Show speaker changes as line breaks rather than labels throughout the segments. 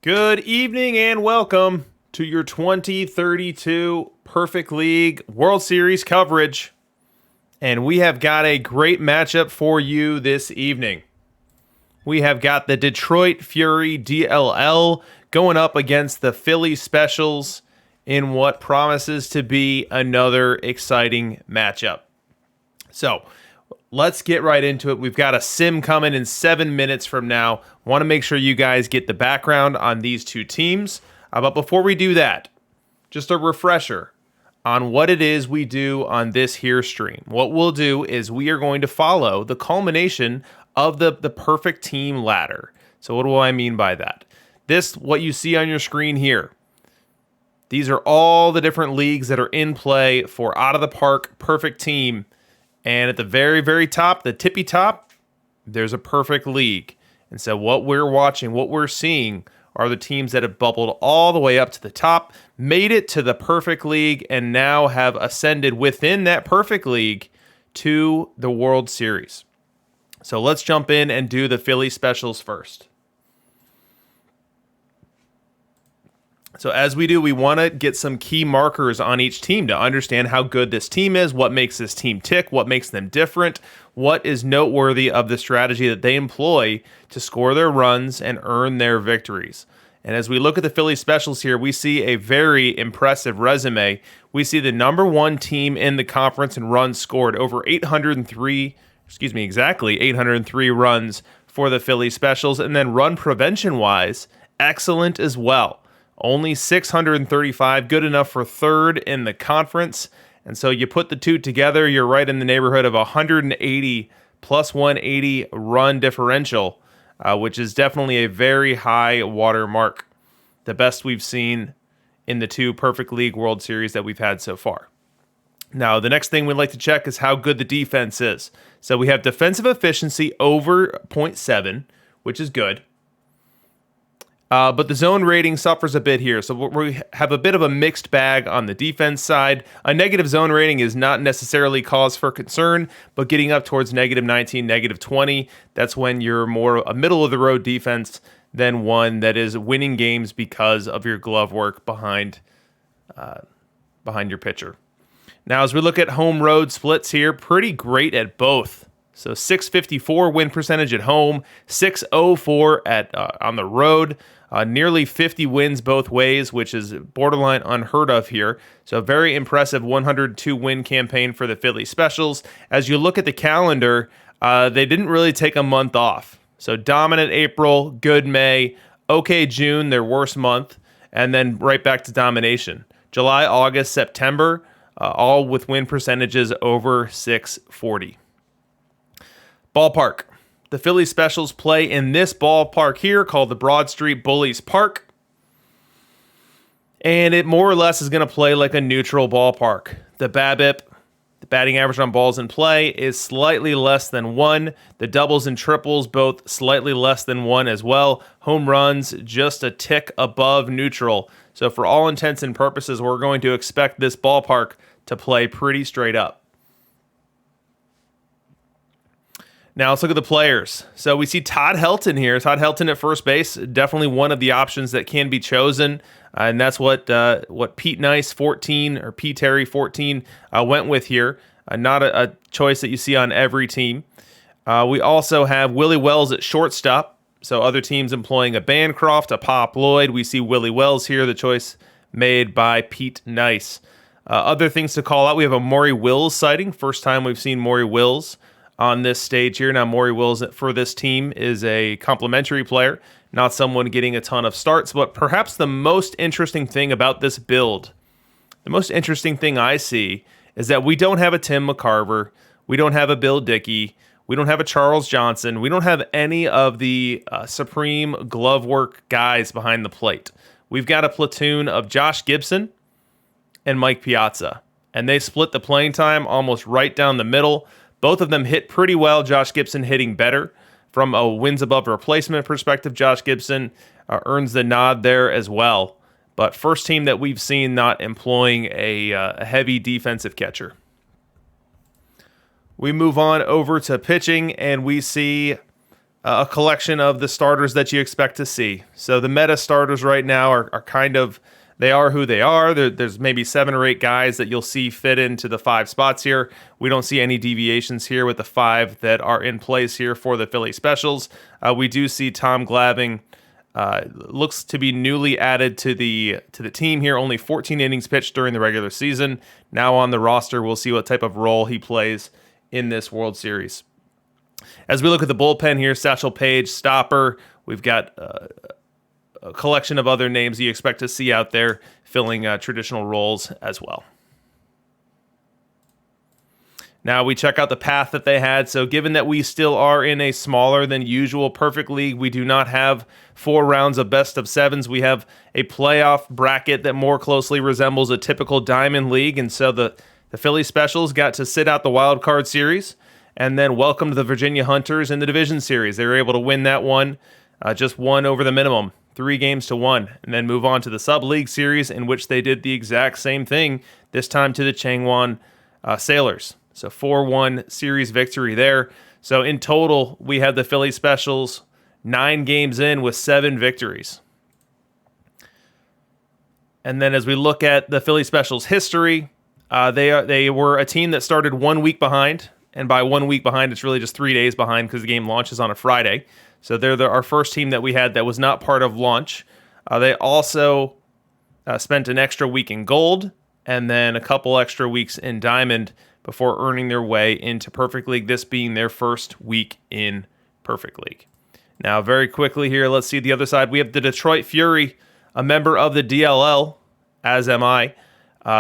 Good evening and welcome to your 2032 Perfect League World Series coverage. And we have got a great matchup for you this evening. We have got the Detroit Fury DLL going up against the Philly Specials in what promises to be another exciting matchup. So, let's get right into it. We've got a sim coming in 7 minutes from now. Want to make sure you guys get the background on these two teams. But before we do that, just a refresher on what it is we do on this here stream. What we'll do is we are going to follow the culmination of the perfect team ladder. So what do I mean by that? What you see on your screen here. These are all the different leagues that are in play for Out of the Park Perfect Team. And at the very, very top, the tippy top, there's a perfect league. And so what we're watching, what we're seeing are the teams that have bubbled all the way up to the top, made it to the perfect league, and now have ascended within that perfect league to the World Series. So let's jump in and do the Philly Specials first. So as we do, we want to get some key markers on each team to understand how good this team is, what makes this team tick, what makes them different, what is noteworthy of the strategy that they employ to score their runs and earn their victories. And as we look at the Philly Specials here, we see a very impressive resume. We see the number one team in the conference in runs scored, over 803 runs for the Philly Specials. And then run prevention-wise, excellent as well. Only 635, good enough for third in the conference. And so you put the two together, you're right in the neighborhood of 180 plus 180 run differential, which is definitely a very high water mark. The best we've seen in the two Perfect League World Series that we've had so far. Now, the next thing we'd like to check is how good the defense is. So we have defensive efficiency over 0.7, which is good. But the zone rating suffers a bit here. So we have a bit of a mixed bag on the defense side. A negative zone rating is not necessarily cause for concern, but getting up towards negative 19, negative 20, that's when you're more a middle-of-the-road defense than one that is winning games because of your glove work behind your pitcher. Now, as we look at home road splits here, pretty great at both. So 654 win percentage at home, 604 on the road. Nearly 50 wins both ways, which is borderline unheard of here. So a very impressive 102 win campaign for the Philly Specials. As you look at the calendar, they didn't really take a month off. So dominant April, good May, okay June, their worst month, and then right back to domination. July, August, September, all with win percentages over 640. Ballpark. The Philly Specials play in this ballpark here called the Broad Street Bullies Park. And it more or less is going to play like a neutral ballpark. The BABIP, the batting average on balls in play, is slightly less than 1. The doubles and triples, both slightly less than 1 as well. Home runs, just a tick above neutral. So for all intents and purposes, we're going to expect this ballpark to play pretty straight up. Now let's look at the players. So we see Todd Helton here. Todd Helton at first base, definitely one of the options that can be chosen, and that's what Pete Nice 14 or Pete Terry 14 went with here. Not a choice that you see on every team. We also have Willie Wells at shortstop. So other teams employing a Bancroft, a Pop Lloyd. We see Willie Wells here, the choice made by Pete Nice. Other things to call out: we have a Maury Wills sighting. First time we've seen Maury Wills on this stage here. Now, Maury Wills for this team is a complimentary player, not someone getting a ton of starts. But perhaps the most interesting thing about this build, the most interesting thing I see, is that we don't have a Tim McCarver, we don't have a Bill Dickey, we don't have a Charles Johnson, we don't have any of the supreme glove work guys behind the plate. We've got a platoon of Josh Gibson and Mike Piazza, and they split the playing time almost right down the middle. Both of them hit pretty well. Josh Gibson hitting better. From a wins above replacement perspective, Josh Gibson earns the nod there as well. But first team that we've seen not employing a heavy defensive catcher. We move on over to pitching, and we see a collection of the starters that you expect to see. So the meta starters right now are kind of, they are who they are. There's maybe 7 or 8 guys that you'll see fit into the 5 spots here. We don't see any deviations here with the 5 that are in place here for the Philly Specials. We do see Tom Glavine looks to be newly added to the team here. Only 14 innings pitched during the regular season. Now on the roster, we'll see what type of role he plays in this World Series. As we look at the bullpen here, Satchel Paige, stopper. We've got a collection of other names you expect to see out there filling traditional roles as well. Now we check out the path that they had. So given that we still are in a smaller than usual perfect league, we do not have 4 rounds of best of 7s. We have a playoff bracket that more closely resembles a typical diamond league. And so the Philly Specials got to sit out the wild card series and then welcomed the Virginia Hunters in the division series. They were able to win that one, just 1 over the minimum, 3-1, and then move on to the sub-league series in which they did the exact same thing, this time to the Changwon Sailors. So 4-1 series victory there. So in total, we have the Philly Specials 9 games in with 7 victories. And then as we look at the Philly Specials history, they were a team that started 1 week behind. And by 1 week behind, it's really just 3 days behind because the game launches on a Friday. So they're our first team that we had that was not part of launch. They also spent an extra week in gold and then a couple extra weeks in diamond before earning their way into Perfect League, this being their first week in Perfect League. Now, very quickly here, let's see the other side. We have the Detroit Fury, a member of the DLL, as am I,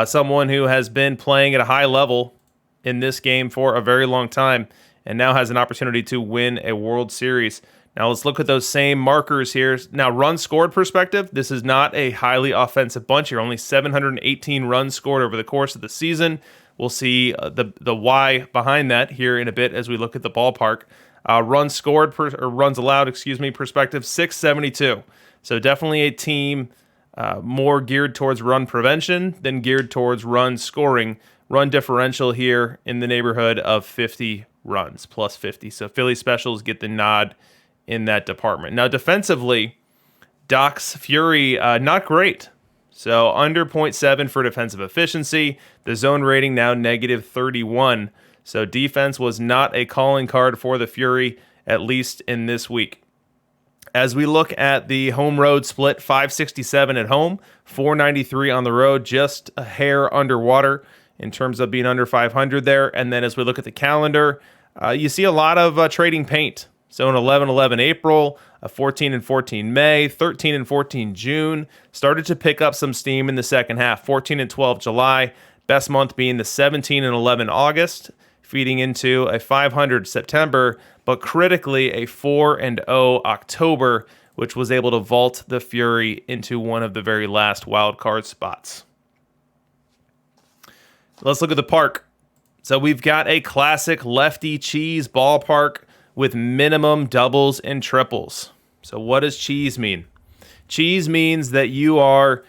someone who has been playing at a high level in this game for a very long time and now has an opportunity to win a World Series. Now, let's look at those same markers here. Now, run scored perspective, this is not a highly offensive bunch here. Only 718 runs scored over the course of the season. We'll see the why behind that here in a bit as we look at the ballpark. Runs scored, or runs allowed, perspective, 672. So definitely a team more geared towards run prevention than geared towards run scoring. Run differential here in the neighborhood of 50 runs, plus 50. So Philly Specials get the nod in that department. Now defensively, Doc's Fury, not great. So under 0.7 for defensive efficiency. The zone rating now -31. So defense was not a calling card for the Fury, at least in this week. As we look at the home road split, 567 at home, 493 on the road, just a hair underwater in terms of being under 500 there. And then as we look at the calendar, you see a lot of trading paint. So an 11-11 April, a 14-14 May, 13-14 June, started to pick up some steam in the second half. 14-12 July, best month being the 17-11 August, feeding into a 500 September, but critically a 4-0 October, which was able to vault the Fury into one of the very last wild card spots. Let's look at the park. So we've got a classic lefty cheese ballpark with minimum doubles and triples. So what does cheese mean? Cheese means that you are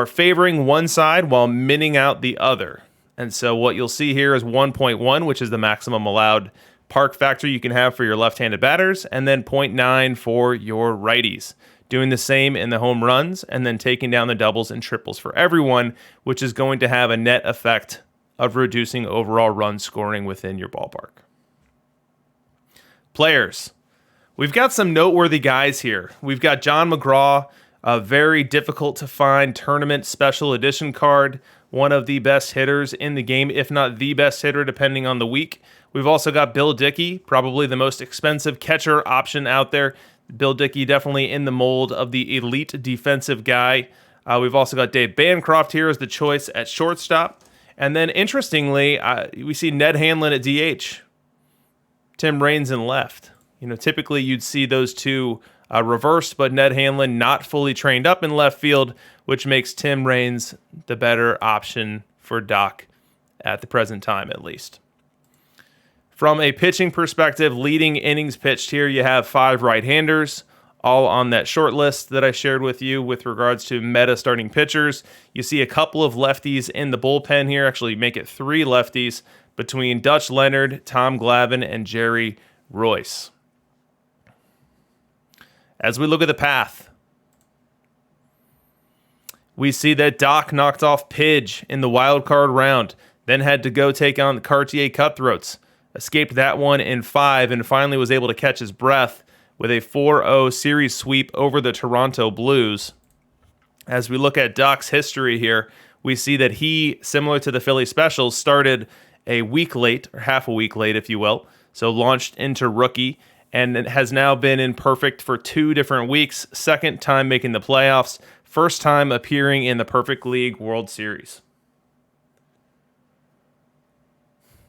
favoring one side while minning out the other. And so what you'll see here is 1.1, which is the maximum allowed park factor you can have for your left-handed batters, and then 0.9 for your righties. Doing the same in the home runs, and then taking down the doubles and triples for everyone, which is going to have a net effect of reducing overall run scoring within your ballpark. Players. We've got some noteworthy guys here. We've got John McGraw, a very difficult to find tournament special edition card, one of the best hitters in the game, if not the best hitter, depending on the week. We've also got Bill Dickey, probably the most expensive catcher option out there. Bill Dickey definitely in the mold of the elite defensive guy. We've also got Dave Bancroft here as the choice at shortstop. And then interestingly, we see Ned Hanlon at DH. Tim Raines in left. Typically you'd see those two reversed, but Ned Hanlon not fully trained up in left field, which makes Tim Raines the better option for Doc at the present time, at least. From a pitching perspective, leading innings pitched here, you have 5 right-handers, all on that short list that I shared with you with regards to meta starting pitchers. You see a couple of lefties in the bullpen here, actually make it 3 lefties between Dutch Leonard, Tom Glavine, and Jerry Royce. As we look at the path, we see that Doc knocked off Pidge in the wild card round, then had to go take on the Cartier Cutthroats. Escaped that one in 5 and finally was able to catch his breath with a 4-0 series sweep over the Toronto Blues. As we look at Doc's history here, we see that he, similar to the Philly Specials, started a week late, or half a week late, if you will. So launched into rookie, and it has now been in perfect for 2 different weeks. Second time making the playoffs. First time appearing in the Perfect League World Series.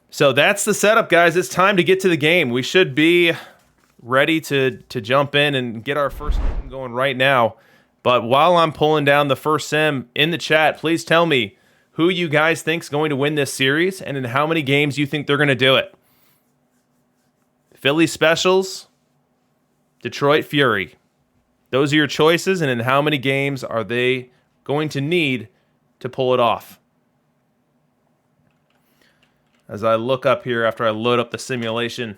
So that's the setup, guys. It's time to get to the game. We should be ready to jump in and get our first game going right now. But while I'm pulling down the first sim in the chat, please tell me who you guys think is going to win this series and in how many games you think they're going to do it. Philly Specials, Detroit Fury. Those are your choices, and in how many games are they going to need to pull it off? As I look up here after I load up the simulation,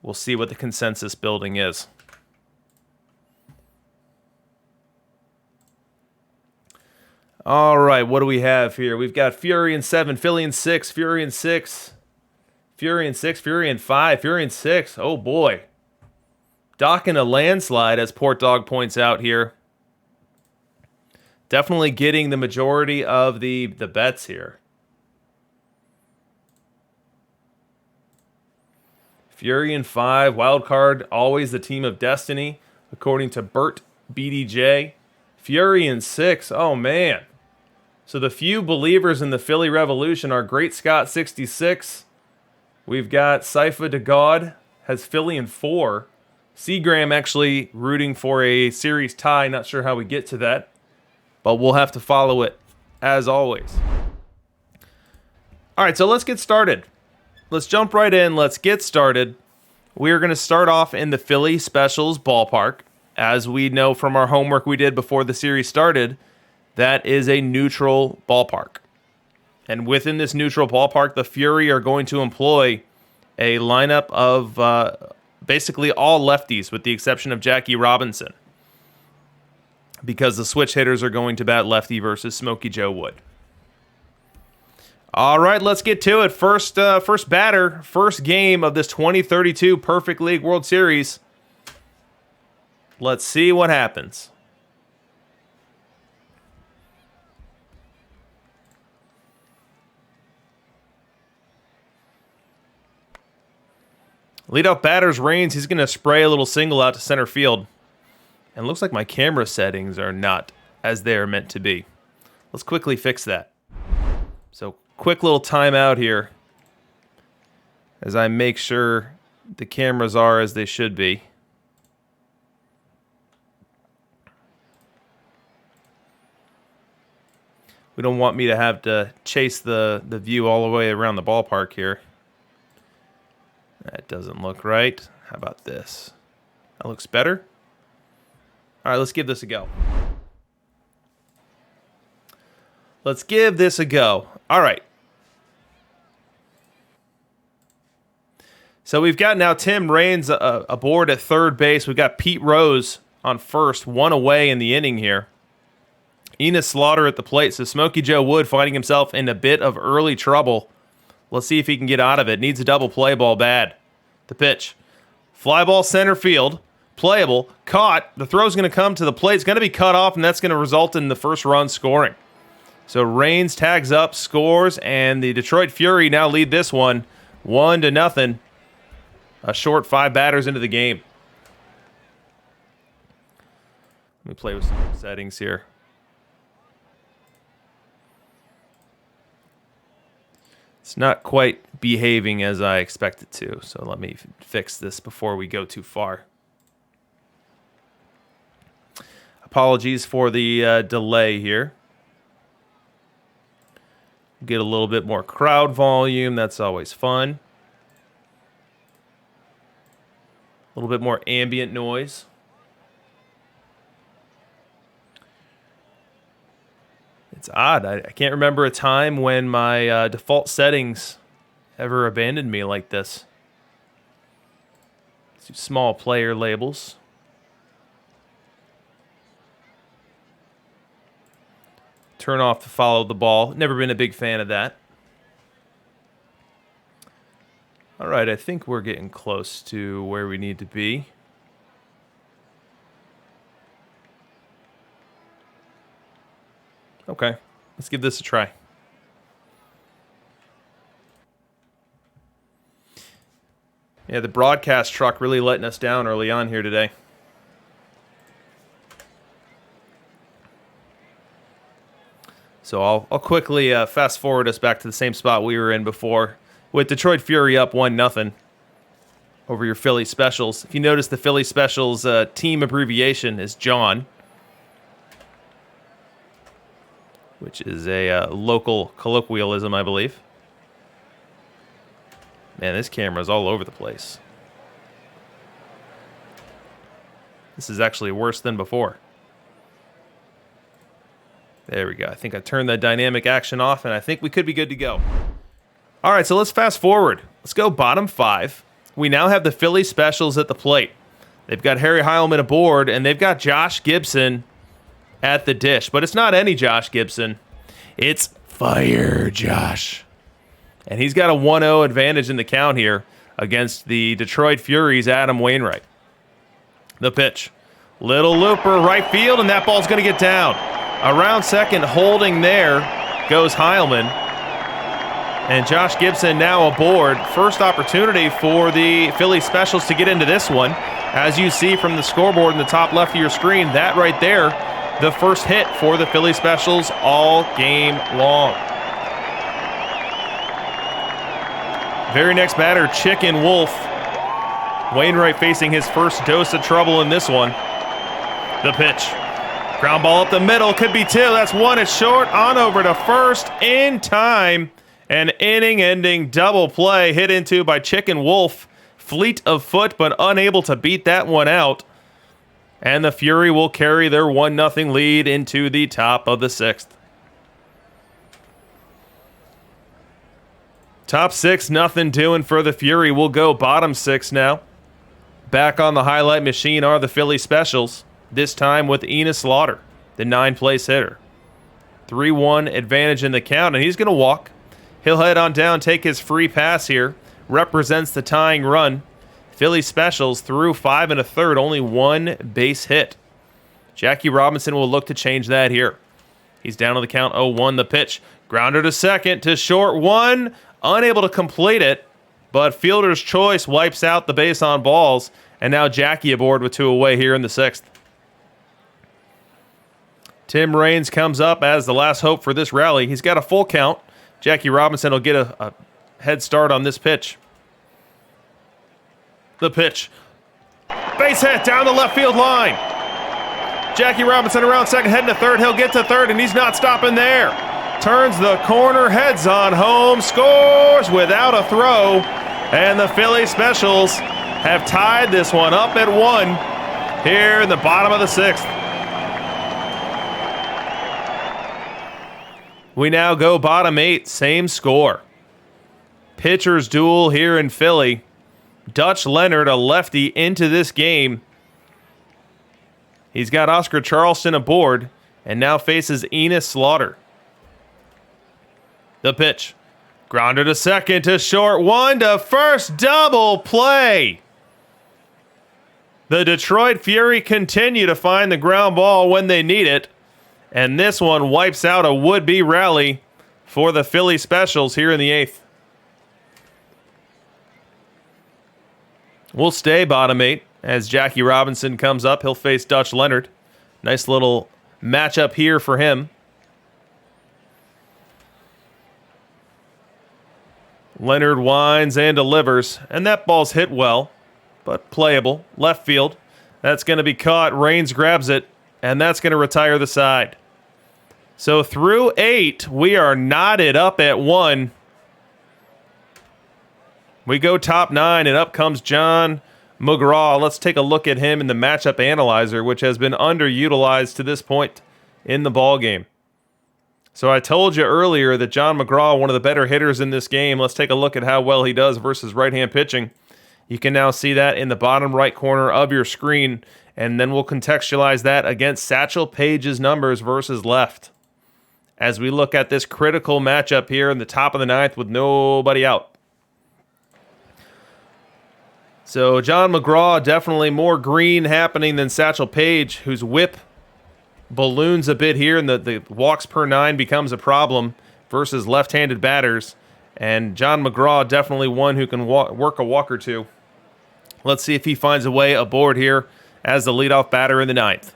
we'll see what the consensus building is. All right, what do we have here? We've got Fury in 7, Philly in 6, Fury in 6, Fury in 6, Fury in 5, Fury in 6. Oh boy. Doc in a landslide, as Port Dog points out here. Definitely getting the majority of the bets here. Fury in 5, wild card, always the team of destiny, according to Bert BDJ. Fury in 6, oh man. So the few believers in the Philly Revolution are Great Scott 66. We've got Sypha de God has Philly in 4. Seagram actually rooting for a series tie. Not sure how we get to that, but we'll have to follow it as always. All right, so let's get started. Let's jump right in. Let's get started. We're going to start off in the Philly Specials ballpark. As we know from our homework we did before the series started, that is a neutral ballpark. And within this neutral ballpark, the Fury are going to employ a lineup of basically all lefties with the exception of Jackie Robinson, because the switch hitters are going to bat lefty versus Smokey Joe Wood. All right, let's get to it. First batter, first game of this 2032 Perfect League World Series. Let's see what happens. Leadoff batter's Reigns. He's going to spray a little single out to center field. And it looks like my camera settings are not as they're meant to be. Let's quickly fix that. So, quick little timeout here as I make sure the cameras are as they should be. We don't want me to have to chase the view all the way around the ballpark here. That doesn't look right. How about this? That looks better. All right, let's give this a go. Let's give this a go. All right. So we've got now Tim Raines aboard at third base. We've got Pete Rose on first, one away in the inning here. Enos Slaughter at the plate. So Smokey Joe Wood finding himself in a bit of early trouble. Let's see if he can get out of it. Needs a double play ball bad. The pitch. Fly ball center field. Playable. Caught. The throw's going to come to the plate. It's going to be cut off, and that's going to result in the first run scoring. So Raines tags up, scores, and the Detroit Fury now lead this one 1-0. A short 5 batters into the game. Let me play with some settings here. It's not quite behaving as I expect it to, so let me fix this before we go too far. Apologies for the delay here. Get a little bit more crowd volume, that's always fun. A little bit more ambient noise. It's odd. I can't remember a time when my default settings ever abandoned me like this. Let's do small player labels. turn off to follow the ball. Never been a big fan of that. All right, I think we're getting close to where we need to be. Okay, let's give this a try. Yeah, the broadcast truck really letting us down early on here today. So I'll quickly fast forward us back to the same spot we were in before, with Detroit Fury up 1-0 over your Philly Specials. If you notice, the Philly Specials team abbreviation is John, which is a local colloquialism, I believe. Man, this camera's all over the place. This is actually worse than before. There we go. I think I turned the dynamic action off, and I think we could be good to go. All right, so let's fast forward. Let's go bottom 5. We now have the Philly Specials at the plate. They've got Harry Heilman aboard, and they've got Josh Gibson at the dish. But it's not any Josh Gibson. It's Fire Josh. And he's got a 1-0 advantage in the count here against the Detroit Fury's Adam Wainwright. The pitch. Little looper, right field, and that ball's going to get down. Around second, holding there goes Heilman. And Josh Gibson now aboard. First opportunity for the Philly Specials to get into this one. As you see from the scoreboard in the top left of your screen, that right there, the first hit for the Philly Specials all game long. Very next batter, Chicken Wolf. Wainwright facing his first dose of trouble in this one. The pitch. Ground ball up the middle, could be 2. That's 1. It's short, on over to first in time. An inning-ending double play hit into by Chicken Wolf. Fleet of foot, but unable to beat that one out. And the Fury will carry their 1-0 lead into the top of the 6th. Top 6, nothing doing for the Fury. We'll go bottom 6 now. Back on the highlight machine are the Philly Specials. This time with Enos Slaughter, the 9th-place hitter. 3-1 advantage in the count, and he's going to walk. He'll head on down, take his free pass here. Represents the tying run. Philly Specials through 5 1/3, only 1 base hit. Jackie Robinson will look to change that here. He's down on the count, 0-1 the pitch. Grounder to second, to short 1. Unable to complete it, but fielder's choice wipes out the base on balls. And now Jackie aboard with 2 away here in the 6th. Tim Raines comes up as the last hope for this rally. He's got a full count. Jackie Robinson will get a head start on this pitch. The pitch. Base hit down the left field line. Jackie Robinson around second, heading to third. He'll get to third, and he's not stopping there. Turns the corner, heads on home, scores without a throw. And the Philly Specials have tied this one up at 1 here in the bottom of the 6th. We now go bottom 8, same score. Pitchers duel here in Philly. Dutch Leonard, a lefty, into this game. He's got Oscar Charleston aboard and now faces Enos Slaughter. The pitch. Grounder to second, to short, 1 to first, double play. The Detroit Fury continue to find the ground ball when they need it. And this one wipes out a would-be rally for the Philly Specials here in the 8th. We'll stay bottom 8 as Jackie Robinson comes up. He'll face Dutch Leonard. Nice little matchup here for him. Leonard winds and delivers, and that ball's hit well, but playable. Left field. That's going to be caught. Raines grabs it, and that's going to retire the side. So through 8, we are knotted up at 1. We go top 9, and up comes John McGraw. Let's take a look at him in the matchup analyzer, which has been underutilized to this point in the ballgame. So I told you earlier that John McGraw, one of the better hitters in this game. Let's take a look at how well he does versus right-hand pitching. You can now see that in the bottom right corner of your screen, and then we'll contextualize that against Satchel Paige's numbers versus left. as we look at this critical matchup here in the top of the ninth with nobody out. So John McGraw, definitely more green happening than Satchel Paige, whose whip balloons a bit here, and the walks per 9 becomes a problem versus left-handed batters. And John McGraw, definitely one who can work a walk or two. Let's see if he finds a way aboard here as the leadoff batter in the ninth.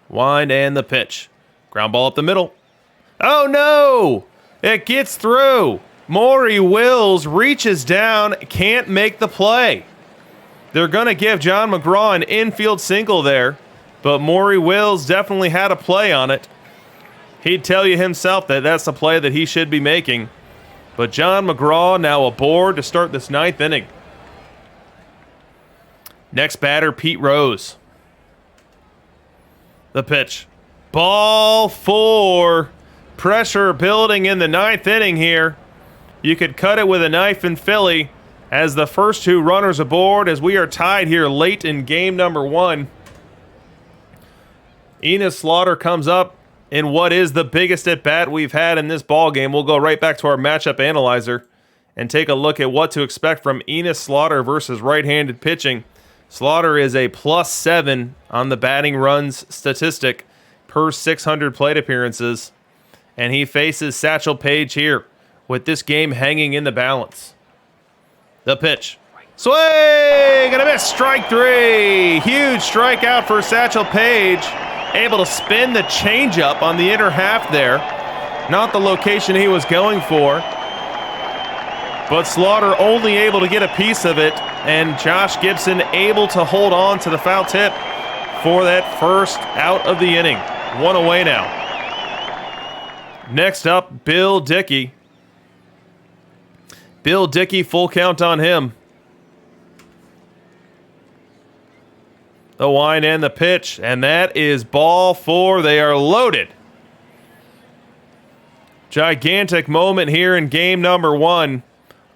Wind and the pitch. Ground ball up the middle. Oh no! It gets through. Maury Wills reaches down, can't make the play. They're going to give John McGraw an infield single there, but Maury Wills definitely had a play on it. He'd tell you himself that that's the play that he should be making. But John McGraw now aboard to start this ninth inning. Next batter, Pete Rose. The pitch. Ball 4. Pressure building in the ninth inning here. You could cut it with a knife in Philly as the first 2 runners aboard as we are tied here late in game number 1. Enos Slaughter comes up in what is the biggest at-bat we've had in this ball game. We'll go right back to our matchup analyzer and take a look at what to expect from Enos Slaughter versus right-handed pitching. Slaughter is a +7 on the batting runs statistic per 600 plate appearances, and he faces Satchel Paige here with this game hanging in the balance. The pitch. Swing and a miss. Strike 3. Huge strikeout for Satchel Paige. Able to spin the changeup on the inner half there. Not the location he was going for. But Slaughter only able to get a piece of it, and Josh Gibson able to hold on to the foul tip for that first out of the inning. 1 away now. Next up, Bill Dickey. Bill Dickey, full count on him. The wind and the pitch, and that is ball 4. They are loaded. Gigantic moment here in game number 1.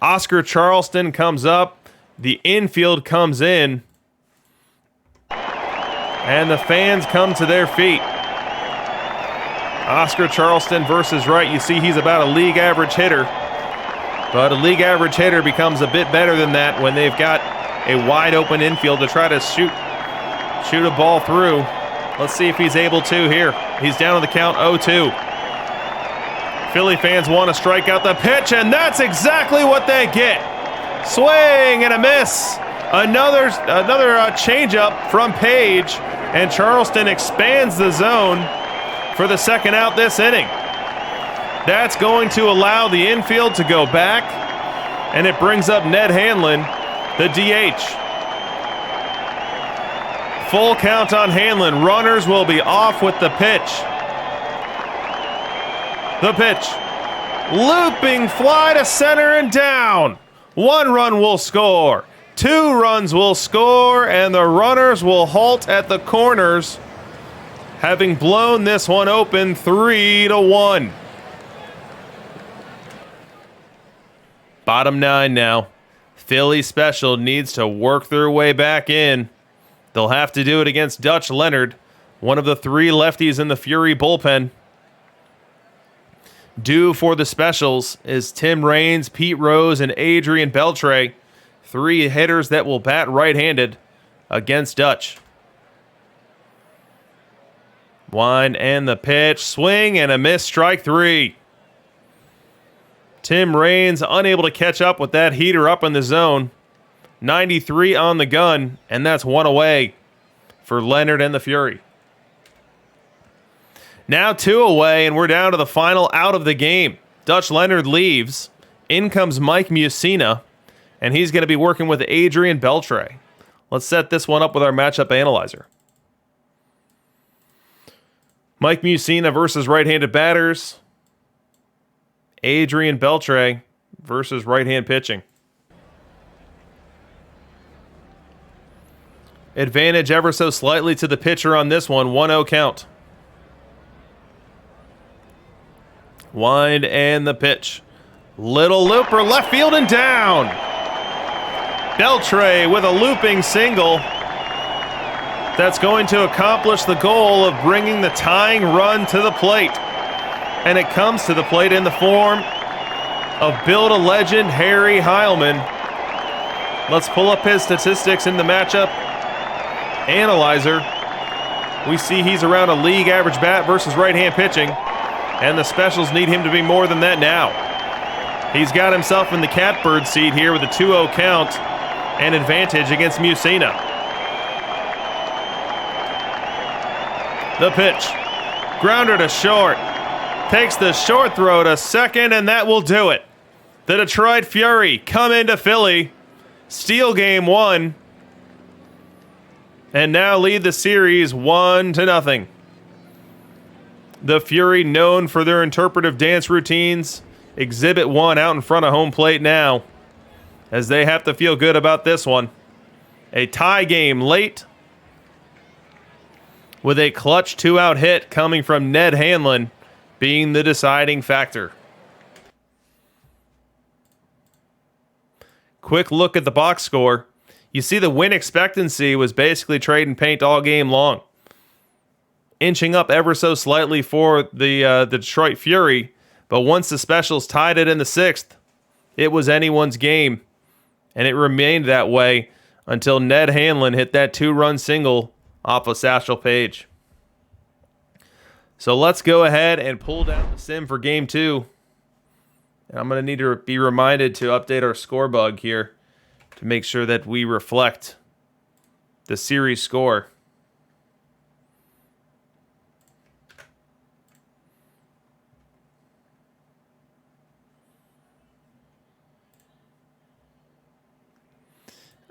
Oscar Charleston comes up. The infield comes in. And the fans come to their feet. Oscar Charleston versus Wright. You see he's about a league average hitter. But a league average hitter becomes a bit better than that when they've got a wide open infield to try to shoot a ball through. Let's see if he's able to here. He's down on the count 0-2. Philly fans want to strike out the pitch, and that's exactly what they get. Swing and a miss. Another changeup from Paige, and Charleston expands the zone for the second out this inning. That's going to allow the infield to go back, and it brings up Ned Hanlon, the DH. Full count on Hanlon. Runners will be off with the pitch. The pitch. Looping fly to center and down. 1 run will score. 2 runs will score, and the runners will halt at the corners, having blown this one open 3-1. Bottom 9 now. Philly Special needs to work their way back in. They'll have to do it against Dutch Leonard, one of the 3 lefties in the Fury bullpen. Due for the Specials is Tim Raines, Pete Rose, and Adrian Beltre, 3 hitters that will bat right-handed against Dutch. Wind and the pitch. Swing and a miss. Strike 3. Tim Raines unable to catch up with that heater up in the zone. 93 on the gun, and that's 1 away for Leonard and the Fury. Now 2 away, and we're down to the final out of the game. Dutch Leonard leaves. In comes Mike Mussina, and he's going to be working with Adrian Beltre. Let's set this one up with our matchup analyzer. Mike Mussina versus right-handed batters. Adrian Beltre versus right-hand pitching. Advantage ever so slightly to the pitcher on this one. 1-0 count. Wind and the pitch. Little looper, left field and down. Beltre with a looping single. that's going to accomplish the goal of bringing the tying run to the plate. And it comes to the plate in the form of Build-A-Legend Harry Heilman. Let's pull up his statistics in the matchup analyzer. We see he's around a league average bat versus right-hand pitching, and the Specials need him to be more than that now. He's got himself in the catbird seat here with a 2-0 count and advantage against Musina. The pitch. Grounder to short. Takes the short throw to second, and that will do it. The Detroit Fury come into Philly, steal game 1, and now lead the series 1-0. The Fury, known for their interpretive dance routines, exhibit 1 out in front of home plate now, as they have to feel good about this one. A tie game late, with a clutch 2-out hit coming from Ned Hanlon being the deciding factor. Quick look at the box score. You see the win expectancy was basically trading paint all game long, inching up ever so slightly for the Detroit Fury, but once the Specials tied it in the 6th, it was anyone's game, and it remained that way until Ned Hanlon hit that 2-run single off of Satchel Paige. So let's go ahead and pull down the sim for game 2. And I'm going to need to be reminded to update our score bug here to make sure that we reflect the series score.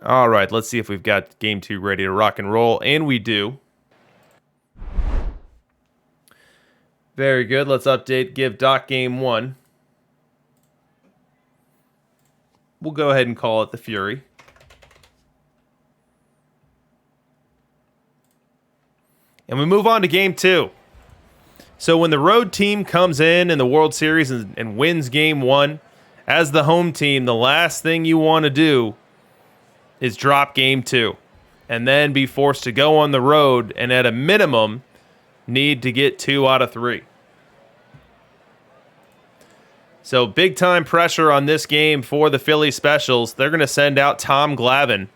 All right, let's see if we've got game 2 ready to rock and roll, and we do. Very good. Let's update, give Doc game 1. We'll go ahead and call it the Fury. And we move on to game 2. So when the road team comes in the World Series and wins game 1, as the home team, the last thing you want to do is drop game 2 and then be forced to go on the road and at a minimum need to get 2 out of 3. So big time pressure on this game for the Philly Specials. They're going to send out Tom Glavine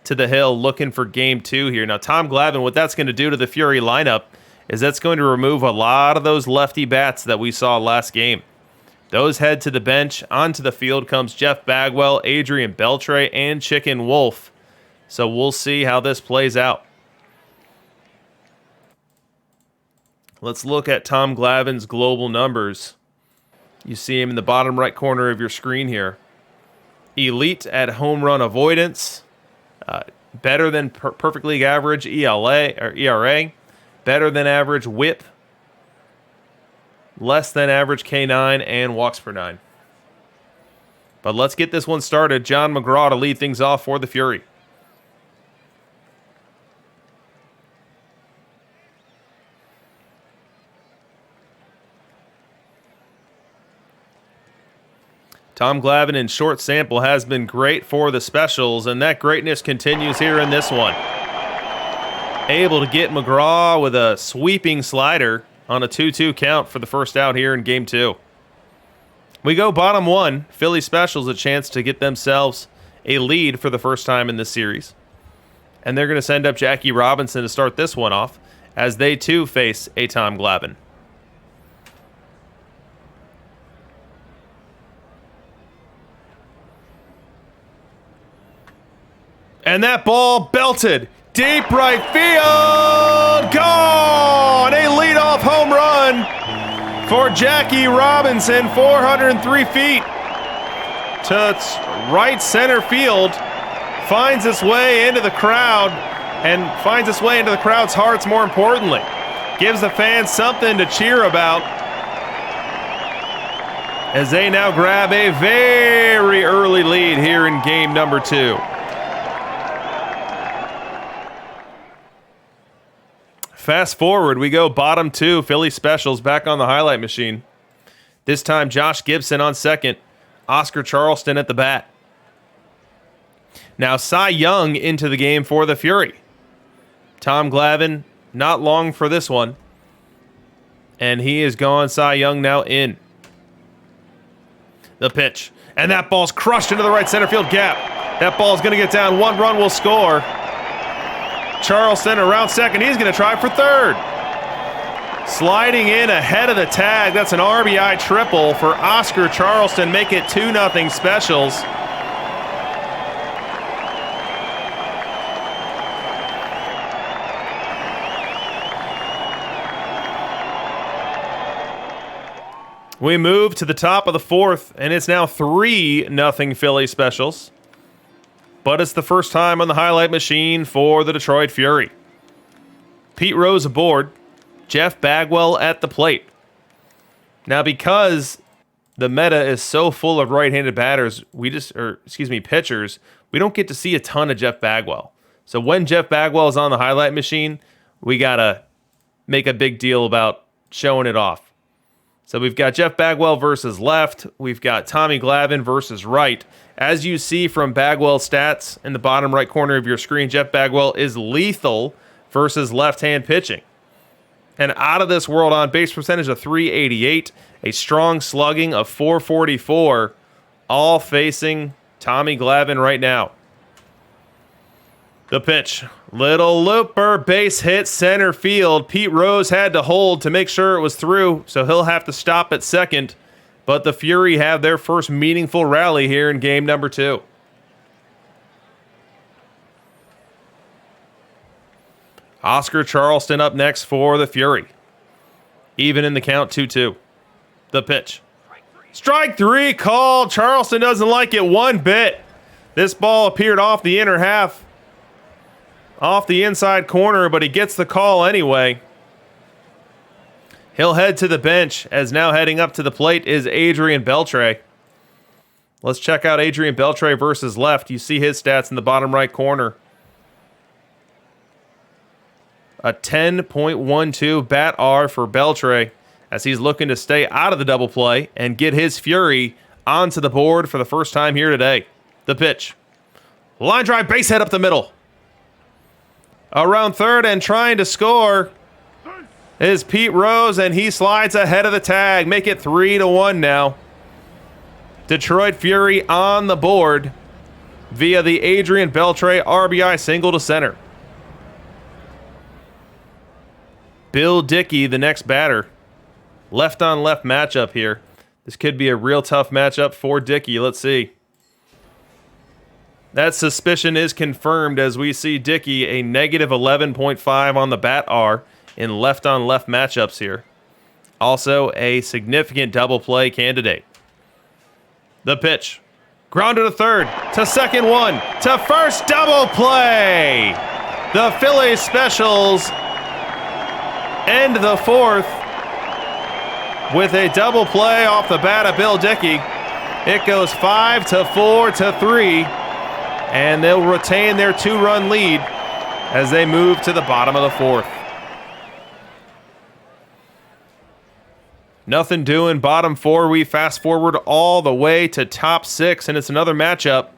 to the hill looking for game 2 here. Now Tom Glavine, what that's going to do to the Fury lineup is that's going to remove a lot of those lefty bats that we saw last game. Those head to the bench. Onto the field comes Jeff Bagwell, Adrian Beltre, and Chicken Wolf. So we'll see how this plays out. Let's look at Tom Glavine's global numbers. You see him in the bottom right corner of your screen here. Elite at home run avoidance. Better than perfect league average ERA. Better than average whip. Less than average K9 and walks per 9. But let's get this one started. John McGraw to lead things off for the Fury. Tom Glavine in short sample has been great for the Specials, and that greatness continues here in this one. Able to get McGraw with a sweeping slider on a 2-2 count for the first out here in game 2. We go bottom 1. Philly Specials a chance to get themselves a lead for the first time in this series. And they're going to send up Jackie Robinson to start this one off as they too face a Tom Glavine. And that ball belted deep right field. Gone! A leadoff home run for Jackie Robinson, 403 feet to right center field. Finds its way into the crowd and finds its way into the crowd's hearts, more importantly. Gives the fans something to cheer about as they now grab a very early lead here in game number 2. Fast forward, we go bottom 2, Philly Specials back on the highlight machine. This time Josh Gibson on second, Oscar Charleston at the bat. Now Cy Young into the game for the Fury. Tom Glavine, not long for this one. And he is gone. Cy Young now in. The pitch. And that ball's crushed into the right center field gap. That ball's going to get down. 1 run will score. Charleston around second. He's going to try for third. Sliding in ahead of the tag. That's an RBI triple for Oscar Charleston. Make it 2-0 Specials. We move to the top of the fourth, and it's now 3-0 Philly Specials. But it's the first time on the highlight machine for the Detroit Fury. Pete Rose aboard. Jeff Bagwell at the plate. Now, because the meta is so full of right-handed batters, pitchers, we don't get to see a ton of Jeff Bagwell. So when Jeff Bagwell is on the highlight machine, we gotta make a big deal about showing it off. So we've got Jeff Bagwell versus left. We've got Tommy Glavine versus right. As you see from Bagwell's stats in the bottom right corner of your screen, Jeff Bagwell is lethal versus left-hand pitching. And out of this world on base percentage of .388, a strong slugging of .444, all facing Tommy Glavine right now. The pitch. Little looper, base hit center field. Pete Rose had to hold to make sure it was through, so he'll have to stop at second. But the Fury have their first meaningful rally here in game number 2. Oscar Charleston up next for the Fury. Even in the count, 2-2. The pitch. Strike 3 called. Charleston doesn't like it one bit. This ball appeared off the inner half. Off the inside corner, but he gets the call anyway. He'll head to the bench, as now heading up to the plate is Adrian Beltre. Let's check out Adrian Beltre versus left. You see his stats in the bottom right corner. A 10.12 bat R for Beltre, as he's looking to stay out of the double play and get his Fury onto the board for the first time here today. The pitch. Line drive, base hit up the middle. Around third and trying to score is Pete Rose, and he slides ahead of the tag. Make it 3-1 now. Detroit Fury on the board via the Adrian Beltre RBI single to center. Bill Dickey, the next batter. Left-on-left matchup here. This could be a real tough matchup for Dickey. Let's see. That suspicion is confirmed as we see Dickey a negative 11.5 on the bat R in left-on-left matchups here. Also a significant double play candidate. The pitch. Grounded to third, to second one, to first double play. The Phillies Specials end the fourth with a double play off the bat of Bill Dickey. It goes 5-4 to 3. And they'll retain their 2-run lead as they move to the bottom of the fourth. Nothing doing. Bottom 4. We fast forward all the way to top 6. And it's another matchup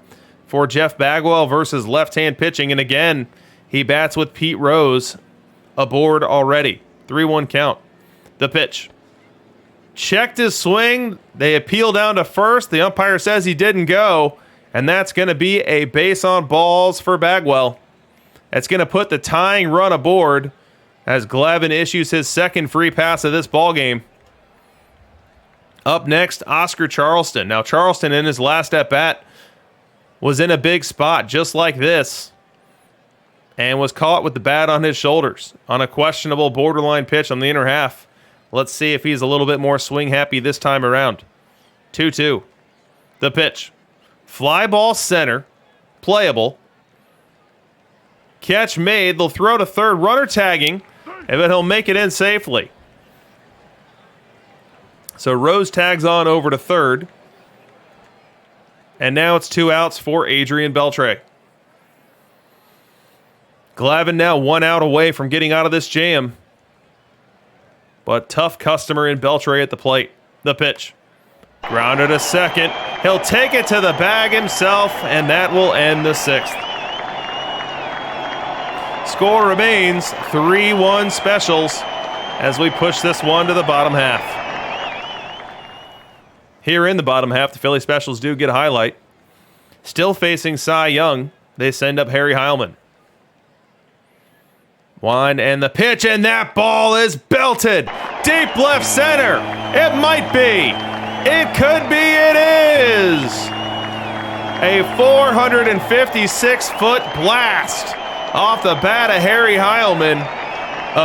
for Jeff Bagwell versus left-hand pitching. And again, he bats with Pete Rose aboard already. 3-1 count. The pitch. Checked his swing. They appeal down to first. The umpire says he didn't go. And that's going to be a base on balls for Bagwell. That's going to put the tying run aboard as Glavine issues his second free pass of this ballgame. Up next, Oscar Charleston. Now, Charleston in his last at-bat was in a big spot just like this and was caught with the bat on his shoulders on a questionable borderline pitch on the inner half. Let's see if he's a little bit more swing happy this time around. 2-2. The pitch. Fly ball center, playable. Catch made. They'll throw to third, runner tagging, but he'll make it in safely. So Rose tags on over to third. And now it's 2 outs for Adrian Beltre. Glavine now 1 out away from getting out of this jam. But tough customer in Beltre at the plate. The pitch. Grounded to second. He'll take it to the bag himself, and that will end the 6th. score remains 3-1 Specials as we push this one to the bottom half. Here in the bottom half, the Philly Specials do get a highlight. Still facing Cy Young, they send up Harry Heilman. One and the pitch, and that ball is belted. Deep left center. It might be. It could be. It is. A 456-foot blast off the bat of Harry Heilman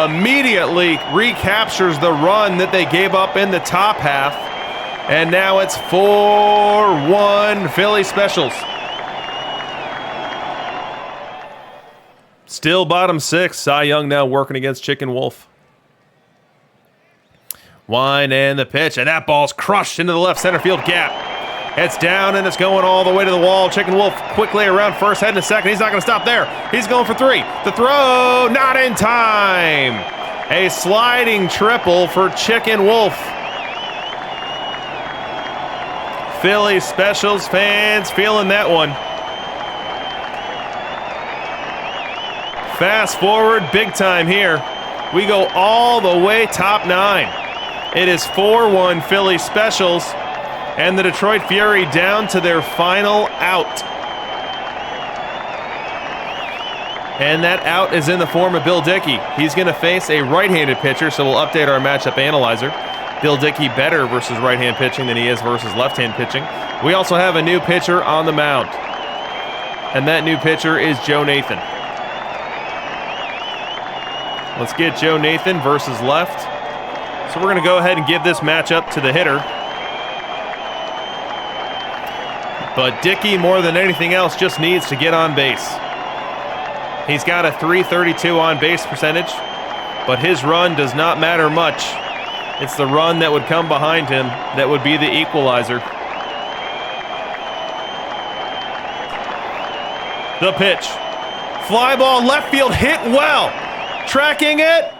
immediately recaptures the run that they gave up in the top half. And now it's 4-1 Philly Specials. Still bottom six. Cy Young now working against Chicken Wolf. One and the pitch, and that ball's crushed into the left center field gap. It's down and it's going all the way to the wall. Chicken Wolf quickly around first, heading to second. He's not going to stop there. He's going for three. The throw, not in time. A sliding triple for Chicken Wolf. Philly Specials fans feeling that one. Fast forward big time here. We go all the way top nine. It is 4-1 Philly Specials, and the Detroit Fury down to their final out. And that out is in the form of Bill Dickey. He's going to face a right-handed pitcher, so we'll update our matchup analyzer. Bill Dickey better versus right-hand pitching than he is versus left-hand pitching. We also have a new pitcher on the mound, and that new pitcher is Joe Nathan. Let's get Joe Nathan versus left. So we're going to go ahead and give this matchup to the hitter. But Dickey, more than anything else, just needs to get on base. He's got a .332 on base percentage, but his run does not matter much. It's the run that would come behind him that would be the equalizer. The pitch. Fly ball left field, hit well. Tracking it,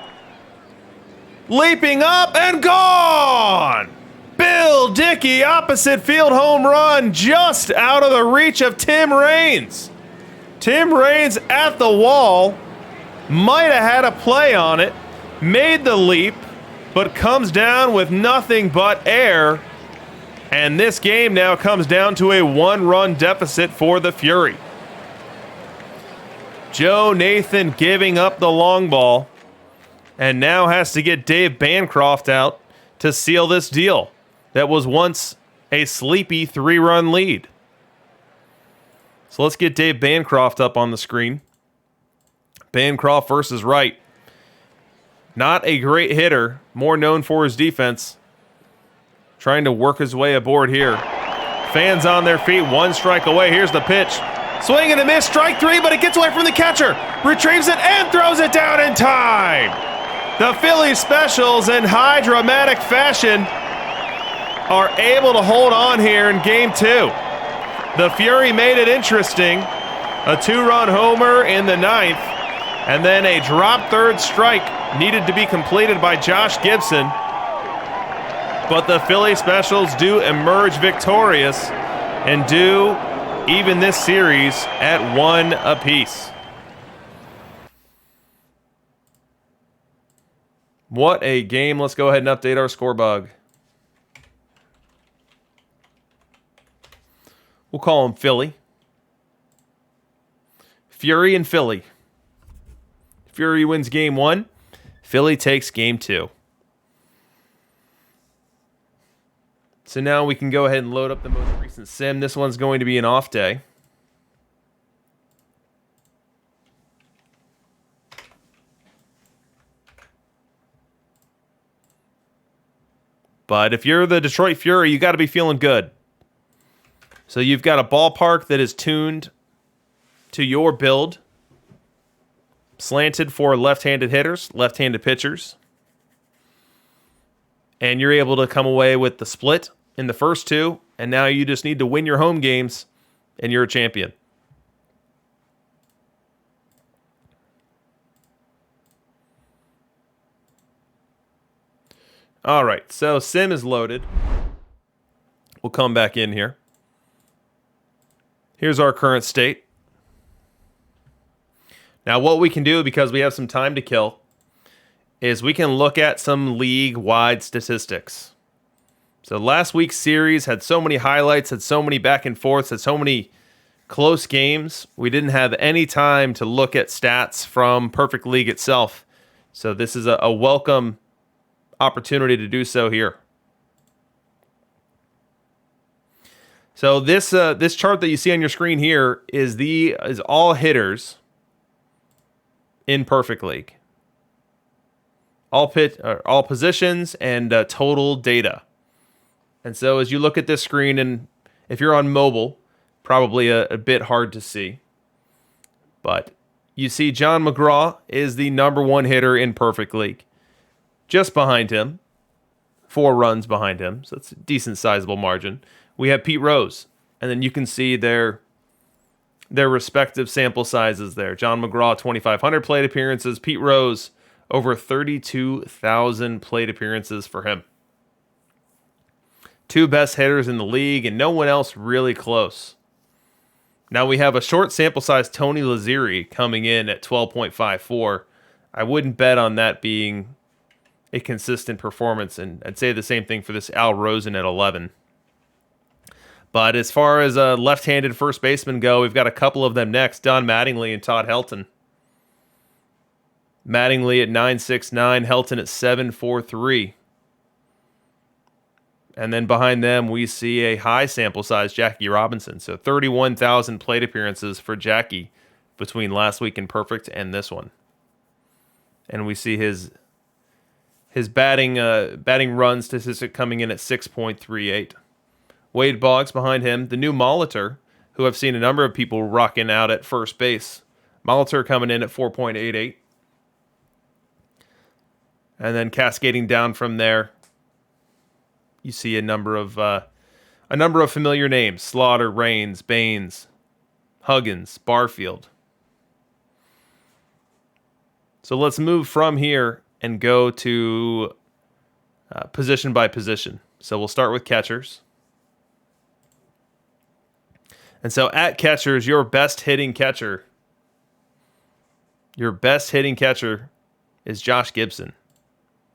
leaping up and gone. Bill Dickey, opposite field home run, just out of the reach of Tim Raines. Tim Raines at the wall, might have had a play on it, made the leap, but comes down with nothing but air. And this game now comes down to a one-run deficit for the Fury. Joe Nathan giving up the long ball and now has to get Dave Bancroft out to seal this deal that was once a sleepy 3-run lead. So let's get Dave Bancroft up on the screen. Bancroft versus Wright. Not a great hitter, more known for his defense. Trying to work his way aboard here. Fans on their feet, one strike away. Here's the pitch. Swing and a miss, strike three, but it gets away from the catcher. Retrieves it and throws it down in time. The Philly Specials, in high dramatic fashion, are able to hold on here in game two. The Fury made it interesting. A 2-run homer in the ninth, and then a drop third strike needed to be completed by Josh Gibson. But the Philly Specials do emerge victorious and do even this series at 1 apiece. What a game. Let's go ahead and update our score bug. We'll call him Philly. Fury and Philly. Fury wins game 1. Philly takes game 2. So now we can go ahead and load up the most recent sim. This one's going to be an off day. But if you're the Detroit Fury, you got to be feeling good. So you've got a ballpark that is tuned to your build. Slanted for left-handed hitters, left-handed pitchers. And you're able to come away with the split in the first two, and now you just need to win your home games, and you're a champion. All right, so sim is loaded. We'll come back in here. Here's our current state. Now, what we can do, because we have some time to kill, is we can look at some league-wide statistics. So last week's series had so many highlights, had so many back and forths, had so many close games. We didn't have any time to look at stats from Perfect League itself. So this is a welcome opportunity to do so here. So this chart that you see on your screen here is all hitters in Perfect League. All positions and total data. And so as you look at this screen, and if you're on mobile, probably a bit hard to see. But you see John McGraw is the number one hitter in Perfect League. Just behind him, 4 runs behind him, so it's a decent sizable margin. We have Pete Rose, and then you can see their respective sample sizes there. John McGraw, 2,500 plate appearances. Pete Rose, over 32,000 plate appearances for him. 2 best hitters in the league, and no one else really close. Now we have a short sample size Tony Lazzeri coming in at 12.54. I wouldn't bet on that being a consistent performance, and I'd say the same thing for this Al Rosen at 11. But as far as left-handed first basemen go, we've got a couple of them next, Don Mattingly and Todd Helton. Mattingly at 9.69, Helton at 7.43. And then behind them, we see a high sample size Jackie Robinson. So 31,000 plate appearances for Jackie between last week in Perfect and this one. And we see his batting run statistic coming in at 6.38. Wade Boggs behind him, the new Molitor, who I've seen a number of people rocking out at first base. Molitor coming in at 4.88. And then cascading down from there, you see a number of familiar names: Slaughter, Raines, Baines, Huggins, Barfield. So let's move from here and go to position by position. So we'll start with catchers. And so at catchers, your best hitting catcher is Josh Gibson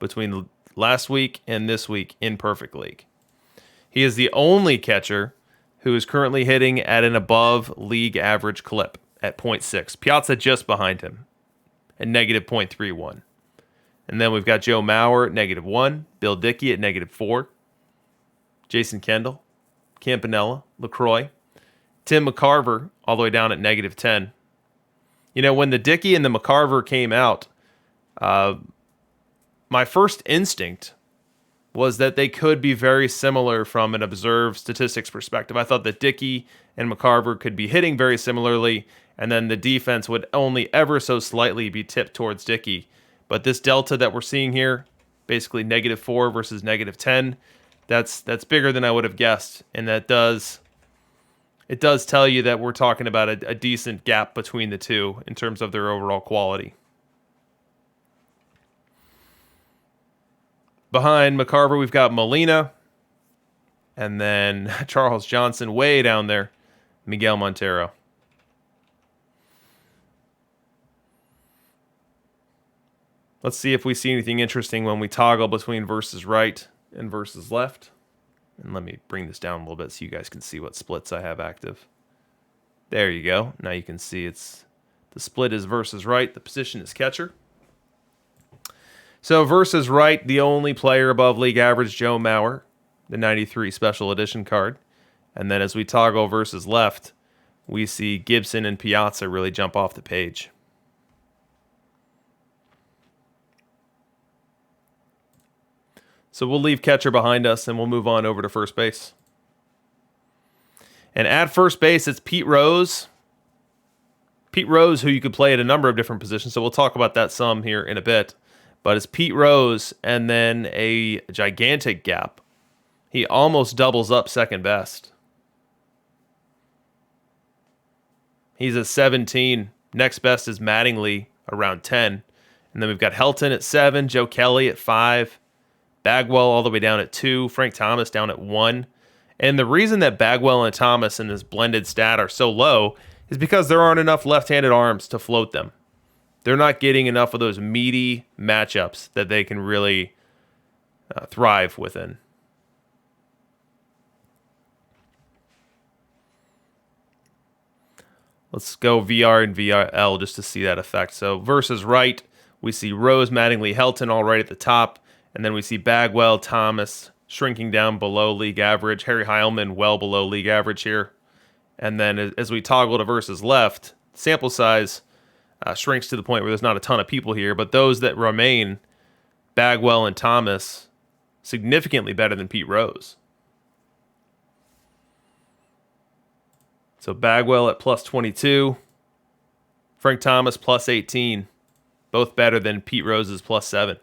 between last week and this week in Perfect League. He is the only catcher who is currently hitting at an above league average clip at 0.6. Piazza just behind him at negative 0.31. And then we've got Joe Mauer at -1, Bill Dickey at -4, Jason Kendall, Campanella, LaCroix, Tim McCarver all the way down at -10. You know, when the Dickey and the McCarver came out, my first instinct was that they could be very similar from an observed statistics perspective. I thought that Dickey and McCarver could be hitting very similarly, and then the defense would only ever so slightly be tipped towards Dickey. But this delta that we're seeing here, basically -4 versus -10, that's bigger than I would have guessed, and it does tell you that we're talking about a decent gap between the two in terms of their overall quality. Behind McCarver, we've got Molina, and then Charles Johnson way down there, Miguel Montero. Let's see if we see anything interesting when we toggle between versus right and versus left. And let me bring this down a little bit so you guys can see what splits I have active. There you go. Now you can see the split is versus right. The position is catcher. So versus right, the only player above league average, Joe Mauer, the 93 special edition card. And then as we toggle versus left, we see Gibson and Piazza really jump off the page. So we'll leave catcher behind us and we'll move on over to first base. And at first base, it's Pete Rose. Pete Rose, who you could play at a number of different positions. So we'll talk about that some here in a bit. But it's Pete Rose and then a gigantic gap. He almost doubles up second best. He's at 17. Next best is Mattingly around 10. And then we've got Helton at 7, Joe Kelly at 5, Bagwell all the way down at 2, Frank Thomas down at 1. And the reason that Bagwell and Thomas in this blended stat are so low is because there aren't enough left-handed arms to float them. they're not getting enough of those meaty matchups that they can really thrive within. Let's go VR and VRL just to see that effect. So versus right, we see Rose, Mattingly, Helton all right at the top. And then we see Bagwell, Thomas shrinking down below league average. Harry Heilman well below league average here. And then as we toggle to versus left, sample size shrinks to the point where there's not a ton of people here. But those that remain, Bagwell and Thomas, significantly better than Pete Rose. So Bagwell at plus 22, Frank Thomas plus 18, both better than Pete Rose's plus 7.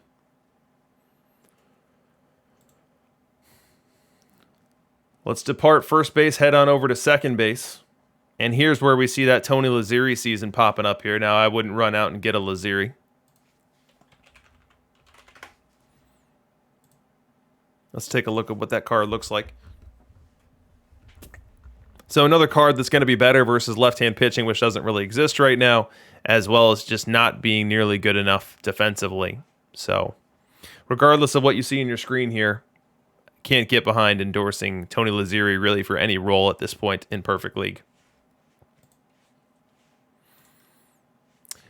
Let's depart first base, head on over to second base. And here's where we see that Tony Lazzeri season popping up here. Now, I wouldn't run out and get a Lazzeri. Let's take a look at what that card looks like. So another card that's going to be better versus left-hand pitching, which doesn't really exist right now, as well as just not being nearly good enough defensively. So regardless of what you see in your screen here, can't get behind endorsing Tony Lazzeri really for any role at this point in Perfect League.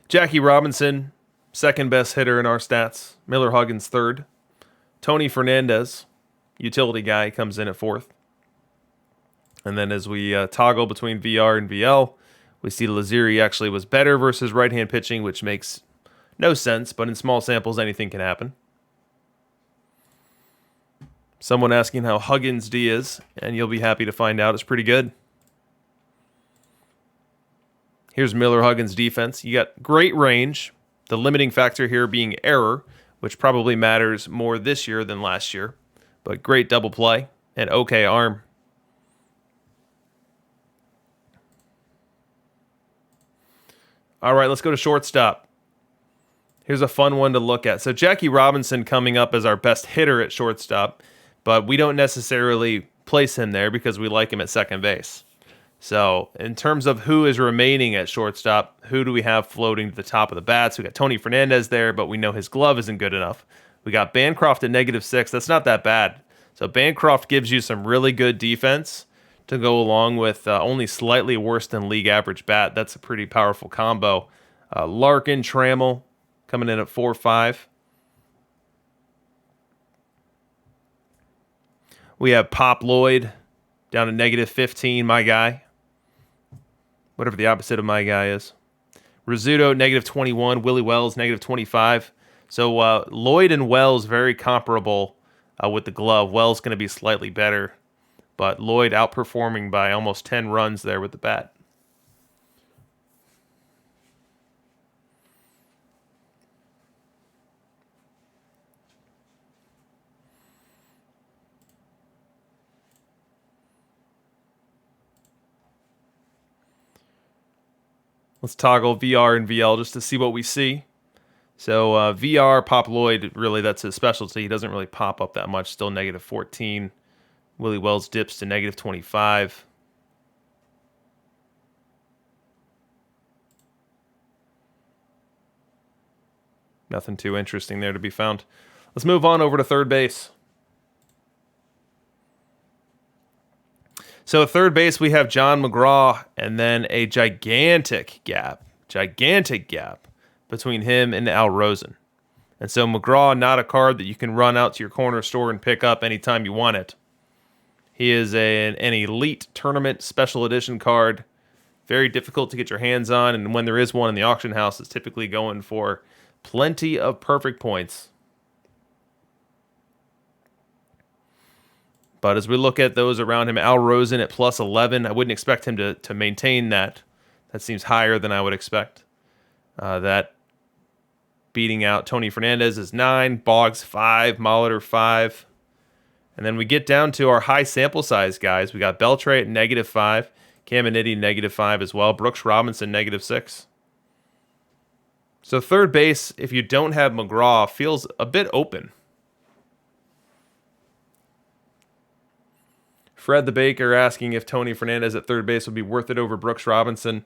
Jackie Robinson, second best hitter in our stats. Miller Huggins, third. Tony Fernandez, utility guy, comes in at fourth. And then as we toggle between VR and VL, we see Lazzeri actually was better versus right-hand pitching, which makes no sense, but in small samples, anything can happen. Someone asking how Huggins' D is, and you'll be happy to find out it's pretty good. Here's Miller Huggins' defense. You got great range, the limiting factor here being error, which probably matters more this year than last year, but great double play and okay arm. All right, let's go to shortstop. Here's a fun one to look at. So Jackie Robinson coming up as our best hitter at shortstop, but we don't necessarily place him there because we like him at second base. So in terms of who is remaining at shortstop, who do we have floating to the top of the bats? We got Tony Fernandez there, but we know his glove isn't good enough. We got Bancroft at -6. That's not that bad. So Bancroft gives you some really good defense to go along with only slightly worse than league average bat. That's a pretty powerful combo. Larkin, Trammell coming in at 4-5. We have Pop Lloyd down to -15, my guy. Whatever the opposite of my guy is. Rizzuto, -21. Willie Wells, -25. So Lloyd and Wells very comparable with the glove. Wells going to be slightly better, but Lloyd outperforming by almost 10 runs there with the bat. Let's toggle VR and VL just to see what we see. So VR, Pop Lloyd, really that's his specialty. He doesn't really pop up that much, still -14. Willie Wells dips to -25. Nothing too interesting there to be found. Let's move on over to third base. So at third base, we have John McGraw, and then a gigantic gap between him and Al Rosen. And so McGraw, not a card that you can run out to your corner store and pick up anytime you want it. He is an elite tournament special edition card. Very difficult to get your hands on, and when there is one in the auction house, it's typically going for plenty of perfect points. But as we look at those around him, Al Rosen at +11, I wouldn't expect him to maintain that. That seems higher than I would expect. That beating out Tony Fernandez is 9, Boggs 5, Molitor 5. And then we get down to our high sample size guys. We got Beltre at -5, Caminiti -5 as well, Brooks Robinson -6. So third base, if you don't have McGraw, feels a bit open. Fred the Baker asking if Tony Fernandez at third base would be worth it over Brooks Robinson.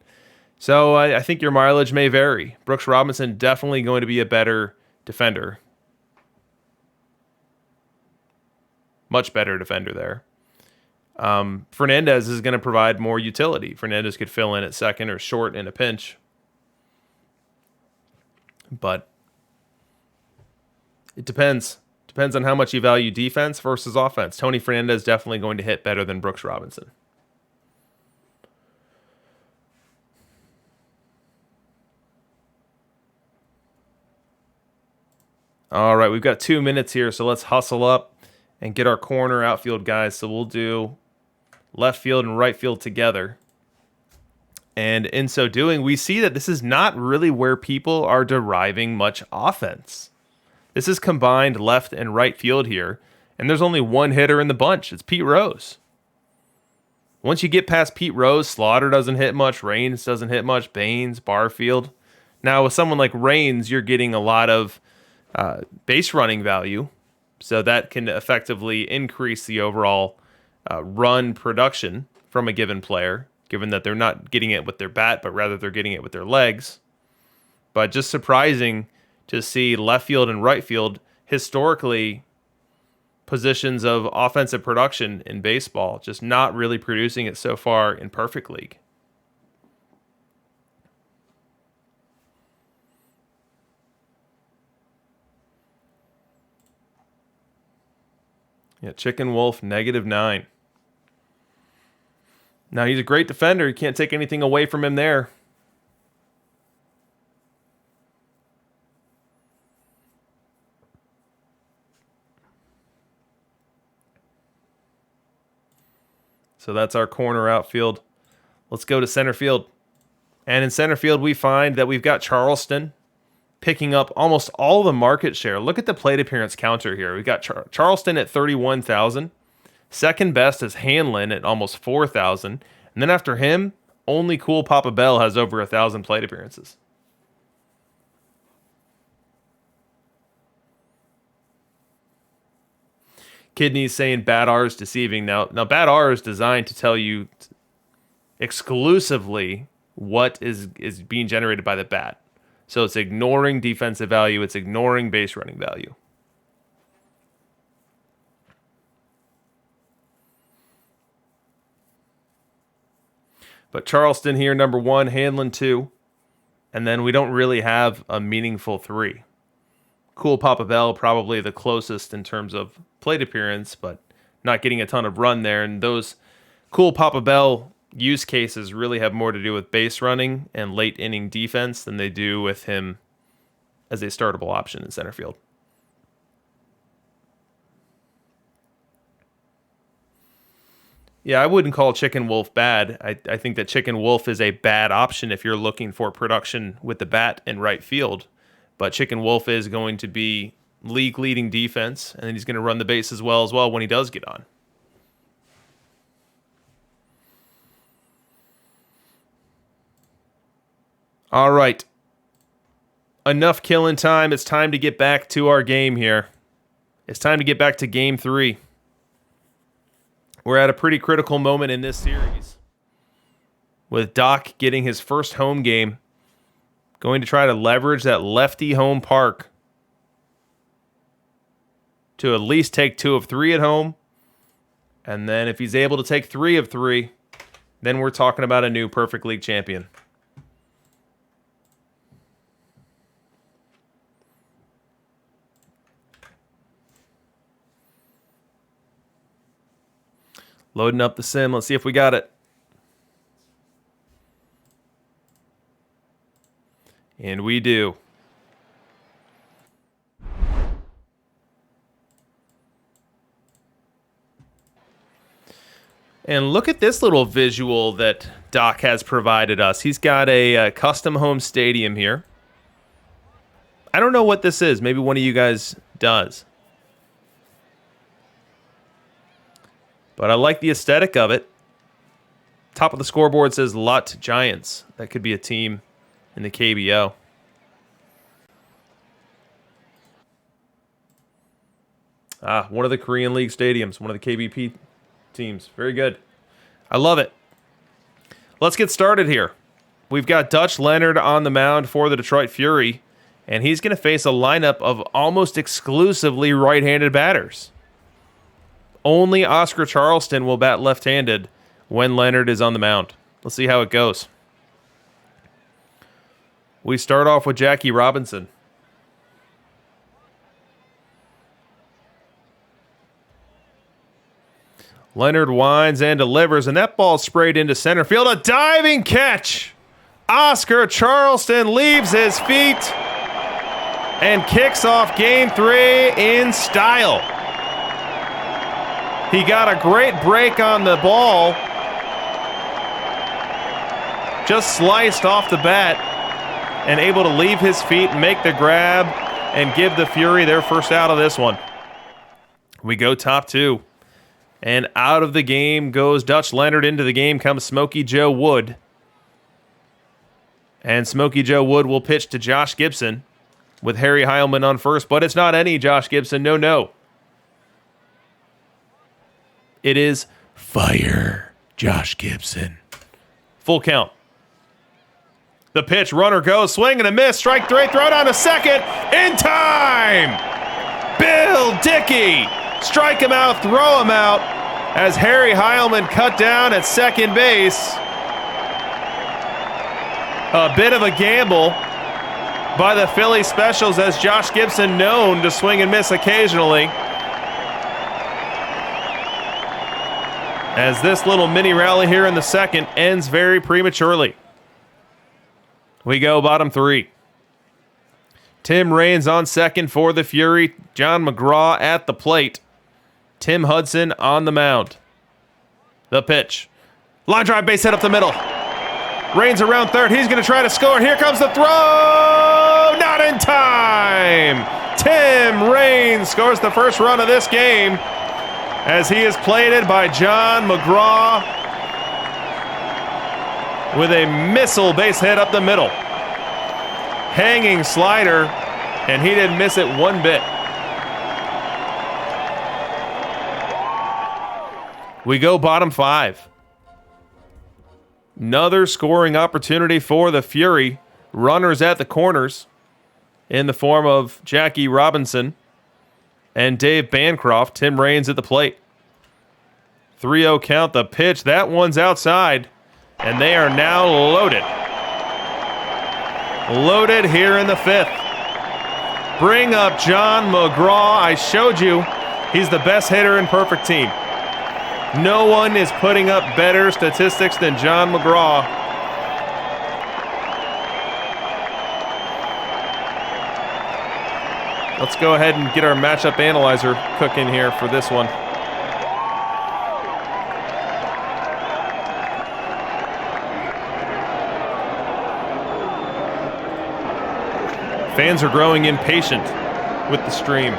So I think your mileage may vary. Brooks Robinson definitely going to be a better defender. Much better defender there. Fernandez is going to provide more utility. Fernandez could fill in at second or short in a pinch. But it depends. Depends on how much you value defense versus offense. Tony Fernandez definitely going to hit better than Brooks Robinson. All right, we've got 2 minutes here, so let's hustle up and get our corner outfield guys. So we'll do left field and right field together. And in so doing, we see that this is not really where people are deriving much offense. This is combined left and right field here, and there's only one hitter in the bunch. It's Pete Rose. Once you get past Pete Rose, Slaughter doesn't hit much, Raines doesn't hit much, Baines, Barfield. Now with someone like Raines, you're getting a lot of base running value, so that can effectively increase the overall run production from a given player, given that they're not getting it with their bat, but rather they're getting it with their legs. But just surprising to see left field and right field, historically positions of offensive production in baseball, just not really producing it so far in Perfect League. Yeah, Chicken Wolf, -9. Now, he's a great defender. You can't take anything away from him there. So that's our corner outfield. Let's go to center field. And in center field, we find that we've got Charleston picking up almost all the market share. Look at the plate appearance counter here. We've got Charleston at 31,000. Second best is Hanlon at almost 4,000. And then after him, only Cool Papa Bell has over 1,000 plate appearances. Kidney's saying bad R is deceiving. Now bad R is designed to tell you exclusively what is being generated by the bat. So it's ignoring defensive value. It's ignoring base running value. But Charleston here, number 1, Hanlon 2. And then we don't really have a meaningful 3. Cool Papa Bell, probably the closest in terms of plate appearance, but not getting a ton of run there. And those Cool Papa Bell use cases really have more to do with base running and late inning defense than they do with him as a startable option in center field. Yeah, I wouldn't call Chicken Wolf bad. I think that Chicken Wolf is a bad option if you're looking for production with the bat in right field. But Chicken Wolf is going to be league-leading defense, and he's going to run the base as well when he does get on. All right. Enough killing time. It's time to get back to our game here. It's time to get back to Game 3. We're at a pretty critical moment in this series, with Doc getting his first home game, going to try to leverage that lefty home park to at least take 2 of 3 at home. And then if he's able to take 3 of 3, then we're talking about a new Perfect League champion. Loading up the sim. Let's see if we got it. And we do. And look at this little visual that Doc has provided us. He's got a custom home stadium here. I don't know what this is. Maybe one of you guys does. But I like the aesthetic of it. Top of the scoreboard says Lut Giants. That could be a team in the KBO. One of the Korean League stadiums. One of the KBP teams. Very good. I love it. Let's get started here. we've got Dutch Leonard on the mound for the Detroit Fury, and he's going to face a lineup of almost exclusively right-handed batters. Only Oscar Charleston will bat left-handed when Leonard is on the mound. Let's see how it goes. We start off with Jackie Robinson. Leonard winds and delivers, and that ball sprayed into center field. A diving catch! Oscar Charleston leaves his feet and kicks off Game 3 in style. He got a great break on the ball. Just sliced off the bat and able to leave his feet, make the grab, and give the Fury their first out of this one. We go top 2. And out of the game goes Dutch Leonard. Into the game comes Smokey Joe Wood. And Smokey Joe Wood will pitch to Josh Gibson with Harry Heilman on first. But it's not any Josh Gibson. No. It is Fire Josh Gibson. Full count. The pitch, runner goes, swing and a miss. Strike 3, throw down to second. In time! Bill Dickey! Strike him out, throw him out, as Harry Heilman cut down at second base. A bit of a gamble by the Philly Specials, as Josh Gibson known to swing and miss occasionally. As this little mini rally here in the second ends very prematurely. We go bottom 3. Tim Raines on second for the Fury. John McGraw at the plate. Tim Hudson on the mound. The pitch. Line drive, base hit up the middle. Raines around third. He's going to try to score. Here comes the throw. Not in time. Tim Raines scores the first run of this game as he is plated by John McGraw with a missile base hit up the middle. Hanging slider, and he didn't miss it one bit. We go bottom 5. Another scoring opportunity for the Fury. Runners at the corners in the form of Jackie Robinson and Dave Bancroft. Tim Raines at the plate. 3-0 count. The pitch. That one's outside. And they are now loaded. Loaded here in the 5th. Bring up John McGraw. I showed you he's the best hitter in Perfect Team. No one is putting up better statistics than John McGraw. Let's go ahead and get our matchup analyzer cooking here for this one. Fans are growing impatient with the stream.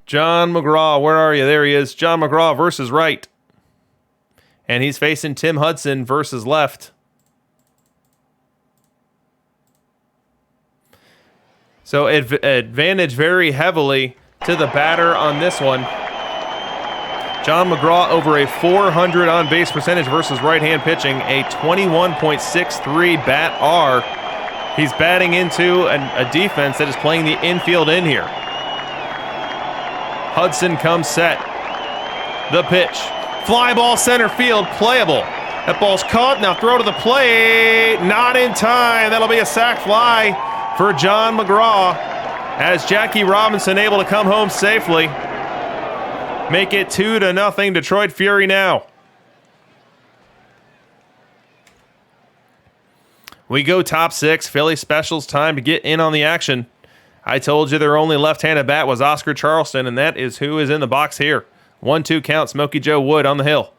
John McGraw, where are you? There he is. John McGraw versus right. And he's facing Tim Hudson versus left. So advantage very heavily to the batter on this one. John McGraw over a 400 on-base percentage versus right-hand pitching, a 21.63 bat R. He's batting into a defense that is playing the infield in here. Hudson comes set. The pitch. Fly ball center field, playable. That ball's caught, now throw to the plate. Not in time. That'll be a sac fly for John McGraw as Jackie Robinson able to come home safely. Make it 2-0 Detroit Fury now. We go top 6. Philly Specials, time to get in on the action. I told you their only left-handed bat was Oscar Charleston, and that is who is in the box here. 1-2 count, Smokey Joe Wood on the hill.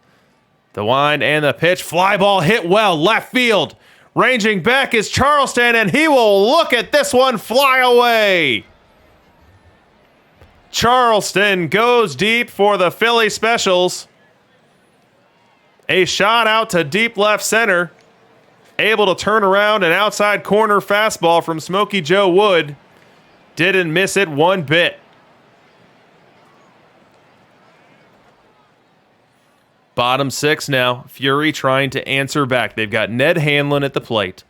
The wind and the pitch. Fly ball hit well, left field. Ranging back is Charleston, and he will look at this one fly away. Charleston goes deep for the Philly Specials. A shot out to deep left center. Able to turn around an outside corner fastball from Smokey Joe Wood. Didn't miss it one bit. Bottom 6 now. Fury trying to answer back. They've got Ned Hanlon at the plate.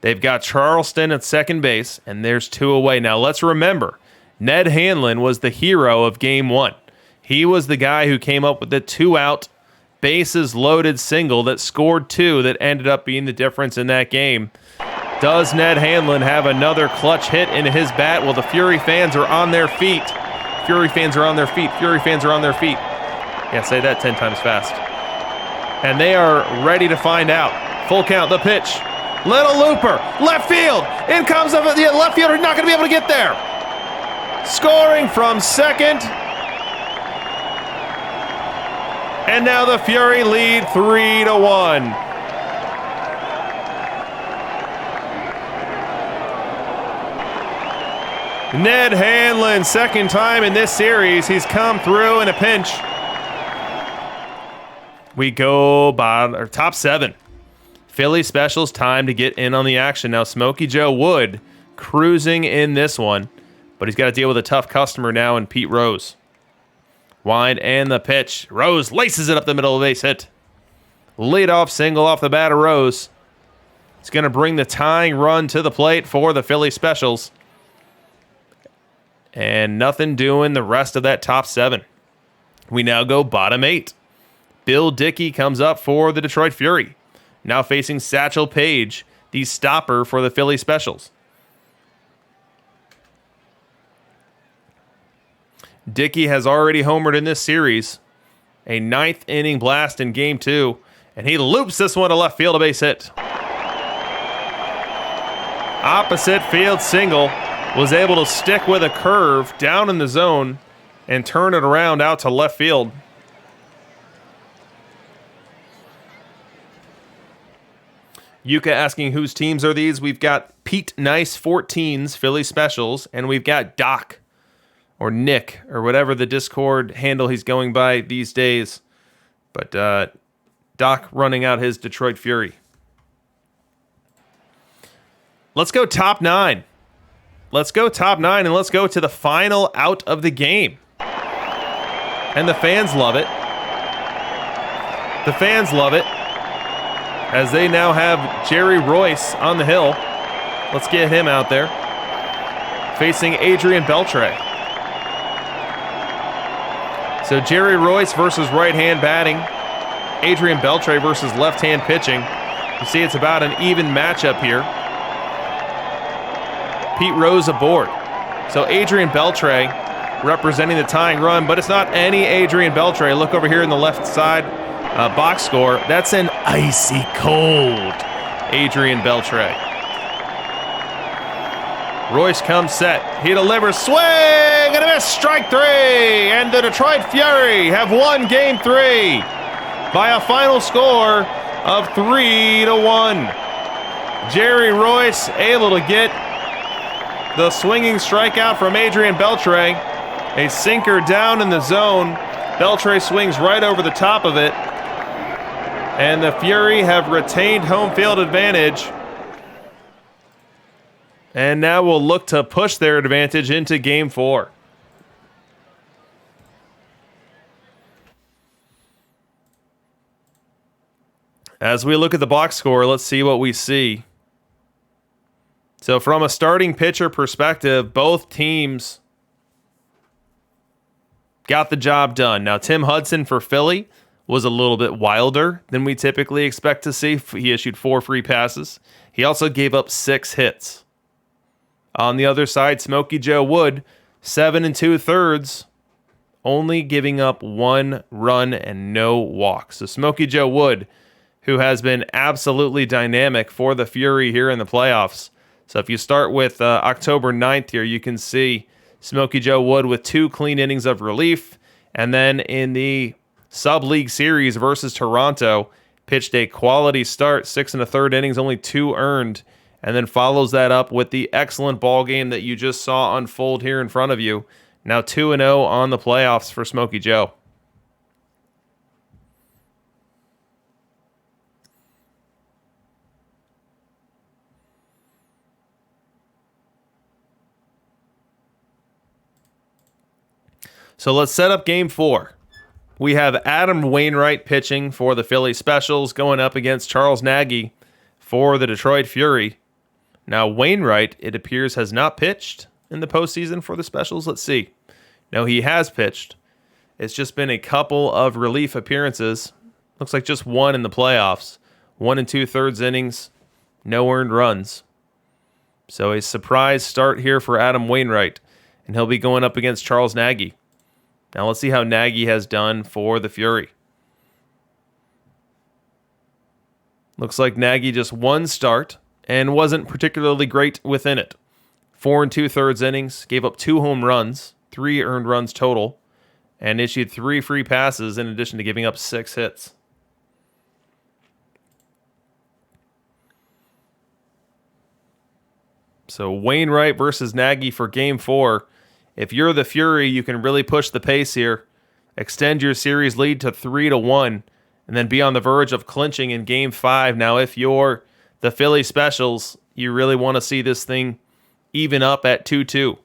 They've got Charleston at second base, and there's 2 away. Now, let's remember, Ned Hanlon was the hero of Game 1. He was the guy who came up with the 2-out, bases-loaded single that scored 2 that ended up being the difference in that game. Does Ned Hanlon have another clutch hit into his bat? Well, the Fury fans are on their feet. Fury fans are on their feet. Fury fans are on their feet. Yeah, say that 10 times fast. And they are ready to find out. Full count, the pitch. Little looper, left field. In comes the left fielder, not going to be able to get there. Scoring from second. And now the Fury lead 3-1. Ned Hanlon, second time in this series. He's come through in a pinch. We go top 7. Philly Specials, time to get in on the action. Now, Smokey Joe Wood cruising in this one, but he's got to deal with a tough customer now in Pete Rose. Wind and the pitch. Rose laces it up the middle of the base hit. Leadoff single off the bat of Rose. It's going to bring the tying run to the plate for the Philly Specials. And nothing doing the rest of that top 7. We now go bottom 8. Bill Dickey comes up for the Detroit Fury. Now facing Satchel Paige, the stopper for the Philly Specials. Dickey has already homered in this series. A 9th inning blast in Game 2. And he loops this one to left field, a base hit. Opposite field single. Was able to stick with a curve down in the zone and turn it around out to left field. Yuka asking whose teams are these? We've got Pete Nice 14's Philly Specials, and we've got Doc or Nick or whatever the Discord handle he's going by these days. But Doc running out his Detroit Fury. Let's go top 9. Let's go top 9, and let's go to the final out of the game. And the fans love it. The fans love it. As they now have Jerry Royce on the hill. Let's get him out there. Facing Adrian Beltre. So Jerry Royce versus right-hand batting. Adrian Beltre versus left-hand pitching. You see it's about an even matchup here. Pete Rose aboard. So Adrian Beltre representing the tying run, but it's not any Adrian Beltre. Look over here in the left side box score. That's an icy cold Adrian Beltre. Royce comes set. He delivers. Swing and a miss. Strike 3. And the Detroit Fury have won Game 3 by a final score of 3-1. Jerry Royce able to get the swinging strikeout from Adrian Beltre. A sinker down in the zone. Beltre swings right over the top of it. And the Fury have retained home field advantage. And now we'll look to push their advantage into Game 4. As we look at the box score, let's see what we see. So from a starting pitcher perspective, both teams got the job done. Now, Tim Hudson for Philly was a little bit wilder than we typically expect to see. He issued 4 free passes. He also gave up 6 hits. On the other side, Smokey Joe Wood, 7 2/3, only giving up 1 run and no walks. So Smokey Joe Wood, who has been absolutely dynamic for the Fury here in the playoffs. So if you start with October 9th here, you can see Smokey Joe Wood with 2 clean innings of relief. And then in the sub-league series versus Toronto, pitched a quality start, 6 1/3 innings, only 2 earned. And then follows that up with the excellent ball game that you just saw unfold here in front of you. Now 2-0 on the playoffs for Smokey Joe. So let's set up Game 4. we have Adam Wainwright pitching for the Philly Specials going up against Charles Nagy for the Detroit Fury. Now, Wainwright, it appears, has not pitched in the postseason for the Specials. Let's see. No, he has pitched. It's just been a couple of relief appearances. Looks like just one in the playoffs. 1 2/3 innings, no earned runs. So a surprise start here for Adam Wainwright, and he'll be going up against Charles Nagy. Now let's see how Nagy has done for the Fury. Looks like Nagy just one start and wasn't particularly great within it. 4 2/3 innings, gave up 2 home runs, 3 earned runs total, and issued 3 free passes in addition to giving up 6 hits. So Wainwright versus Nagy for Game 4. If you're the Fury, you can really push the pace here, extend your series lead to 3-1, and then be on the verge of clinching in Game 5. Now, if you're the Philly Specials, you really want to see this thing even up at 2-2.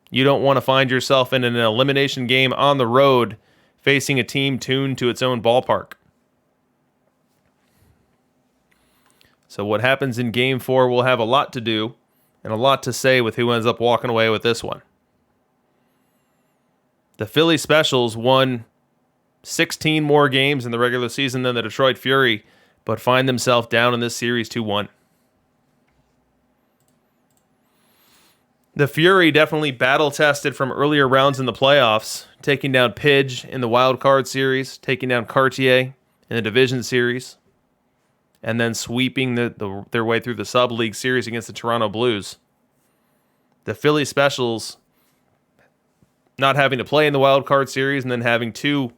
You don't want to find yourself in an elimination game on the road facing a team tuned to its own ballpark. So what happens in Game 4 will have a lot to do and a lot to say with who ends up walking away with this one. The Philly Specials won 16 more games in the regular season than the Detroit Fury, but find themselves down in this series 2-1. The Fury definitely battle-tested from earlier rounds in the playoffs, taking down Pidge in the Wild Card Series, taking down Cartier in the Division Series, and then sweeping their way through the Sub-League Series against the Toronto Blues. The Philly Specials not having to play in the Wild Card Series and then having 2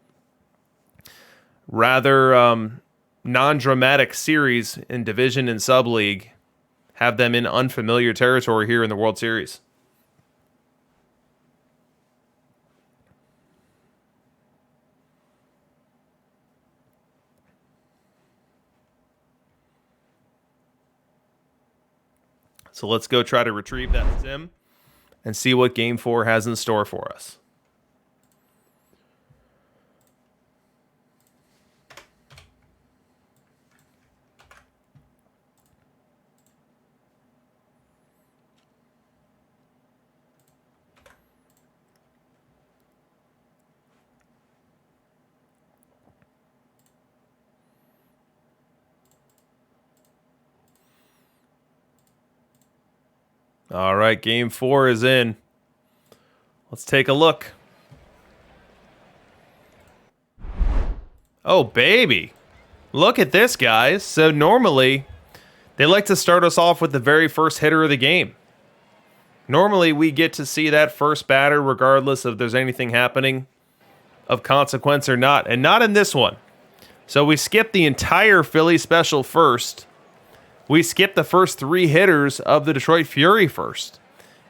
rather non-dramatic series in Division and Sub-League have them in unfamiliar territory here in the World Series. So let's go try to retrieve that sim and see what Game 4 has in store for us. All right, Game 4 is in. Let's take a look. Oh, baby. Look at this, guys. So normally, they like to start us off with the very first hitter of the game. Normally, we get to see that first batter regardless if there's anything happening of consequence or not, and not in this one. So we skip the entire Philly Special first. We skipped the first 3 hitters of the Detroit Fury first.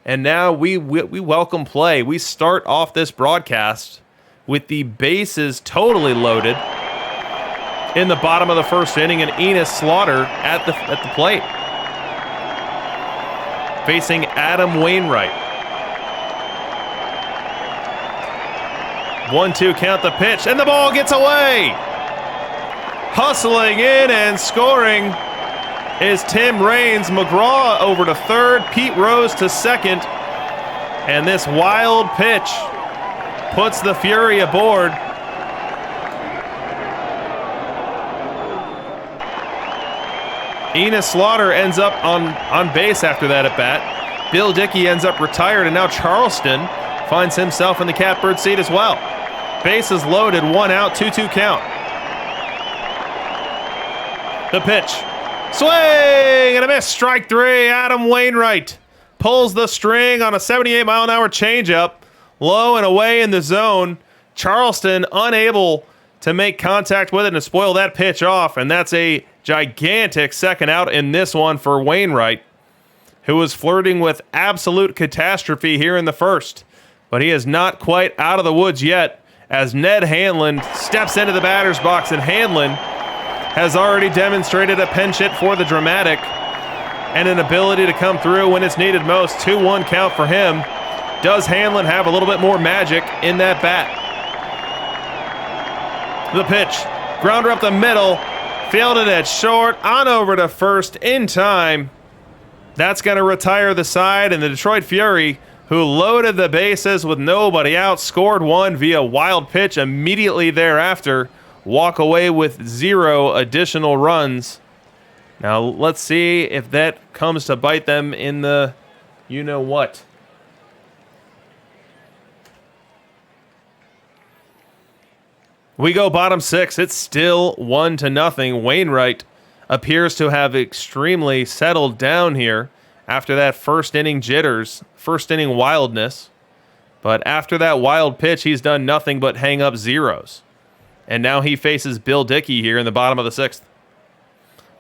And now we welcome play. We start off this broadcast with the bases totally loaded in the bottom of the first inning, and Enos Slaughter at the plate, facing Adam Wainwright. 1-2 count the pitch, and the ball gets away. Hustling in and scoring is Tim Raines. McGraw over to third, Pete Rose to second, and this wild pitch puts the Fury aboard. Enos Slaughter ends up on base after that at bat. Bill Dickey ends up retired, and now Charleston finds himself in the catbird seat as well. Bases loaded, 1 out, 2-2 count. The pitch. Swing and a miss, strike 3. Adam Wainwright pulls the string on a 78-mile-an-hour changeup, low and away in the zone. Charleston unable to make contact with it and spoil that pitch off, and that's a gigantic second out in this one for Wainwright, who was flirting with absolute catastrophe here in the first, but he is not quite out of the woods yet as Ned Hanlon steps into the batter's box, and Hanlon has already demonstrated a pinch hit for the dramatic and an ability to come through when it's needed most. 2-1 count for him. Does Hanlon have a little bit more magic in that bat? The pitch. Grounder up the middle. Fielded it short. On over to first in time. That's going to retire the side, and the Detroit Fury, who loaded the bases with nobody out, scored one via wild pitch immediately thereafter. Walk away with 0 additional runs. Now let's see if that comes to bite them in the you-know-what. We go bottom 6. It's still 1-0. Wainwright appears to have extremely settled down here after that first inning jitters, first inning wildness. But after that wild pitch, he's done nothing but hang up zeros. And now he faces Bill Dickey here in the bottom of the 6th.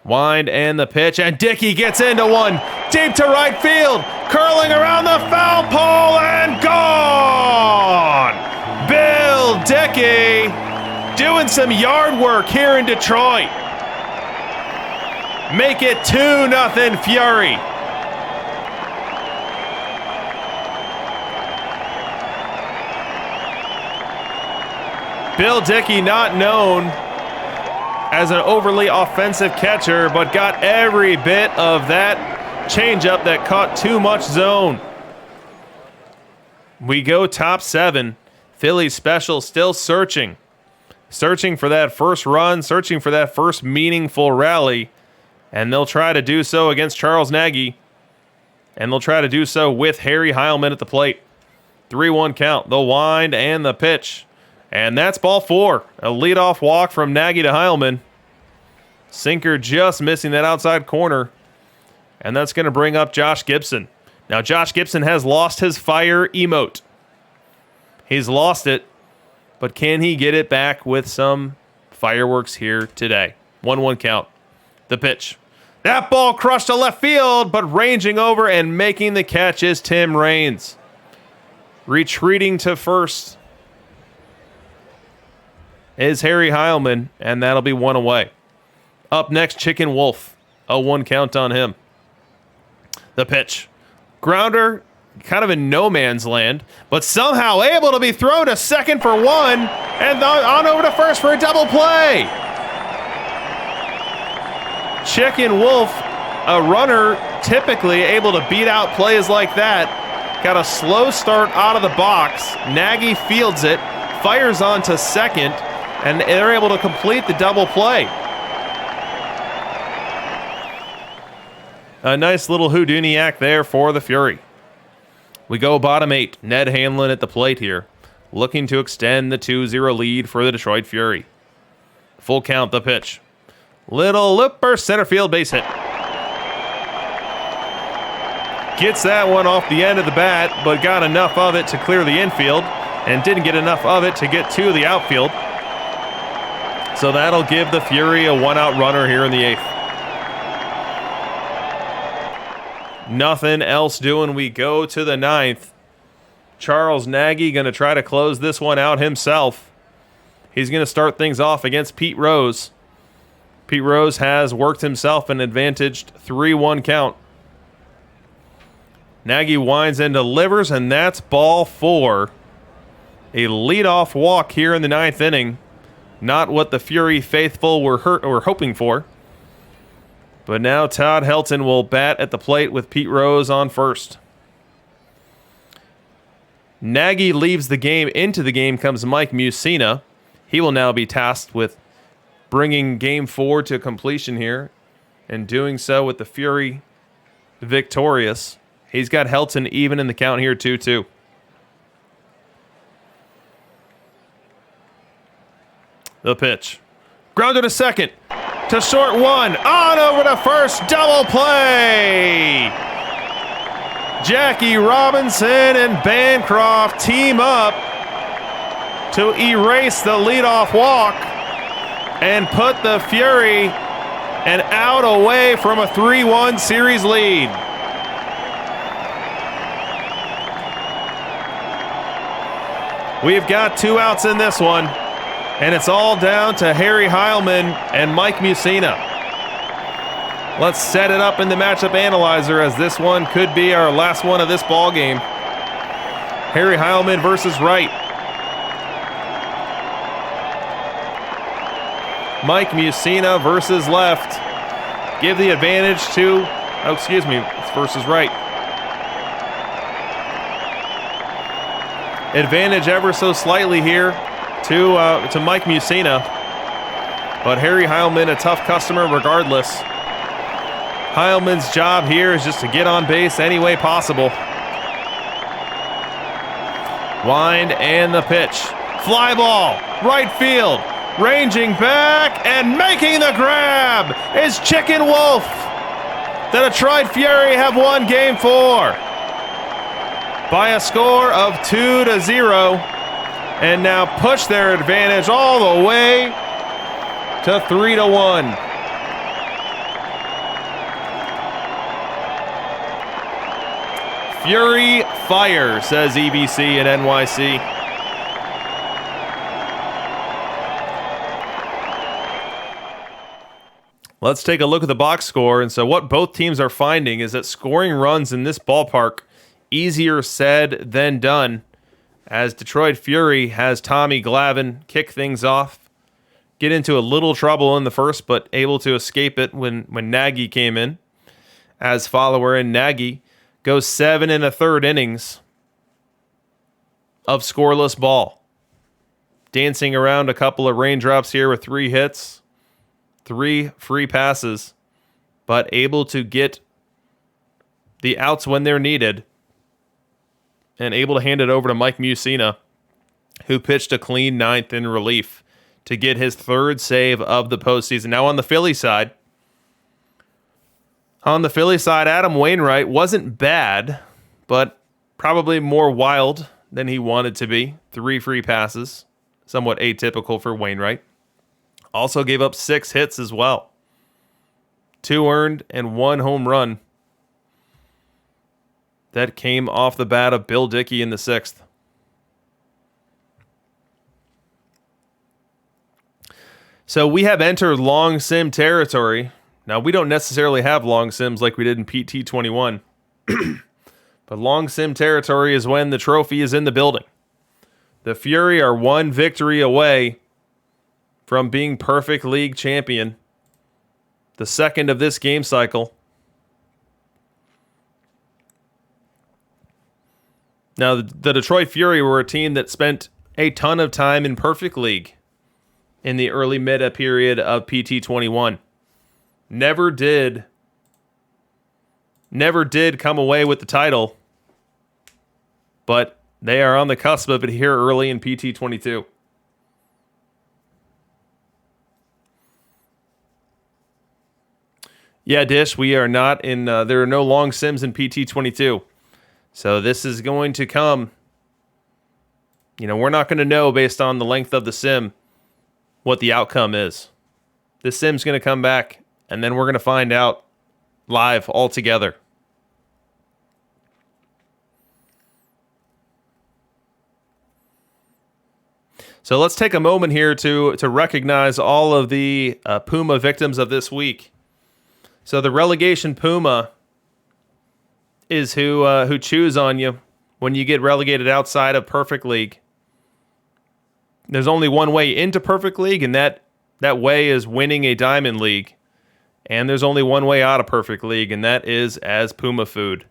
Wind and the pitch, and Dickey gets into one. Deep to right field. Curling around the foul pole and gone! Bill Dickey doing some yard work here in Detroit. Make it 2-0 Fury. Bill Dickey, not known as an overly offensive catcher, but got every bit of that changeup that caught too much zone. We go top 7. Phillies special still searching. Searching for that first run, searching for that first meaningful rally. And they'll try to do so against Charles Nagy. And they'll try to do so with Harry Heilman at the plate. 3-1 count, the wind and the pitch. And that's ball 4. A leadoff walk from Nagy to Heilman. Sinker just missing that outside corner. And that's going to bring up Josh Gibson. Now, Josh Gibson has lost his fire emote. He's lost it. But can he get it back with some fireworks here today? 1-1 count. The pitch. That ball crushed to left field, but ranging over and making the catch is Tim Raines. Retreating to first is Harry Heilman, and that'll be 1 away. Up next, Chicken Wolf. A 1 count on him. The pitch. Grounder, kind of in no man's land, but somehow able to be thrown to second for 1, and on over to first for a double play. Chicken Wolf, a runner typically able to beat out plays like that. Got a slow start out of the box. Nagy fields it, fires on to second, and they're able to complete the double play. A nice little Houdiniac there for the Fury. We go bottom 8. Ned Hanlon at the plate here, looking to extend the 2-0 lead for the Detroit Fury. Full count, the pitch. Little looper, center field base hit. Gets that one off the end of the bat, but got enough of it to clear the infield, and didn't get enough of it to get to the outfield. So that'll give the Fury a 1-out runner here in the 8th. Nothing else doing. We go to the 9th. Charles Nagy going to try to close this one out himself. He's going to start things off against Pete Rose. Pete Rose has worked himself an advantaged 3-1 count. Nagy winds and delivers, and that's ball 4. A leadoff walk here in the 9th inning. Not what the Fury faithful were hoping for. But now Todd Helton will bat at the plate with Pete Rose on first. Nagy leaves the game. Into the game comes Mike Mussina. He will now be tasked with bringing game 4 to completion here, and doing so with the Fury victorious. He's got Helton even in the count here 2-2. The pitch. Grounded to second. To short 1. On over to first. Double play. Jackie Robinson and Bancroft team up to erase the leadoff walk and put the Fury an out away from a 3-1 series lead. We've got 2 outs in this one, and it's all down to Harry Heilman and Mike Mussina. Let's set it up in the matchup analyzer, as this one could be our last one of this ball game. Harry Heilman versus Wright. Mike Musina versus left. Give the advantage to, it's versus right. Advantage ever so slightly here to Mike Musina. But Harry Heilman, a tough customer regardless. Heilman's job here is just to get on base any way possible. Wind and the pitch. Fly ball, right field. Ranging back and making the grab is Chicken Wolf. The Detroit Fury have won Game 4 by a score of 2-0 and now push their advantage all the way to 3-1. Fury fire, says EBC and NYC. Let's take a look at the box score. And so what both teams are finding is that scoring runs in this ballpark, easier said than done, as Detroit Fury has Tommy Glavine kick things off, get into a little trouble in the first, but able to escape it when Nagy came in as follower, and Nagy goes 7 1/3 innings of scoreless ball. Dancing around a couple of raindrops here with 3 hits, 3 free passes, but able to get the outs when they're needed and able to hand it over to Mike Musina, who pitched a clean 9th in relief to get his 3rd save of the postseason. Now on the Philly side, Adam Wainwright wasn't bad, but probably more wild than he wanted to be. 3 free passes, somewhat atypical for Wainwright. Also gave up 6 hits as well. 2 earned and 1 home run. That came off the bat of Bill Dickey in the 6th. So we have entered long sim territory. Now, we don't necessarily have long sims like we did in PT21. But long sim territory is when the trophy is in the building. The Fury are 1 victory away from being perfect league champion. The 2nd of this game cycle. Now, the Detroit Fury were a team that spent a ton of time in perfect league in the early meta period of PT21. Never did come away with the title, but they are on the cusp of it here early in PT22. Yeah, Dish, we are not in, there are no long sims in PT22. So this is going to come, we're not going to know based on the length of the sim what the outcome is. This sim's going to come back, and then we're going to find out live all together. So let's take a moment here to recognize all of the Puma victims of this week. So the relegation Puma is who chews on you when you get relegated outside of Perfect League. There's only one way into Perfect League, and that way is winning a Diamond League. And there's only one way out of Perfect League, and that is as Puma food.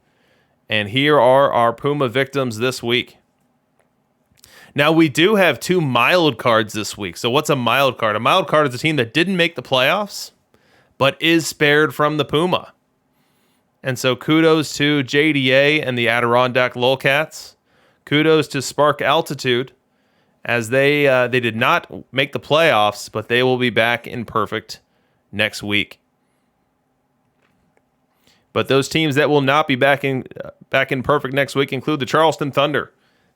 And here are our Puma victims this week. Now, we do have 2 mild cards this week. So what's a mild card? A mild card is a team that didn't make the playoffs, but is spared from the Puma. And so kudos to JDA and the Adirondack Lolcats. Kudos to Spark Altitude, as they did not make the playoffs, but they will be back in Perfect next week. But those teams that will not be back in Perfect next week include the Charleston Thunder,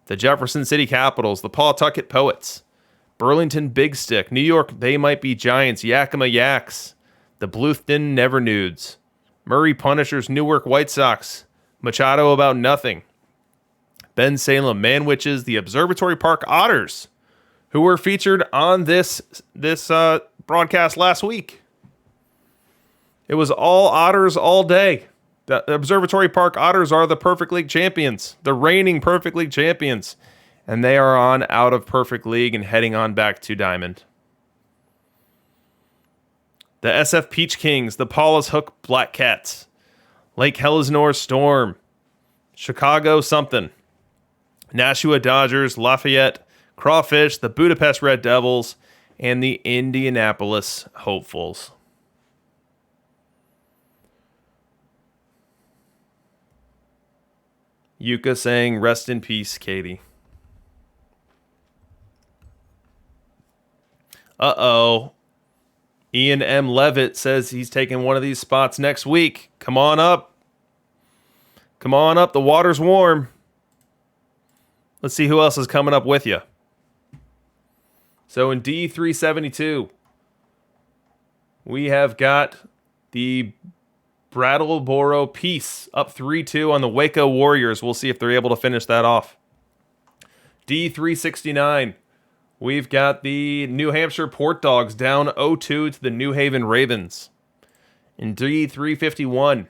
the Jefferson City Capitals, the Pawtucket Poets, Burlington Big Stick, New York They Might Be Giants, Yakima Yaks, the Bluffton Never Nudes, Murray Punishers, Newark White Sox, Machado About Nothing, Ben Salem Manwitches, the Observatory Park Otters, who were featured on this broadcast last week. It was all Otters all day. The Observatory Park Otters are the Perfect League champions, the reigning Perfect League champions, and they are on out of Perfect League and heading on back to Diamond. the SF Peach Kings, the Paulus Hook Black Cats, Lake Helensnor Storm, Chicago something, Nashua Dodgers, Lafayette Crawfish, the Budapest Red Devils, and the Indianapolis Hopefuls. Yuka saying, rest in peace, Katie. Uh-oh. Ian M. Levitt says he's taking one of these spots next week. Come on up. Come on up. The water's warm. Let's see who else is coming up with you. So in D372, we have got the Brattleboro Peace up 3-2 on the Waco Warriors. We'll see if they're able to finish that off. D369, we've got the New Hampshire Port Dogs down 0-2 to the New Haven Ravens. In D351,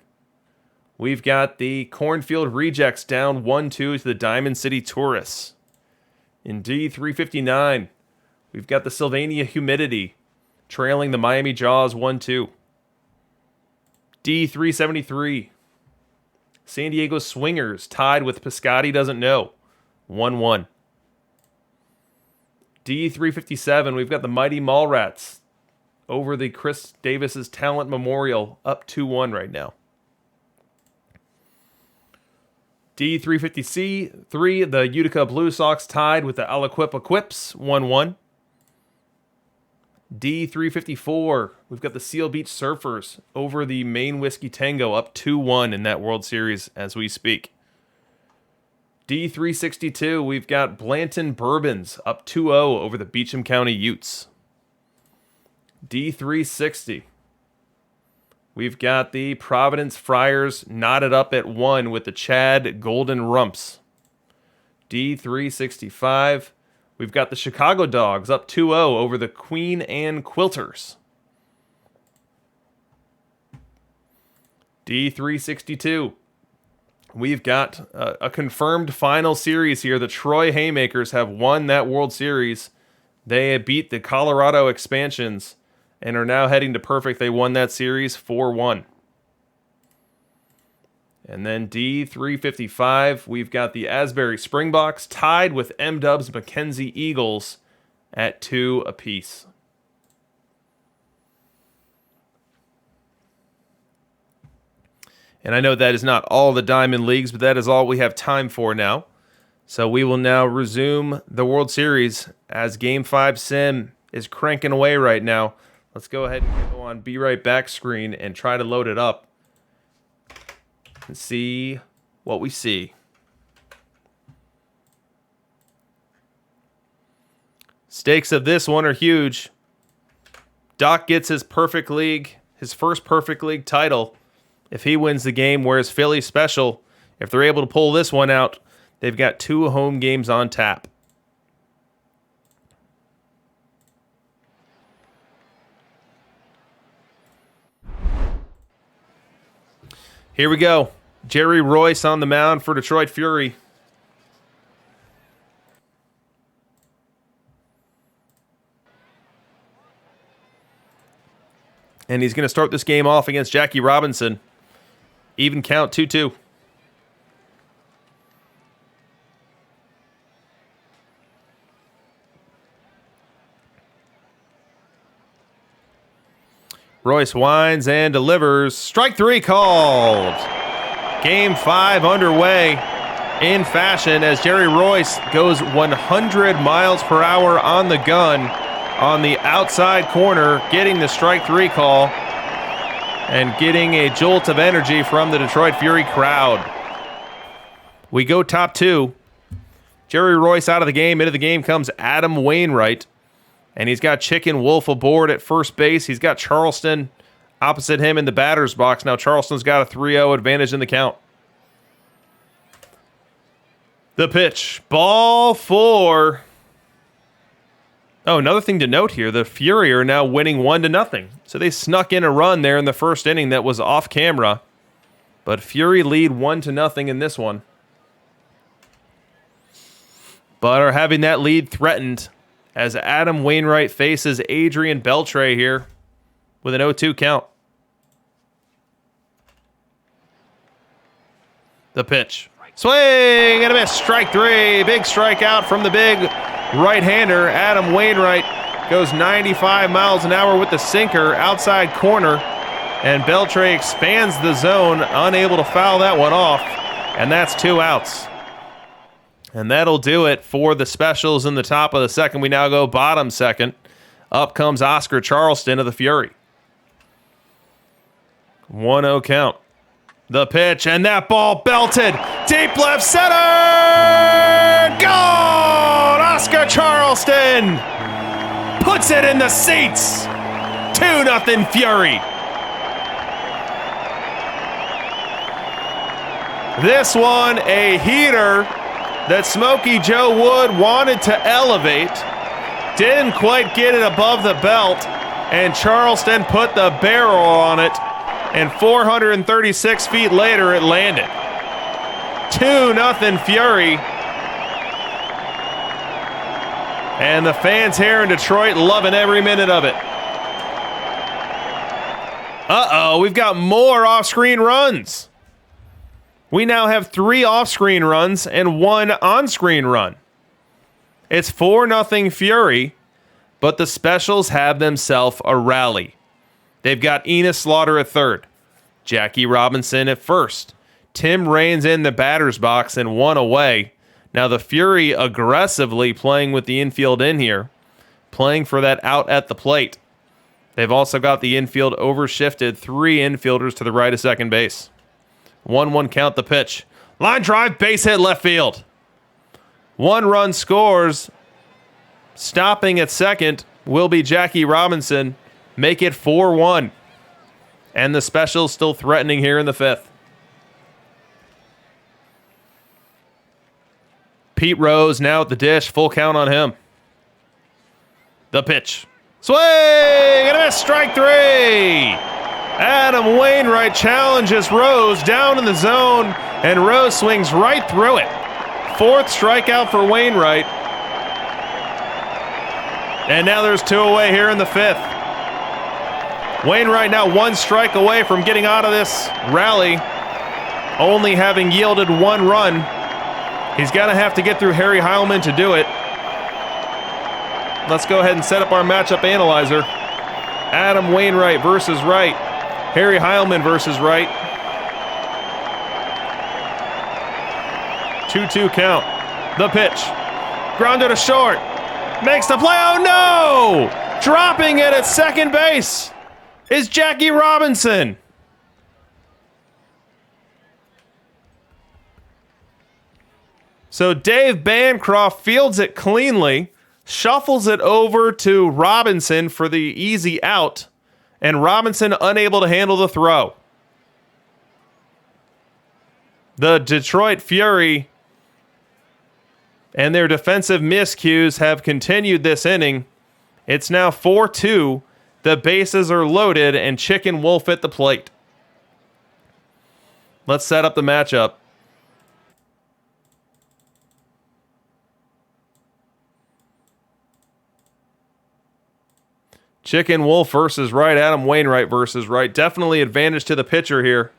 we've got the Cornfield Rejects down 1-2 to the Diamond City Tourists. In D359, we've got the Sylvania Humidity trailing the Miami Jaws 1-2. D373, San Diego Swingers tied with Piscotty Doesn't Know, 1-1. D357, we've got the Mighty Mallrats over the Chris Davis's Talent Memorial, up 2-1 right now. D350C3, the Utica Blue Sox tied with the Aliquippa Quips, 1-1. D354, we've got the Seal Beach Surfers over the Maine Whiskey Tango, up 2-1 in that World Series as we speak. D362, we've got Blanton Bourbons up 2-0 over the Beecham County Utes. D360, we've got the Providence Friars knotted up at 1 with the Chad Golden Rumps. D365, we've got the Chicago Dogs up 2-0 over the Queen Anne Quilters. D362, we've got a confirmed final series here. The Troy Haymakers have won that World Series. They beat the Colorado Expansions and are now heading to perfect. They won that series 4-1. And then D355, we've got the Asbury Springboks tied with M-Dub's Mackenzie Eagles at 2 apiece. And I know that is not all the Diamond Leagues, but that is all we have time for now. So we will now resume the World Series as Game 5 Sim is cranking away right now. Let's go ahead and go on Be Right Back screen and try to load it up and see what we see. Stakes of this one are huge. Doc gets his perfect league, his first perfect league title. If he wins the game, whereas Philly special, if they're able to pull this one out, they've got 2 home games on tap. Here we go. Jerry Royce on the mound for Detroit Fury. And he's going to start this game off against Jackie Robinson. Even count 2-2. Royce winds and delivers. Strike 3 called. Game 5 underway in fashion as Jerry Royce goes 100 miles per hour on the gun on the outside corner, getting the strike 3 call and getting a jolt of energy from the Detroit Fury crowd. We go top 2. Jerry Royce out of the game. Into the game comes Adam Wainwright. And he's got Chicken Wolf aboard at first base. He's got Charleston opposite him in the batter's box. Now Charleston's got a 3-0 advantage in the count. The pitch. Ball 4. Oh, another thing to note here. The Fury are now winning 1-0. So they snuck in a run there in the first inning that was off camera. But Fury lead 1-0 in this one. But are having that lead threatened as Adam Wainwright faces Adrian Beltre here with an 0-2 count. The pitch. Swing and a miss. Strike three. Big strikeout from the big right-hander. Adam Wainwright goes 95 miles an hour with the sinker outside corner. And Beltre expands the zone, unable to foul that one off. And that's 2 outs. And that'll do it for the specials in the top of the second. We now go bottom second. Up comes Oscar Charleston of the Fury. 1-0 count. The pitch, and that ball belted. Deep left center! Gone! Oscar Charleston puts it in the seats. 2-0 Fury. This one, a heater that Smokey Joe Wood wanted to elevate. Didn't quite get it above the belt, and Charleston put the barrel on it, and 436 feet later it landed. 2-0 Fury. And the fans here in Detroit loving every minute of it. Uh-oh, we've got more off-screen runs. We now have 3 off-screen runs and 1 on-screen run. It's 4-0 Fury, but the specials have themselves a rally. They've got Enos Slaughter at third, Jackie Robinson at first. Tim Raines in the batter's box and 1 away. Now the Fury aggressively playing with the infield in here, playing for that out at the plate. They've also got the infield overshifted, 3 infielders to the right of second base. 1-1 count the pitch. Line drive, base hit left field. 1 run scores. Stopping at second will be Jackie Robinson. Make it 4-1. And the specials still threatening here in the 5th. Pete Rose now at the dish. Full count on him. The pitch. Swing and a miss. Strike 3. Adam Wainwright challenges Rose down in the zone, and Rose swings right through it. 4th strikeout for Wainwright. And now there's 2 away here in the 5th. Wainwright now 1 strike away from getting out of this rally, only having yielded 1 run. He's going to have to get through Harry Heilman to do it. Let's go ahead and set up our matchup analyzer. Adam Wainwright versus Wright. Harry Heilman versus Wright. 2-2 count. The pitch. Grounded to short. Makes the play. Oh no! Dropping it at second base is Jackie Robinson. So Dave Bancroft fields it cleanly, shuffles it over to Robinson for the easy out, and Robinson unable to handle the throw. The Detroit Fury and their defensive miscues have continued this inning. It's now 4-2. The bases are loaded, and Chicken Wolf at the plate. Let's set up the matchup. Chicken Wolf versus Wright. Adam Wainwright versus Wright. Definitely advantage to the pitcher here.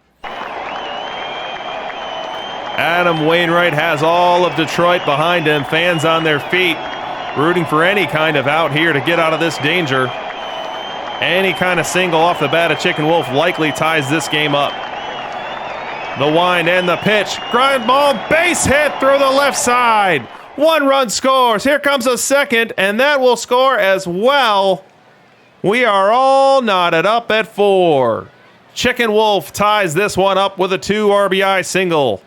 Adam Wainwright has all of Detroit behind him. Fans on their feet, rooting for any kind of out here to get out of this danger. Any kind of single off the bat of Chicken Wolf likely ties this game up. The wind and the pitch. Grind ball, base hit through the left side. 1 run scores. Here comes a second, and that will score as well. We are all knotted up at 4. Chicken Wolf ties this one up with a 2 RBI single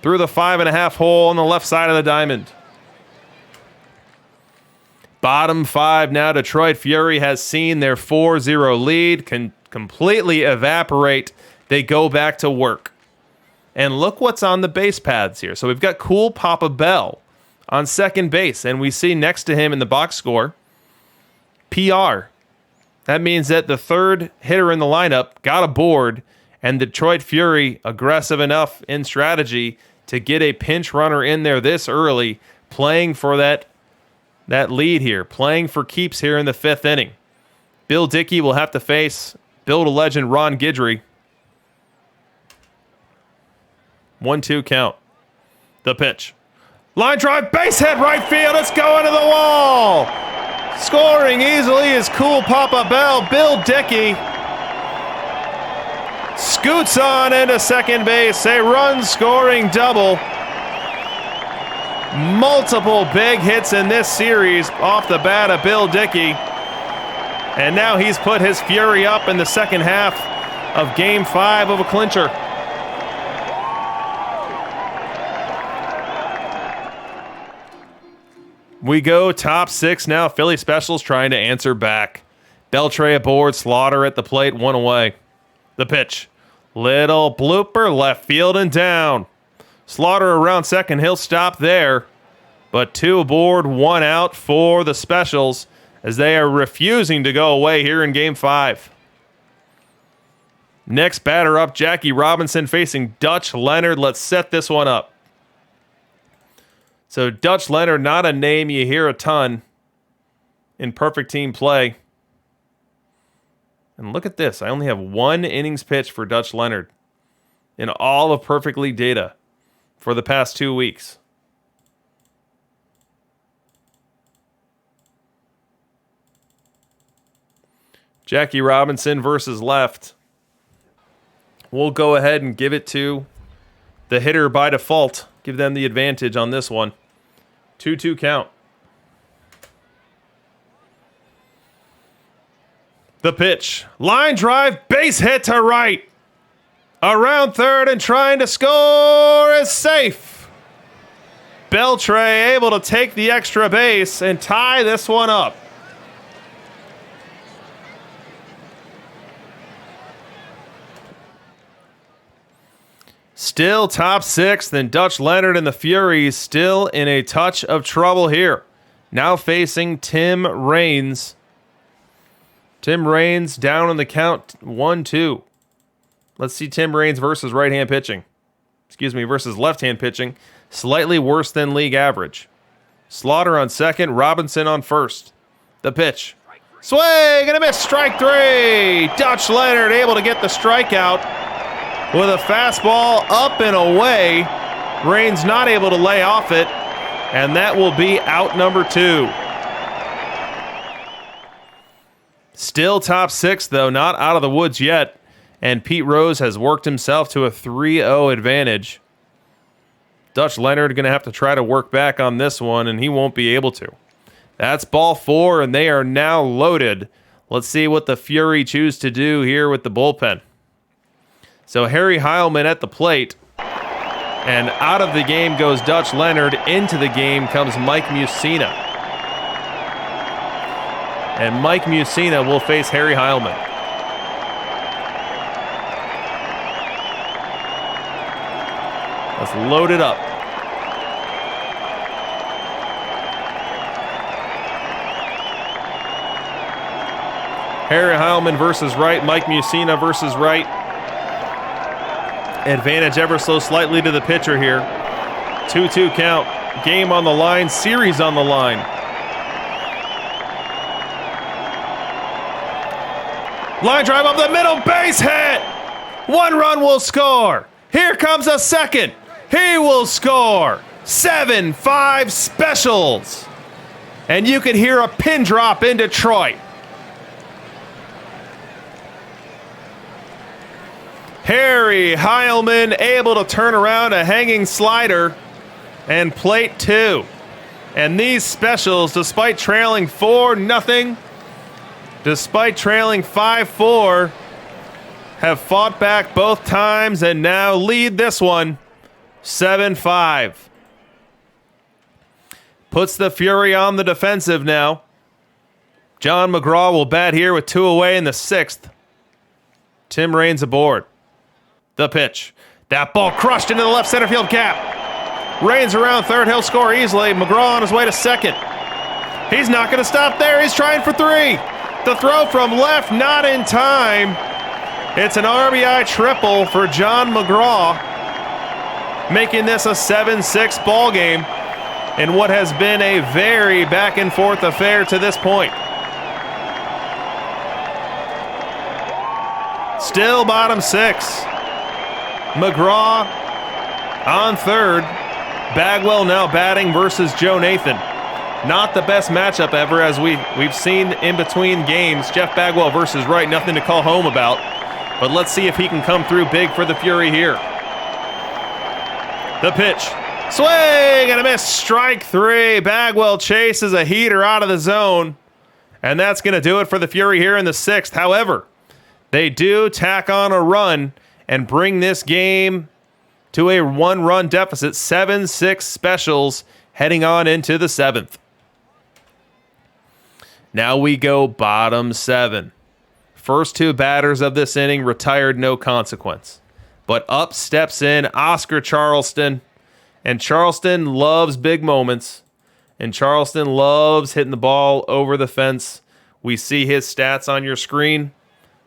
through the 5.5 hole on the left side of the diamond. Bottom 5 now. Detroit Fury has seen their 4-0 lead completely evaporate. They go back to work. And look what's on the base paths here. So we've got Cool Papa Bell on second base, and we see next to him in the box score, PR. That means that the 3rd hitter in the lineup got aboard, and Detroit Fury aggressive enough in strategy to get a pinch runner in there this early, playing for that lead here, playing for keeps here in the 5th inning. Bill Dickey will have to face Build a Legend Ron Guidry. 1-2 count. The pitch. Line drive, base hit, right field. It's going to the wall. Scoring easily is cool Papa Bell. Bill Dickey scoots on into second base. A run-scoring double. Multiple big hits in this series off the bat of Bill Dickey. And now he's put his fury up in the second half of Game 5 of a clincher. We go top 6 now. Philly Specials trying to answer back. Beltre aboard, Slaughter at the plate, 1 away. The pitch. Little blooper, left field and down. Slaughter around second, he'll stop there. But 2 aboard, 1 out for the Specials as they are refusing to go away here in Game 5. Next batter up, Jackie Robinson facing Dutch Leonard. Let's set this one up. So Dutch Leonard, not a name you hear a ton in perfect team play. And look at this. I only have 1 innings pitch for Dutch Leonard in all of Perfect League data for the past 2 weeks. Jackie Robinson versus left. We'll go ahead and give it to the hitter by default. Give them the advantage on this one. 2-2 count. The pitch. Line drive, base hit to right. Around third and trying to score is safe. Beltre able to take the extra base and tie this one up. Still top 6, then Dutch Leonard and the Furies still in a touch of trouble here. Now facing Tim Raines. Tim Raines down on the count, 1-2. Let's see Tim Raines versus right-hand pitching. Versus left-hand pitching. Slightly worse than league average. Slaughter on second, Robinson on first. The pitch. Swing and a miss, strike 3. Dutch Leonard able to get the strikeout. With a fastball up and away, Raines not able to lay off it, and that will be out number 2. Still top 6, though, not out of the woods yet, and Pete Rose has worked himself to a 3-0 advantage. Dutch Leonard going to have to try to work back on this one, and he won't be able to. That's ball 4, and they are now loaded. Let's see what the Fury choose to do here with the bullpen. So Harry Heilman at the plate, and out of the game goes Dutch Leonard. Into the game comes Mike Mussina. And Mike Mussina will face Harry Heilman. Let's load it up. Harry Heilman versus right, Mike Mussina versus right. Advantage ever so slightly to the pitcher here. 2-2 count. Game on the line. Series on the line. Line drive up the middle. Base hit. 1 run will score. Here comes a second. He will score. 7-5 Specials. And you could hear a pin drop in Detroit. Harry Heilman able to turn around a hanging slider and plate 2. And these Specials, despite trailing 4-0, despite trailing 5-4, have fought back both times and now lead this one 7-5. Puts the Fury on the defensive now. John McGraw will bat here with 2 away in the 6th. Tim Raines aboard. The pitch. That ball crushed into the left center field gap. Raines around third. He'll score easily. McGraw on his way to second. He's not going to stop there. He's trying for 3. The throw from left, not in time. It's an RBI triple for John McGraw, making this a 7-6 ball game in what has been a very back-and-forth affair to this point. Still bottom 6. McGraw on third. Bagwell now batting versus Joe Nathan. Not the best matchup ever, as we've seen in between games. Jeff Bagwell versus Wright, nothing to call home about. But let's see if he can come through big for the Fury here. The pitch. Swing and a miss. Strike 3. Bagwell chases a heater out of the zone. And that's going to do it for the Fury here in the 6th. However, they do tack on a run and bring this game to a 1-run deficit. 7-6 Specials heading on into the 7th. Now we go bottom 7. First 2 batters of this inning retired, no consequence. But up steps in Oscar Charleston. And Charleston loves big moments. And Charleston loves hitting the ball over the fence. We see his stats on your screen.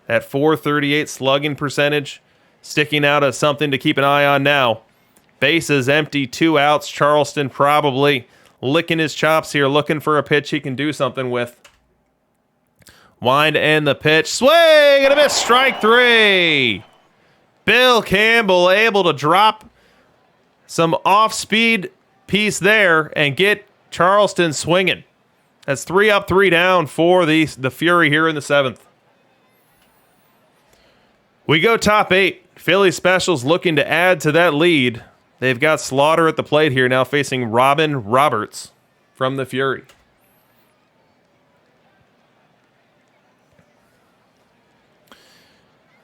That .438 slugging percentage sticking out as something to keep an eye on now. Bases empty, 2 outs. Charleston probably licking his chops here, looking for a pitch he can do something with. Wind and the pitch. Swing and a miss. Strike 3. Bill Campbell able to drop some off-speed piece there and get Charleston swinging. That's 3 up, 3 down for the Fury here in the 7th. We go top 8. Philly Specials looking to add to that lead. They've got Slaughter at the plate here now, facing Robin Roberts from the Fury.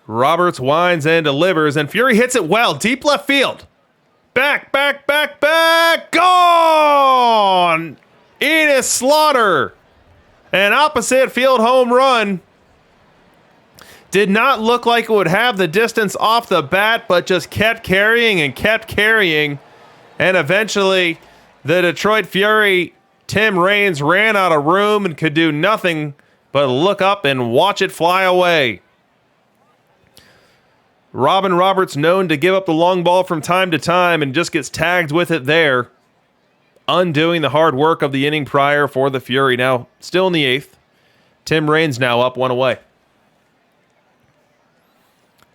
Roberts winds and delivers, and Fury hits it well. Deep left field. Back. Gone! Enos Slaughter. An opposite field home run. Did not look like it would have the distance off the bat, but just kept carrying. And eventually, the Detroit Fury, Tim Raines, ran out of room and could do nothing but look up and watch it fly away. Robin Roberts known to give up the long ball from time to time and just gets tagged with it there, undoing the hard work of the inning prior for the Fury. Now, still in the 8th. Tim Raines now up 1 away.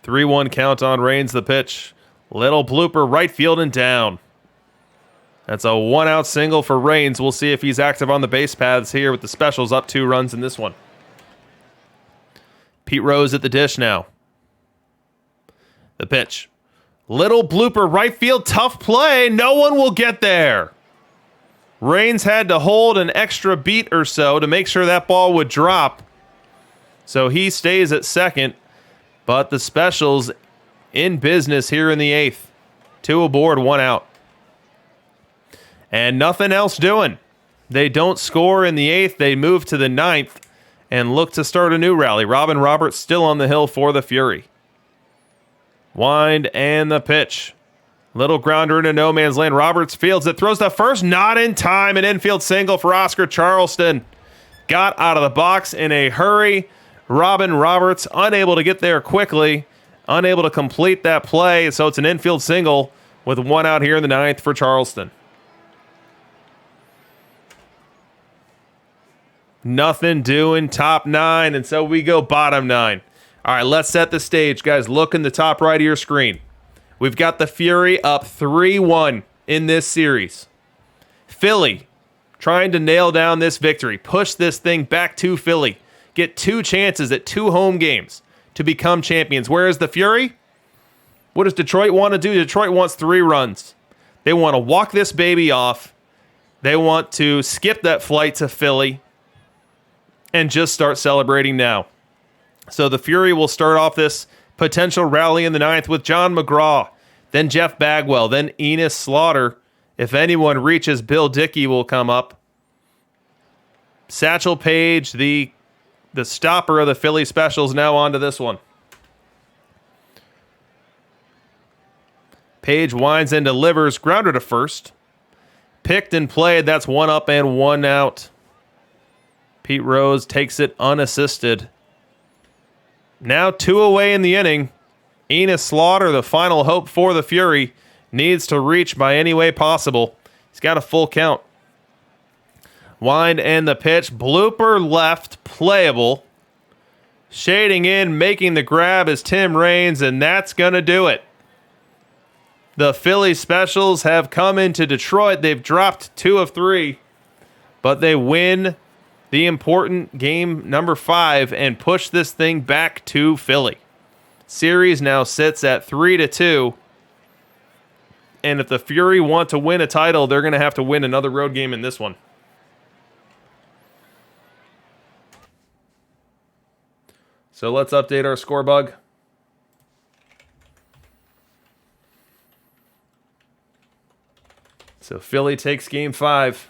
3-1 count on Raines, the pitch. Little blooper, right field and down. That's a 1-out single for Raines. We'll see if he's active on the base paths here with the Specials up 2 runs in this one. Pete Rose at the dish now. The pitch. Little blooper, right field, tough play. No one will get there. Raines had to hold an extra beat or so to make sure that ball would drop. So he stays at second. But the Specials in business here in the 8th. 2 aboard, 1 out. And nothing else doing. They don't score in the 8th. They move to the 9th and look to start a new rally. Robin Roberts still on the hill for the Fury. Wind and the pitch. Little grounder into no man's land. Roberts fields it. Throws the first. Not in time. An infield single for Oscar Charleston. Got out of the box in a hurry. Robin Roberts unable to get there quickly, unable to complete that play, so it's an infield single with 1 out here in the 9th for Charleston. Nothing doing top 9, and so we go bottom 9. All right, let's set the stage, guys. Look in the top right of your screen. We've got the Fury up 3-1 in this series. Philly trying to nail down this victory, push this thing back to Philly. Get 2 chances at 2 home games to become champions. Whereas the Fury, what does Detroit want to do? Detroit wants 3 runs. They want to walk this baby off. They want to skip that flight to Philly and just start celebrating now. So the Fury will start off this potential rally in the 9th with John McGraw, then Jeff Bagwell, then Enos Slaughter. If anyone reaches, Bill Dickey will come up. Satchel Paige, the stopper of the Philly Specials, now on to this one. Page winds and delivers. Grounder to first. Picked and played. That's 1 up and 1 out. Pete Rose takes it unassisted. Now 2 away in the inning. Enos Slaughter, the final hope for the Fury, needs to reach by any way possible. He's got a full count. Wind and the pitch. Blooper left, playable. Shading in, making the grab is Tim Raines, and that's going to do it. The Philly Specials have come into Detroit. They've dropped 2 of 3, but they win the important game number 5 and push this thing back to Philly. Series now sits at 3-2. And if the Fury want to win a title, they're going to have to win another road game in this one. So let's update our score bug. So Philly takes game 5.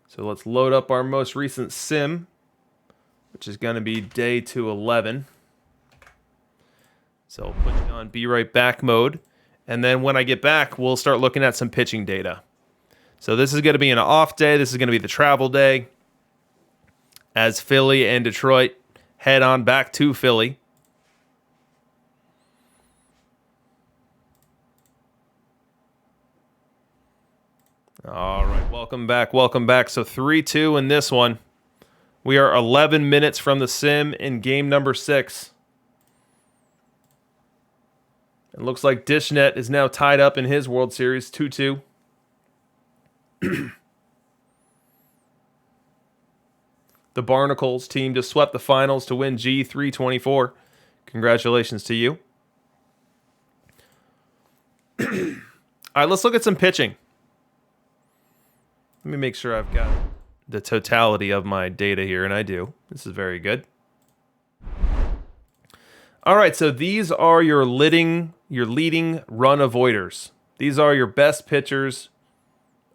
So let's load up our most recent sim, which is going to be day 211. So I'll put it on Be Right Back mode. And then when I get back, we'll start looking at some pitching data. So this is going to be an off day. This is going to be the travel day as Philly and Detroit head on back to Philly. All right, welcome back, welcome back. So 3-2 in this one. We are 11 minutes from the sim in game number 6. It looks like Dishnet is now tied up in his World Series 2-2. The Barnacles team just swept the finals to win G324. Congratulations to you. All right, let's look at some pitching. Let me make sure I've got the totality of my data here, and I do. This is very good. All right, so these are your leading run avoiders. These are your best pitchers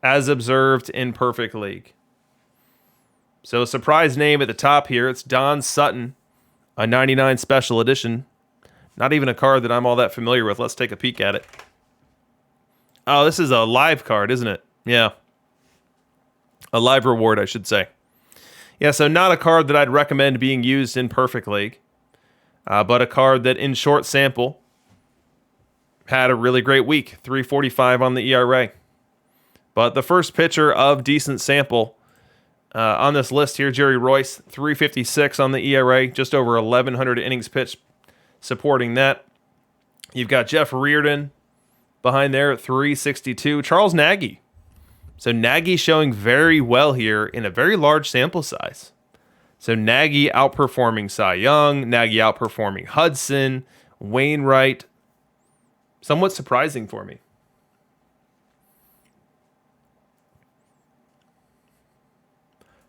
as observed in Perfect League. So a surprise name at the top here. It's Don Sutton, a 99 special edition. Not even a card that I'm all that familiar with. Let's take a peek at it. Oh, this is a live card, isn't it? Yeah. A live reward, I should say. Yeah, so not a card that I'd recommend being used in Perfect League, but a card that in short sample had a really great week, 3.45 on the ERA. But the first pitcher of decent sample on this list here, Jerry Royce, 3.56 on the ERA, just over 1,100 innings pitched supporting that. You've got Jeff Reardon behind there at 3.62. Charles Nagy. So Nagy showing very well here in a very large sample size. So Nagy outperforming Cy Young, Nagy outperforming Hudson, Wainwright. Somewhat surprising for me.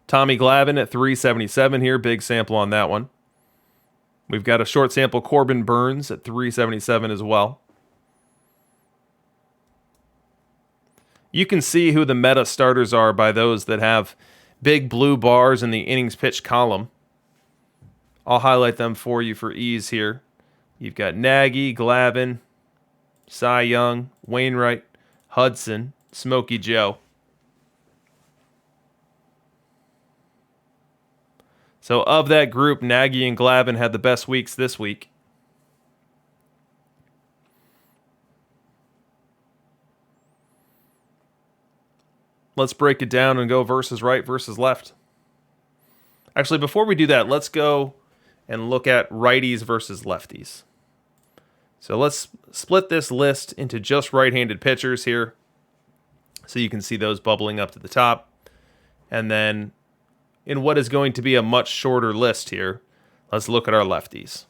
Tommy Glavine at 377 here. Big sample on that one. We've got a short sample Corbin Burns at 377 as well. You can see who the meta starters are by those that have big blue bars in the innings pitched column. I'll highlight them for you for ease here. You've got Nagy, Glavine, Cy Young, Wainwright, Hudson, Smokey Joe. So of that group, Nagy and Glavine had the best weeks this week. Let's break it down and go versus right versus left. Actually, before we do that, let's go and look at righties versus lefties. So let's split this list into just right-handed pitchers here, so you can see those bubbling up to the top. And then in what is going to be a much shorter list here, let's look at our lefties.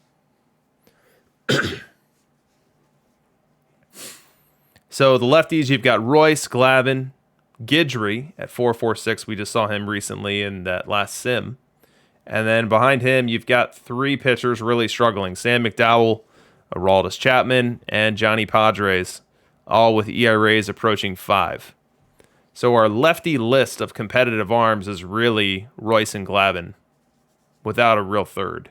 So the lefties, you've got Royce, Glavine, Guidry at 4.46. We just saw him recently in that last sim. And then behind him, you've got 3 pitchers really struggling. Sam McDowell, Aroldis Chapman, and Johnny Padres, all with ERAs approaching 5. So our lefty list of competitive arms is really Royce and Glavine without a real third.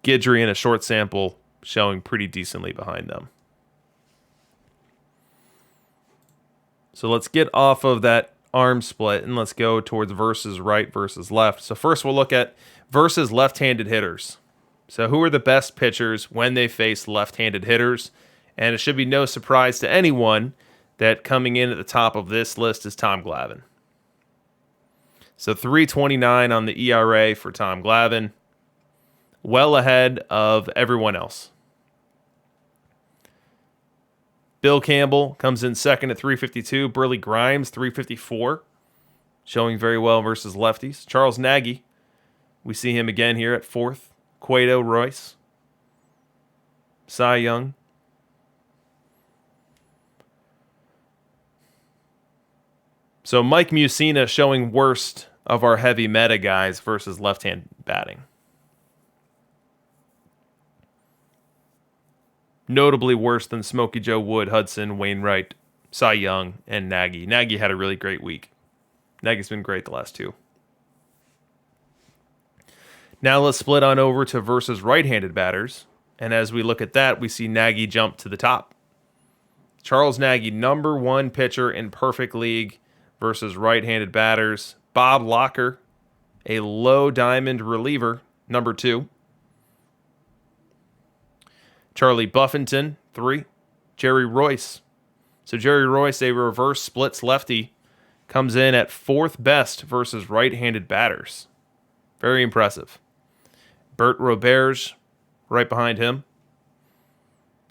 Guidry in a short sample showing pretty decently behind them. So let's get off of that arm split and let's go towards versus right versus left. So first we'll look at versus left-handed hitters. So who are the best pitchers when they face left-handed hitters? And it should be no surprise to anyone that coming in at the top of this list is Tom Glavine. So 3.29 on the ERA for Tom Glavine. Well ahead of everyone else. Bill Campbell comes in second at 3.52. Burley Grimes, 3.54. Showing very well versus lefties. Charles Nagy, we see him again here at fourth. Cueto, Royce. Cy Young. So Mike Mussina showing worst of our heavy meta guys versus left-hand batting. Notably worse than Smokey Joe Wood, Hudson, Wainwright, Cy Young, and Nagy. Nagy had a really great week. Nagy's been great the last two. Now let's split on over to versus right-handed batters. And as we look at that, we see Nagy jump to the top. Charles Nagy, number one pitcher in perfect league versus right-handed batters. Bob Locker, a low diamond reliever, number two. Charlie Buffington, 3. Jerry Royce. So Jerry Royce, a reverse splits lefty, comes in at 4th best versus right-handed batters. Very impressive. Bert Roberge, right behind him.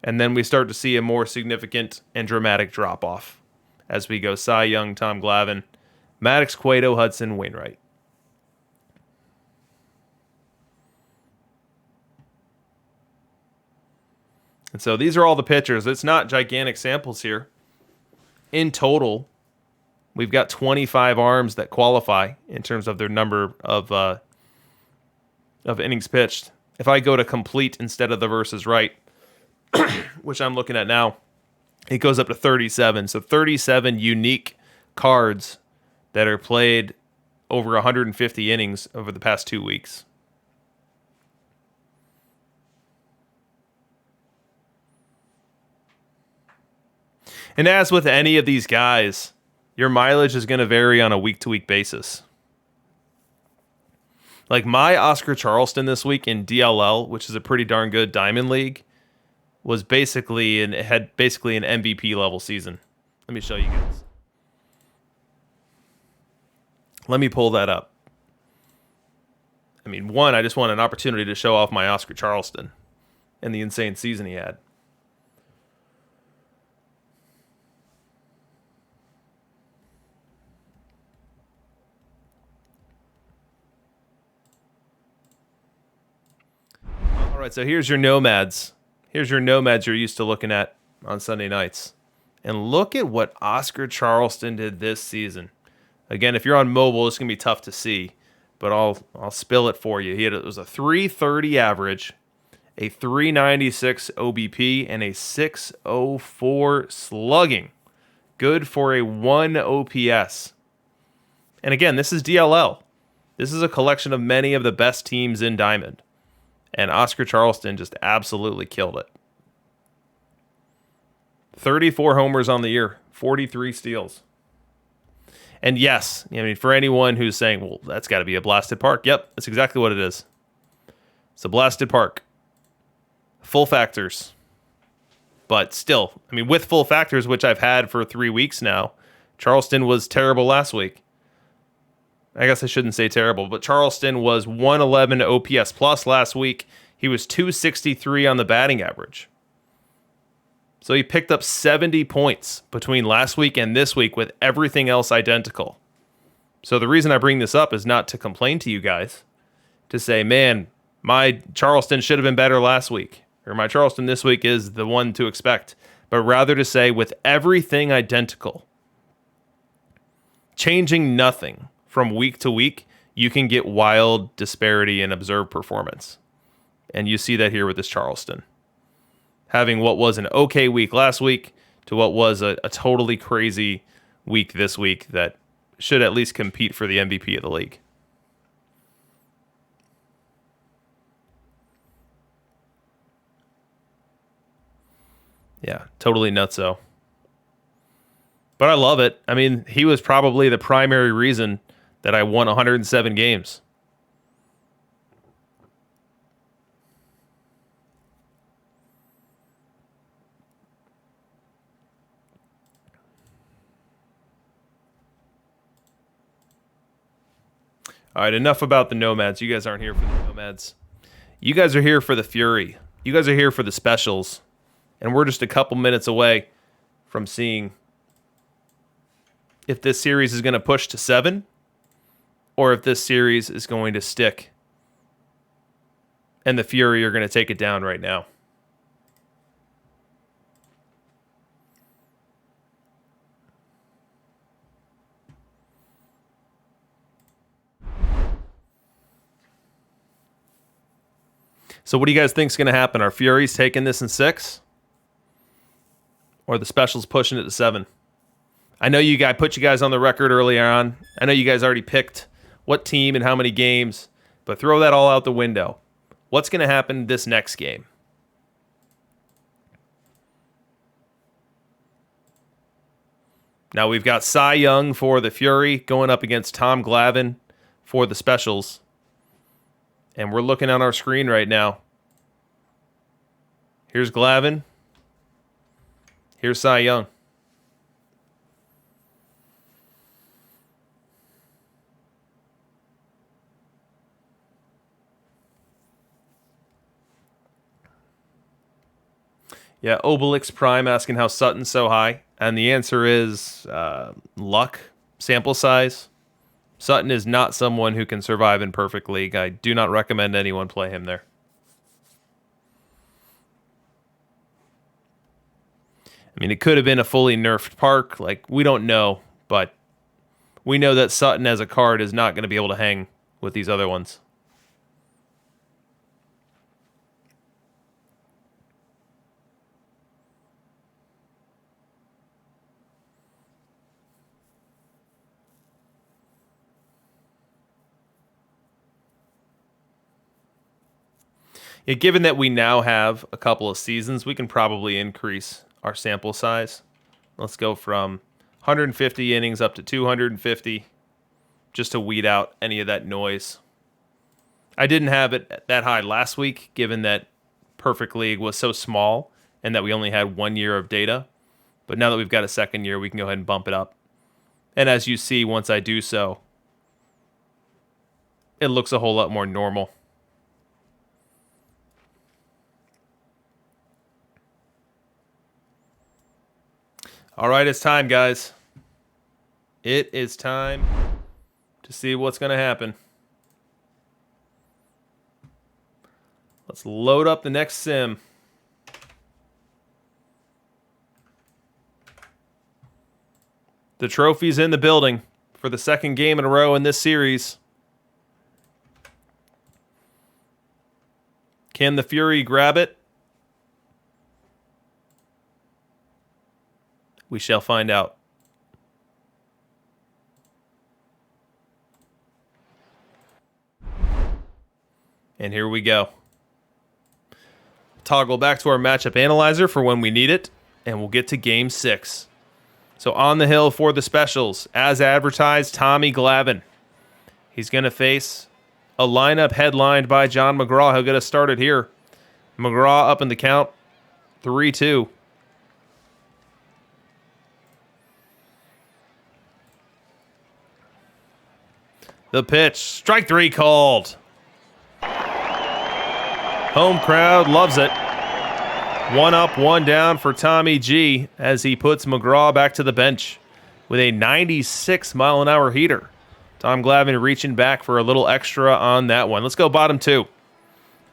And then we start to see a more significant and dramatic drop-off as we go Cy Young, Tom Glavine, Maddox, Cueto, Hudson, Wainwright. And so these are all the pitchers. It's not gigantic samples here. In total, we've got 25 arms that qualify in terms of their number of innings pitched. If I go to complete instead of the versus right, which I'm looking at now, it goes up to 37. So 37 unique cards that are played over 150 innings over the past 2 weeks. And as with any of these guys, your mileage is going to vary on a week-to-week basis. Like my Oscar Charleston this week in DLL, which is a pretty darn good diamond league, was basically an MVP level season. Let me show you guys. Let me pull that up. I mean, one, I just want an opportunity to show off my Oscar Charleston and the insane season he had. All right, so here's your nomads. Here's your nomads you're used to looking at on Sunday nights. And look at what Oscar Charleston did this season. Again, if you're on mobile, it's going to be tough to see, but I'll spill it for you. It was a 330 average, a 396 OBP, and a 604 slugging. Good for a 1 OPS. And again, this is DLL. This is a collection of many of the best teams in Diamond. And Oscar Charleston just absolutely killed it. 34 homers on the year, 43 steals. And yes, I mean, for anyone who's saying, well, that's got to be a blasted park. Yep, that's exactly what it is. It's a blasted park. Full factors. But still, I mean, with full factors, which I've had for 3 weeks now, Charleston was terrible last week. I guess I shouldn't say terrible, but Charleston was 111 OPS plus last week. He was 263 on the batting average. So he picked up 70 points between last week and this week with everything else identical. So the reason I bring this up is not to complain to you guys, to say, man, my Charleston should have been better last week, or my Charleston this week is the one to expect, but rather to say with everything identical, changing nothing from week to week, you can get wild disparity in observed performance. And you see that here with this Charleston. Having what was an okay week last week to what was a totally crazy week this week that should at least compete for the MVP of the league. Yeah, totally nutso. But I love it. I mean, he was probably the primary reason that I won 107 games. All right, enough about the Nomads. You guys aren't here for the Nomads. You guys are here for the Fury. You guys are here for the specials. And we're just a couple minutes away from seeing if this series is going to push to 7 or if this series is going to stick and the Fury are going to take it down right now. So what do you guys think is going to happen? Are Furies taking this in 6? Or the specials pushing it to 7? I know I put you guys on the record earlier on. I know you guys already picked what team and how many games, but throw that all out the window. What's going to happen this next game? Now we've got Cy Young for the Fury going up against Tom Glavine for the specials. And we're looking on our screen right now. Here's Glavine. Here's Cy Young. Yeah, Obelix Prime asking how Sutton's so high. And the answer is luck, sample size. Sutton is not someone who can survive in Perfect League. I do not recommend anyone play him there. I mean, it could have been a fully nerfed park. Like, we don't know, but we know that Sutton as a card is not going to be able to hang with these other ones. Yeah, given that we now have a couple of seasons, we can probably increase our sample size. Let's go from 150 innings up to 250 just to weed out any of that noise. I didn't have it that high last week, given that Perfect League was so small and that we only had 1 year of data. But now that we've got a second year, we can go ahead and bump it up. And as you see, once I do so, it looks a whole lot more normal. All right, it's time, guys. It is time to see what's going to happen. Let's load up the next sim. The trophy's in the building for the second game in a row in this series. Can the Fury grab it? We shall find out. And here we go. Toggle back to our matchup analyzer for when we need it, and we'll get to game 6. So on the hill for the specials, as advertised, Tommy Glavine. He's going to face a lineup headlined by John McGraw. He'll get us started here. McGraw up in the count, 3-2. The pitch, strike 3 called. Home crowd loves it. 1 up, 1 down for Tommy G as he puts McGraw back to the bench with a 96-mile-an-hour heater. Tom Glavine reaching back for a little extra on that one. Let's go bottom 2.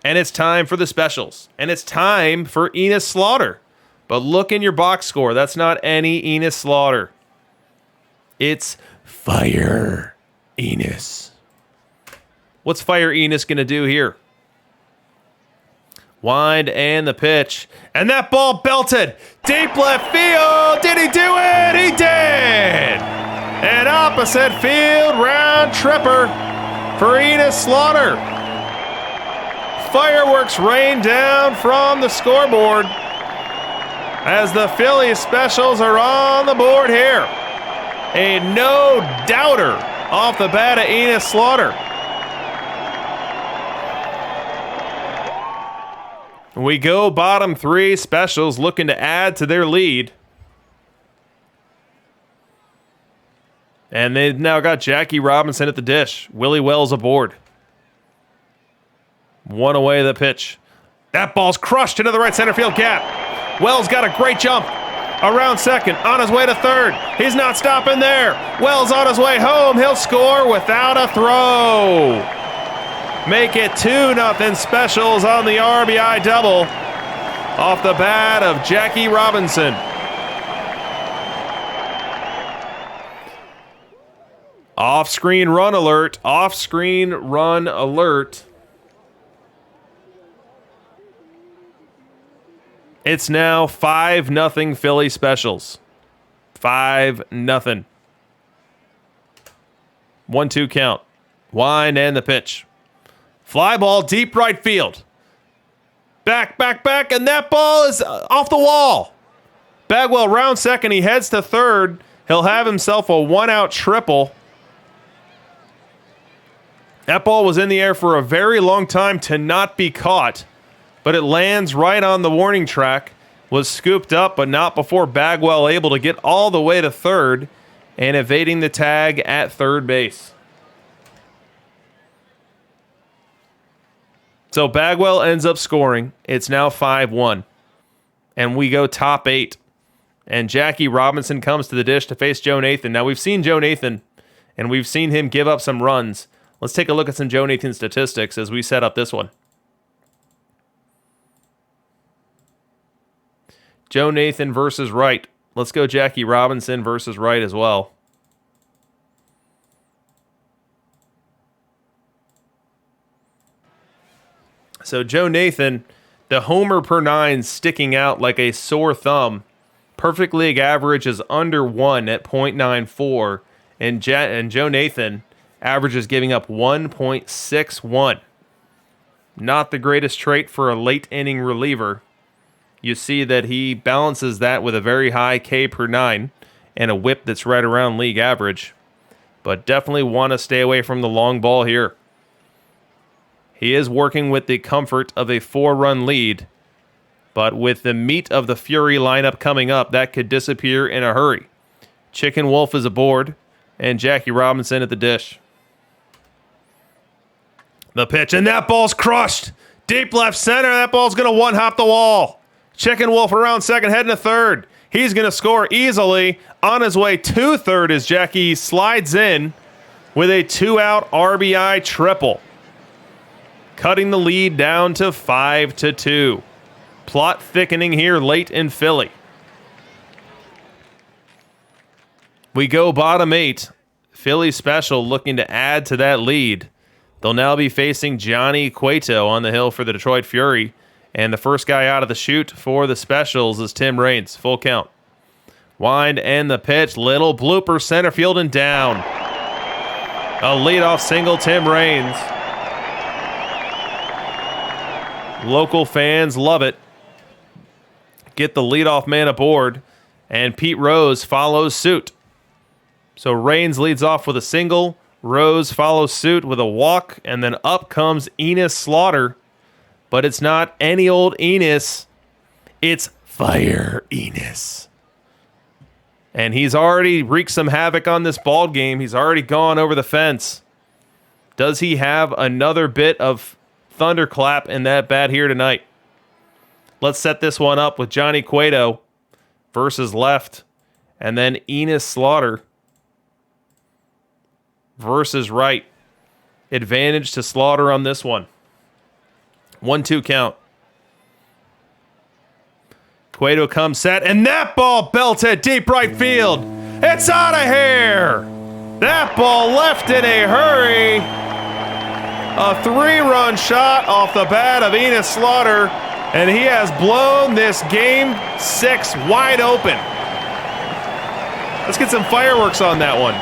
And it's time for the specials. And it's time for Enos Slaughter. But look in your box score. That's not any Enos Slaughter. It's Fire Enos. What's Fire Enos going to do here? Wind and the pitch. And that ball belted deep left field. Did he do it? He did. An opposite field round tripper for Enos Slaughter. Fireworks rain down from the scoreboard as the Phillies specials are on the board here. A no-doubter off the bat of Enos Slaughter. We go bottom 3, specials looking to add to their lead. And they've now got Jackie Robinson at the dish. Willie Wells aboard. One away the pitch. That ball's crushed into the right center field gap. Wells got a great jump. Around second, on his way to third. He's not stopping there. Wells on his way home. He'll score without a throw. Make it 2-0 Specials on the RBI double off the bat of Jackie Robinson. Off-screen run alert. Off-screen run alert. It's now 5-0 Philly Specials. 5-0. 1-2 count. Wind and the pitch. Fly ball deep right field. Back, and that ball is off the wall. Bagwell round second. He heads to third. He'll have himself a one-out triple. That ball was in the air for a very long time to not be caught. But it lands right on the warning track, was scooped up, but not before Bagwell able to get all the way to third and evading the tag at third base. So Bagwell ends up scoring. It's now 5-1. And we go top 8. And Jackie Robinson comes to the dish to face Joe Nathan. Now we've seen Joe Nathan, and we've seen him give up some runs. Let's take a look at some Joe Nathan statistics as we set up this one. Joe Nathan versus Wright. Let's go Jackie Robinson versus Wright as well. So Joe Nathan, the homer per 9 sticking out like a sore thumb. Perfect league average is under 1 at .94. And Joe Nathan averages giving up 1.61. Not the greatest trait for a late inning reliever. You see that he balances that with a very high K per 9 and a whip that's right around league average. But definitely want to stay away from the long ball here. He is working with the comfort of a 4-run lead. But with the meat of the Fury lineup coming up, that could disappear in a hurry. Chicken Wolf is aboard and Jackie Robinson at the dish. The pitch, and that ball's crushed. Deep left center, that ball's going to one-hop the wall. Chicken Wolf around second, heading to third. He's going to score easily. On his way to third as Jackie slides in with a 2-out RBI triple. Cutting the lead down to 5-2. Plot thickening here late in Philly. We go bottom 8. Philly Special looking to add to that lead. They'll now be facing Johnny Cueto on the hill for the Detroit Fury. And the first guy out of the chute for the Specials is Tim Raines. Full count. Wind and the pitch. Little blooper center field and down. A leadoff single, Tim Raines. Local fans love it. Get the leadoff man aboard. And Pete Rose follows suit. So Raines leads off with a single. Rose follows suit with a walk. And then up comes Enos Slaughter. But it's not any old Enos. It's Fire Enos. And he's already wreaked some havoc on this ball game. He's already gone over the fence. Does he have another bit of thunderclap in that bat here tonight? Let's set this one up with Johnny Cueto versus left. And then Enos Slaughter versus right. Advantage to Slaughter on this one. 1-2 count. Cueto comes set, and that ball belted deep right field. It's out of here. That ball left in a hurry. A 3-run shot off the bat of Enos Slaughter, and he has blown this game 6 wide open. Let's get some fireworks on that one.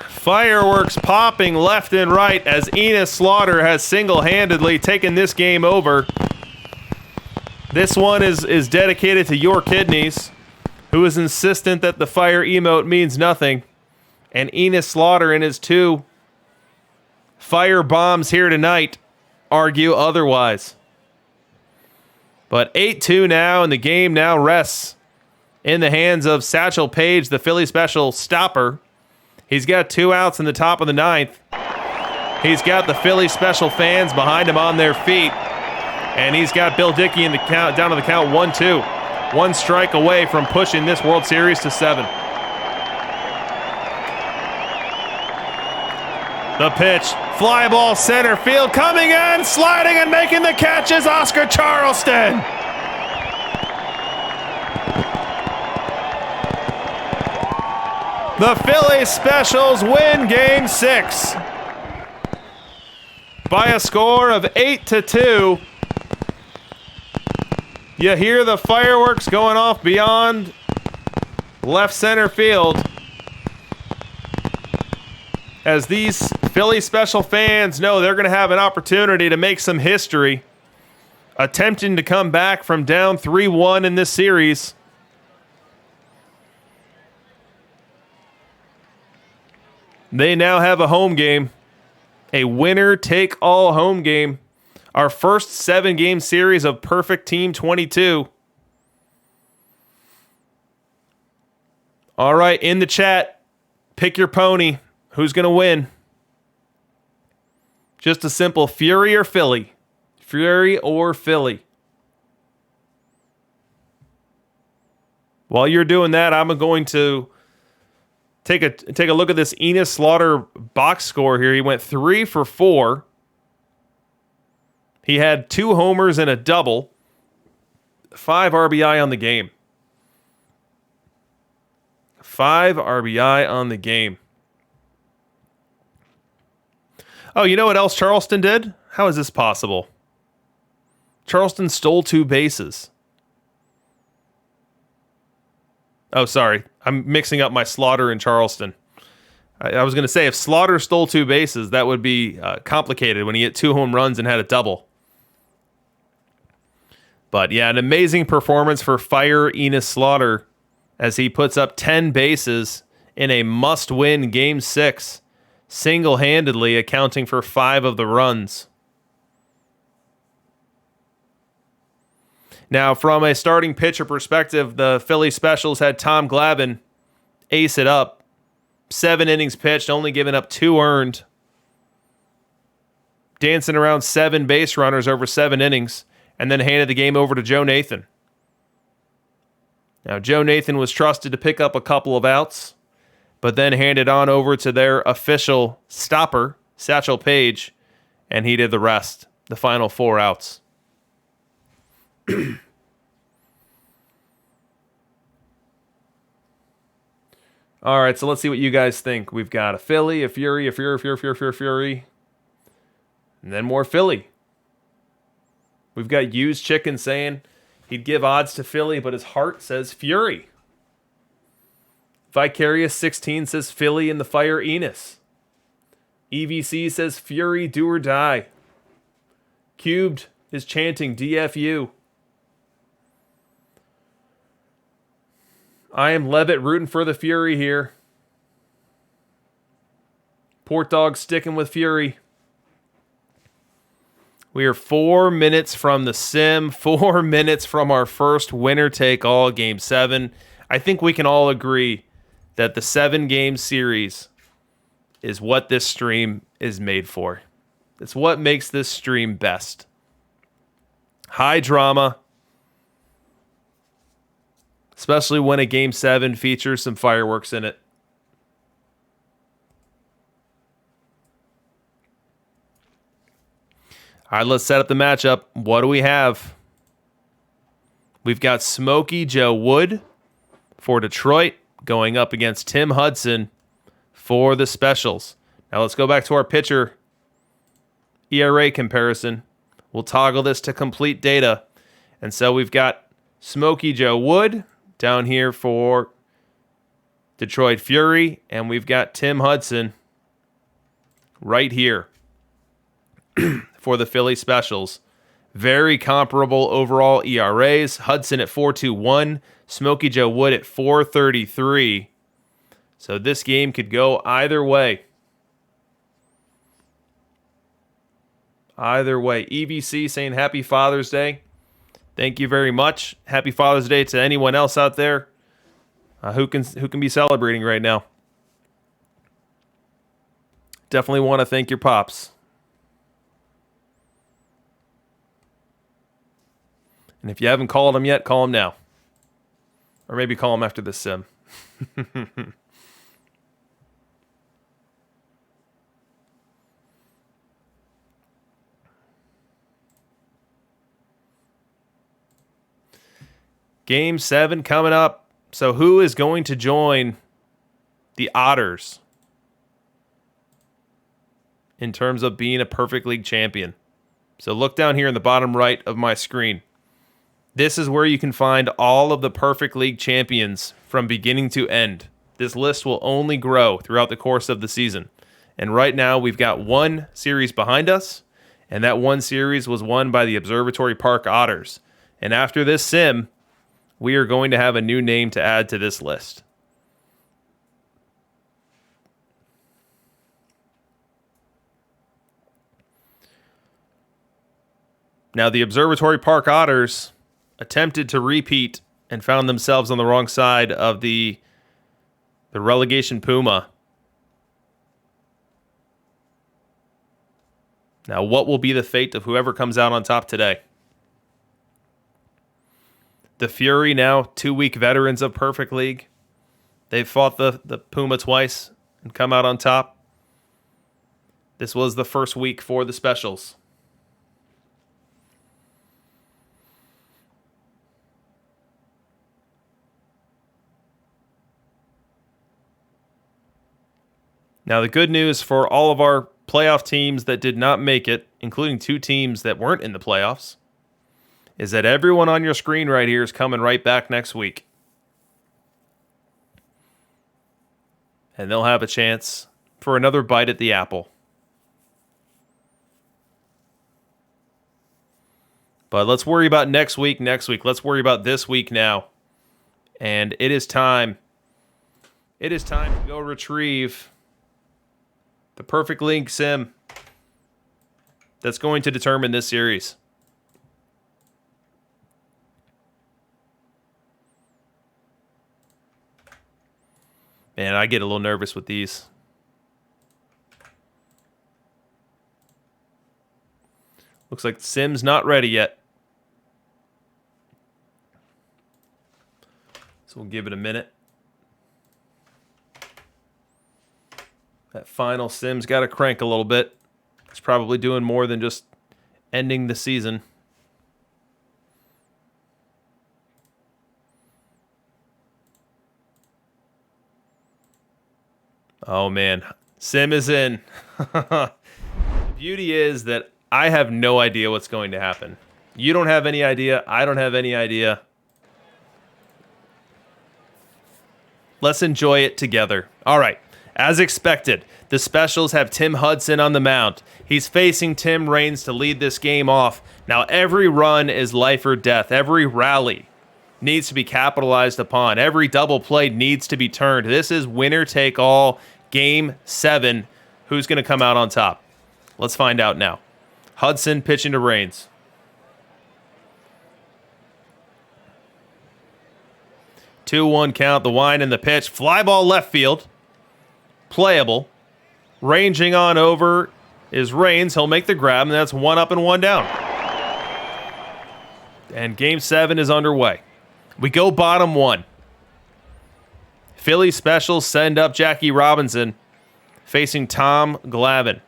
Fireworks popping left and right as Enos Slaughter has single-handedly taken this game over. This one is dedicated to your kidneys, who is insistent that the fire emote means nothing. And Enos Slaughter and his 2 fire bombs here tonight argue otherwise. But 8-2 now, and the game now rests in the hands of Satchel Paige, the Philly special stopper. He's got 2 outs in the top of the 9th. He's got the Philly special fans behind him on their feet. And he's got Bill Dickey in the count, down to the count 1-2. 1 strike away from pushing this World Series to 7. The pitch, fly ball center field, coming in, sliding and making the catch is Oscar Charleston. The Philly Specials win Game 6 by a score of 8-2. You hear the fireworks going off beyond left center field as these Philly Special fans know they're going to have an opportunity to make some history, attempting to come back from down 3-1 in this series. They now have a home game, a winner-take-all home game. Our first 7-game series of Perfect Team 22. All right, in the chat, pick your pony. Who's going to win? Just a simple Fury or Philly. Fury or Philly. While you're doing that, I'm going to take a look at this Enos Slaughter box score here. He went 3 for 4. He had 2 homers and a double. 5 RBI on the game. 5 RBI on the game. Oh, you know what else Charleston did? How is this possible? Charleston stole 2 bases. Oh, sorry. I'm mixing up my Slaughter and Charleston. I was going to say, if Slaughter stole 2 bases, that would be complicated when he hit 2 home runs and had a double. But yeah, an amazing performance for Fire Enos Slaughter as he puts up 10 bases in a must-win Game 6, single-handedly accounting for 5 of the runs. Now, from a starting pitcher perspective, the Philly Specials had Tom Glavine ace it up. 7 innings pitched, only giving up 2 earned. Dancing around 7 base runners over 7 innings, and then handed the game over to Joe Nathan. Now, Joe Nathan was trusted to pick up a couple of outs, but then handed on over to their official stopper, Satchel Paige, and he did the rest, the final 4 outs. All right, so let's see what you guys think. We've got a Philly, a Fury, a Fury, and then more Philly. We've got Used Chicken saying he'd give odds to Philly, but his heart says Fury. Vicarious 16 says Philly in the Fire Enos. EVC says Fury, do or die. Cubed is chanting DFU. I am Levitt rooting for the Fury here. Port Dog sticking with Fury. We are 4 minutes from the sim, 4 minutes from our first winner-take-all Game 7. I think we can all agree that the 7-game series is what this stream is made for. It's what makes this stream best. High drama, especially when a Game 7 features some fireworks in it. All right, let's set up the matchup. What do we have? We've got Smokey Joe Wood for Detroit going up against Tim Hudson for the Specials. Now let's go back to our pitcher ERA comparison. We'll toggle this to complete data. And so we've got Smokey Joe Wood down here for Detroit Fury, and we've got Tim Hudson right here for the Philly Specials. Very comparable overall ERAs. Hudson at 4.21, Smokey Joe Wood at 4.33. So this game could go either way. Either way. EVC saying Happy Father's Day. Thank you very much. Happy Father's Day to anyone else out there who can be celebrating right now. Definitely want to thank your pops. And if you haven't called them yet, call them now. Or maybe call them after this sim. Game 7 coming up. So who is going to join the Otters in terms of being a Perfect League champion? So look down here in the bottom right of my screen. This is where you can find all of the Perfect League champions from beginning to end. This list will only grow throughout the course of the season. And right now we've got one series behind us, and that one series was won by the Observatory Park Otters. And after this sim, we are going to have a new name to add to this list. Now, the Observatory Park Otters attempted to repeat and found themselves on the wrong side of the relegation Puma. Now, what will be the fate of whoever comes out on top today? The Fury, now 2-week veterans of Perfect League. They've fought the Puma twice and come out on top. This was the first week for the specials. Now, the good news for all of our playoff teams that did not make it, including 2 teams that weren't in the playoffs, is that everyone on your screen right here is coming right back next week. And they'll have a chance for another bite at the apple. But let's worry about next week. Let's worry about this week now. And it is time. It is time to go retrieve the Perfect League sim that's going to determine this series. Man, I get a little nervous with these. Looks like the sim's not ready yet. So we'll give it a minute. That final sim's got to crank a little bit. It's probably doing more than just ending the season. Oh, man. Sim is in. The beauty is that I have no idea what's going to happen. You don't have any idea. I don't have any idea. Let's enjoy it together. All right. As expected, the specials have Tim Hudson on the mound. He's facing Tim Raines to lead this game off. Now, every run is life or death. Every rally needs to be capitalized upon. Every double play needs to be turned. This is winner take all, game 7. Who's going to come out on top? Let's find out now. Hudson pitching to Raines. 2-1 count, the wind and the pitch. Fly ball left field. Playable. Ranging on over is Raines. He'll make the grab, and that's 1 up and 1 down. And game 7 is underway. We go bottom 1. Philly specials send up Jackie Robinson facing Tom Glavine.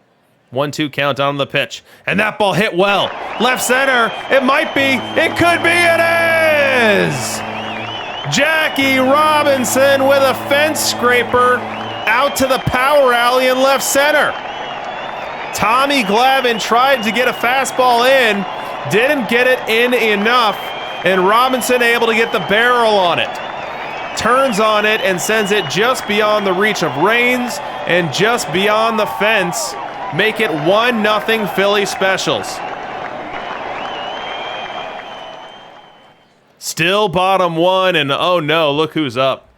1-2 count on the pitch. And that ball hit well. Left center. It might be. It could be. It is! Jackie Robinson with a fence scraper out to the power alley in left center. Tommy Glavine tried to get a fastball in, didn't get it in enough, and Robinson able to get the barrel on it. Turns on it and sends it just beyond the reach of Raines and just beyond the fence. Make it 1-0 Philly specials. Still bottom 1, and oh no, look who's up.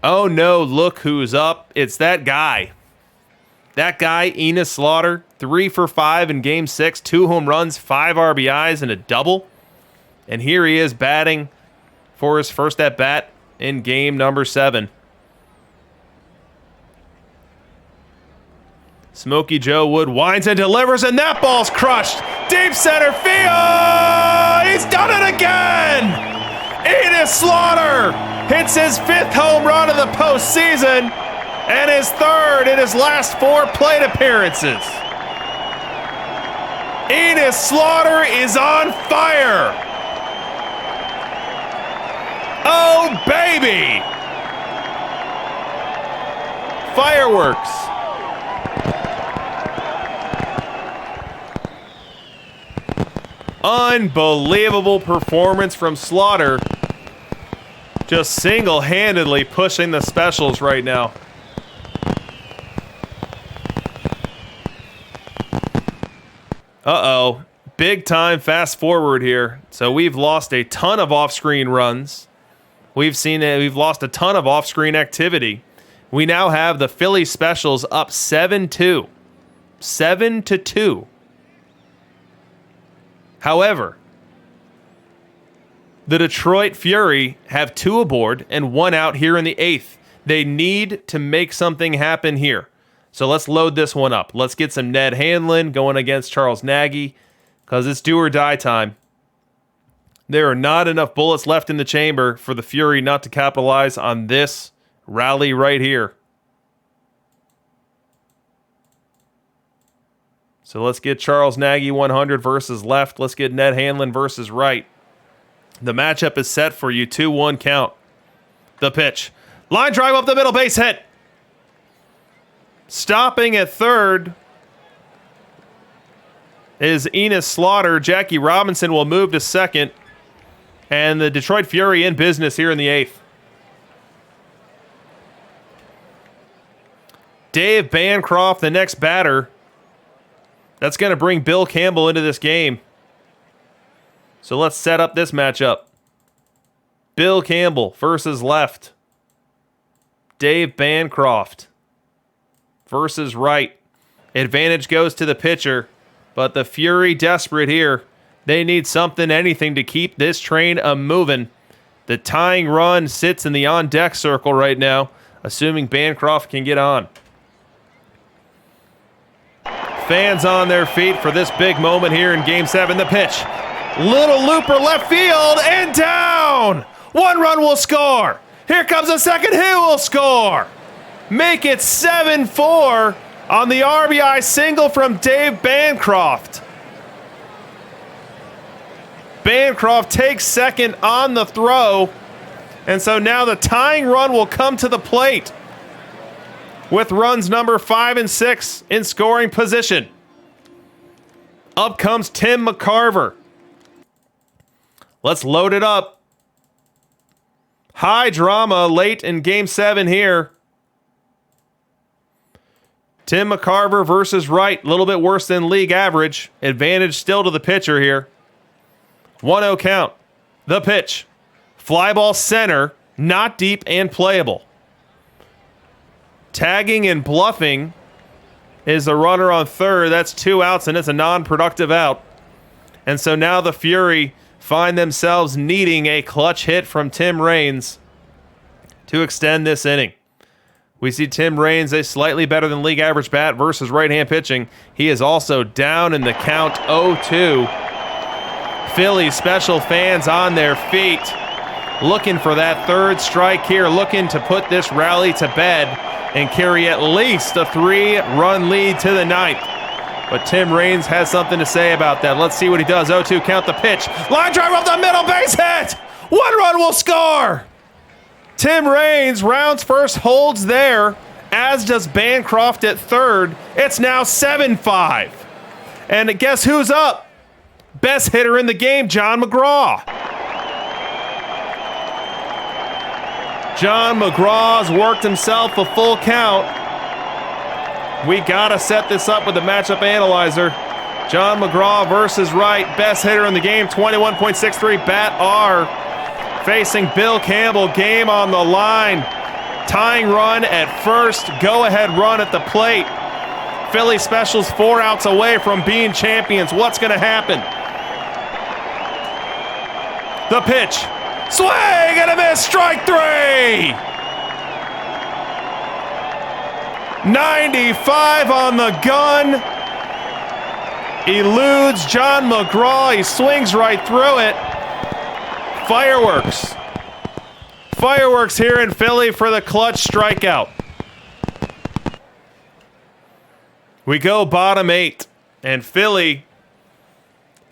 Oh no, look who's up. It's that guy. That guy, Enos Slaughter, 3 for 5 in game 6, 2 home runs, 5 RBIs, and a double. And here he is batting for his first at-bat in game number 7. Smokey Joe Wood winds and delivers, and that ball's crushed. Deep center field! He's done it again! Enos Slaughter hits his 5th home run of the postseason and his 3rd in his last 4 plate appearances. Enos Slaughter is on fire! Oh, baby! Fireworks. Unbelievable performance from Slaughter. Just single-handedly pushing the specials right now. Uh-oh. Big time fast forward here. So we've lost a ton of off-screen runs. We've lost a ton of off-screen activity. We now have the Philly specials up 7-2. 7-2. However, the Detroit Fury have 2 aboard and 1 out here in the 8th. They need to make something happen here. So let's load this one up. Let's get some Ned Hanlon going against Charles Nagy because it's do or die time. There are not enough bullets left in the chamber for the Fury not to capitalize on this rally right here. So let's get Charles Nagy 100 versus left. Let's get Ned Hanlon versus right. The matchup is set for you. 2-1 count. The pitch. Line drive up the middle, base hit. Stopping at third is Enos Slaughter. Jackie Robinson will move to second. And the Detroit Fury in business here in the 8th. Dave Bancroft, the next batter. That's going to bring Bill Campbell into this game. So let's set up this matchup. Bill Campbell versus left. Dave Bancroft versus right. Advantage goes to the pitcher, but the Fury desperate here. They need something, anything to keep this train a-moving. The tying run sits in the on-deck circle right now, assuming Bancroft can get on. Fans on their feet for this big moment here in Game 7. The pitch. Little looper left field and down. 1 run will score. Here comes a second. Who will score? Make it 7-4 on the RBI single from Dave Bancroft. Bancroft takes second on the throw. And so now the tying run will come to the plate with runs number 5 and 6 in scoring position. Up comes Tim McCarver. Let's load it up. High drama late in Game 7 here. Tim McCarver versus right. A little bit worse than league average. Advantage still to the pitcher here. 1-0 count. The pitch. Fly ball center. Not deep and playable. Tagging and bluffing is the runner on third. That's 2 outs, and it's a non-productive out. And so now the Fury find themselves needing a clutch hit from Tim Raines to extend this inning. We see Tim Raines, a slightly better than league average bat versus right-hand pitching. He is also down in the count 0-2. Philly special fans on their feet, looking for that third strike here, looking to put this rally to bed and carry at least a 3-run lead to the 9th. But Tim Raines has something to say about that. Let's see what he does. 0-2 count. The pitch. Line drive up the middle, base hit. 1 run will score. Tim Raines rounds first, holds there, as does Bancroft at third. It's now 7-5. And guess who's up? Best hitter in the game, John McGraw. John McGraw's worked himself a full count. We got to set this up with the matchup analyzer. John McGraw versus right. Best hitter in the game, 21.63 bat R. Facing Bill Campbell, game on the line. Tying run at first, go-ahead run at the plate. Philly specials 4 outs away from being champions. What's going to happen? The pitch. Swing and a miss. Strike 3. 95 on the gun. Eludes John McGraw. He swings right through it. Fireworks. Fireworks here in Philly for the clutch strikeout. We go bottom 8. And Philly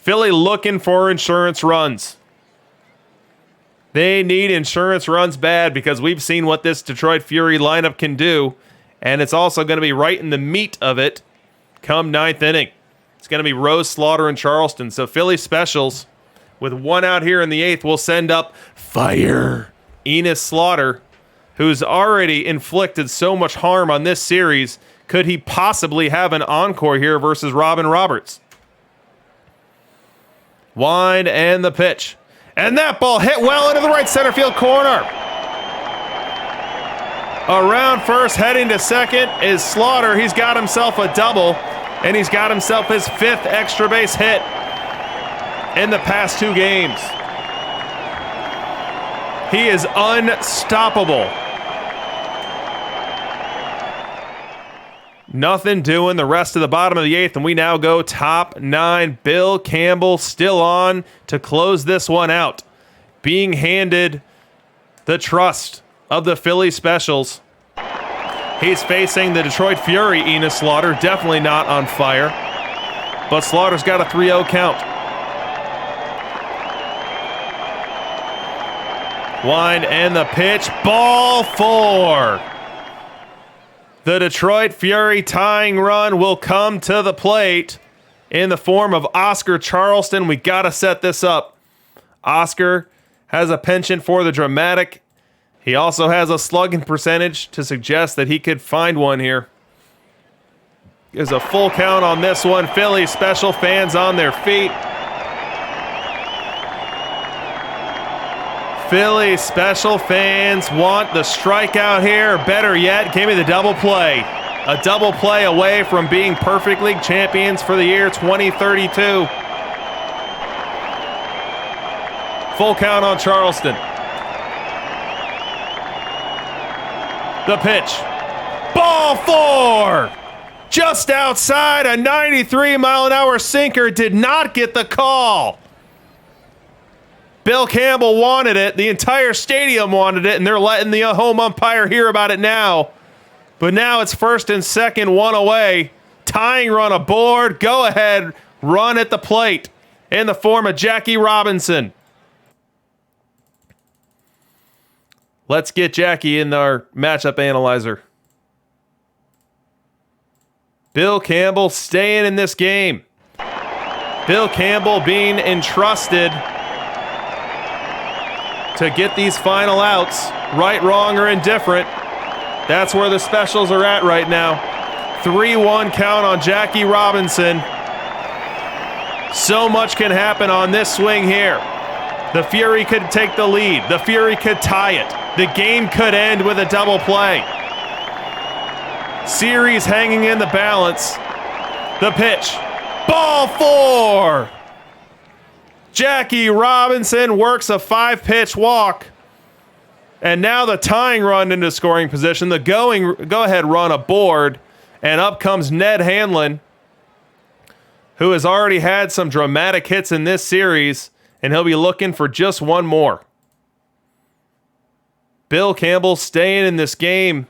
looking for insurance runs. They need insurance runs bad because we've seen what this Detroit Fury lineup can do. And it's also going to be right in the meat of it come 9th inning. It's going to be Rose, Slaughter, and Charleston. So Philly specials with 1 out here in the 8th will send up fire. Enos Slaughter, who's already inflicted so much harm on this series. Could he possibly have an encore here versus Robin Roberts? Wind and the pitch. And that ball hit well into the right center field corner. Around first, heading to second is Slaughter. He's got himself a double, and he's got himself his 5th extra base hit in the past 2 games. He is unstoppable. Nothing doing the rest of the bottom of the 8th, and we now go top 9. Bill Campbell still on to close this one out, being handed the trust of the Philly specials. He's facing the Detroit Fury, Enos Slaughter, definitely not on fire, but Slaughter's got a 3-0 count. Wind and the pitch, ball 4. The Detroit Fury tying run will come to the plate in the form of Oscar Charleston. We got to set this up. Oscar has a penchant for the dramatic. He also has a slugging percentage to suggest that he could find one here. There's a full count on this one. Philly special fans on their feet. Philly special fans want the strikeout here. Better yet, give me the double play. A double play away from being perfect league champions for the year 2032. Full count on Charleston. The pitch. Ball 4. Just outside, a 93-mile-an-hour sinker did not get the call. Bill Campbell wanted it. The entire stadium wanted it, and they're letting the home umpire hear about it now. But now it's first and second, 1 away. Tying run aboard. Go ahead, run at the plate in the form of Jackie Robinson. Let's get Jackie in our matchup analyzer. Bill Campbell staying in this game. Bill Campbell being entrusted to get these final outs, right, wrong, or indifferent. That's where the specials are at right now. 3-1 count on Jackie Robinson. So much can happen on this swing here. The Fury could take the lead. The Fury could tie it. The game could end with a double play. Series hanging in the balance. The pitch. Ball 4. Jackie Robinson works a 5-pitch walk. And now the tying run into scoring position. The go-ahead run aboard. And up comes Ned Hanlon, who has already had some dramatic hits in this series. And he'll be looking for just one more. Bill Campbell staying in this game,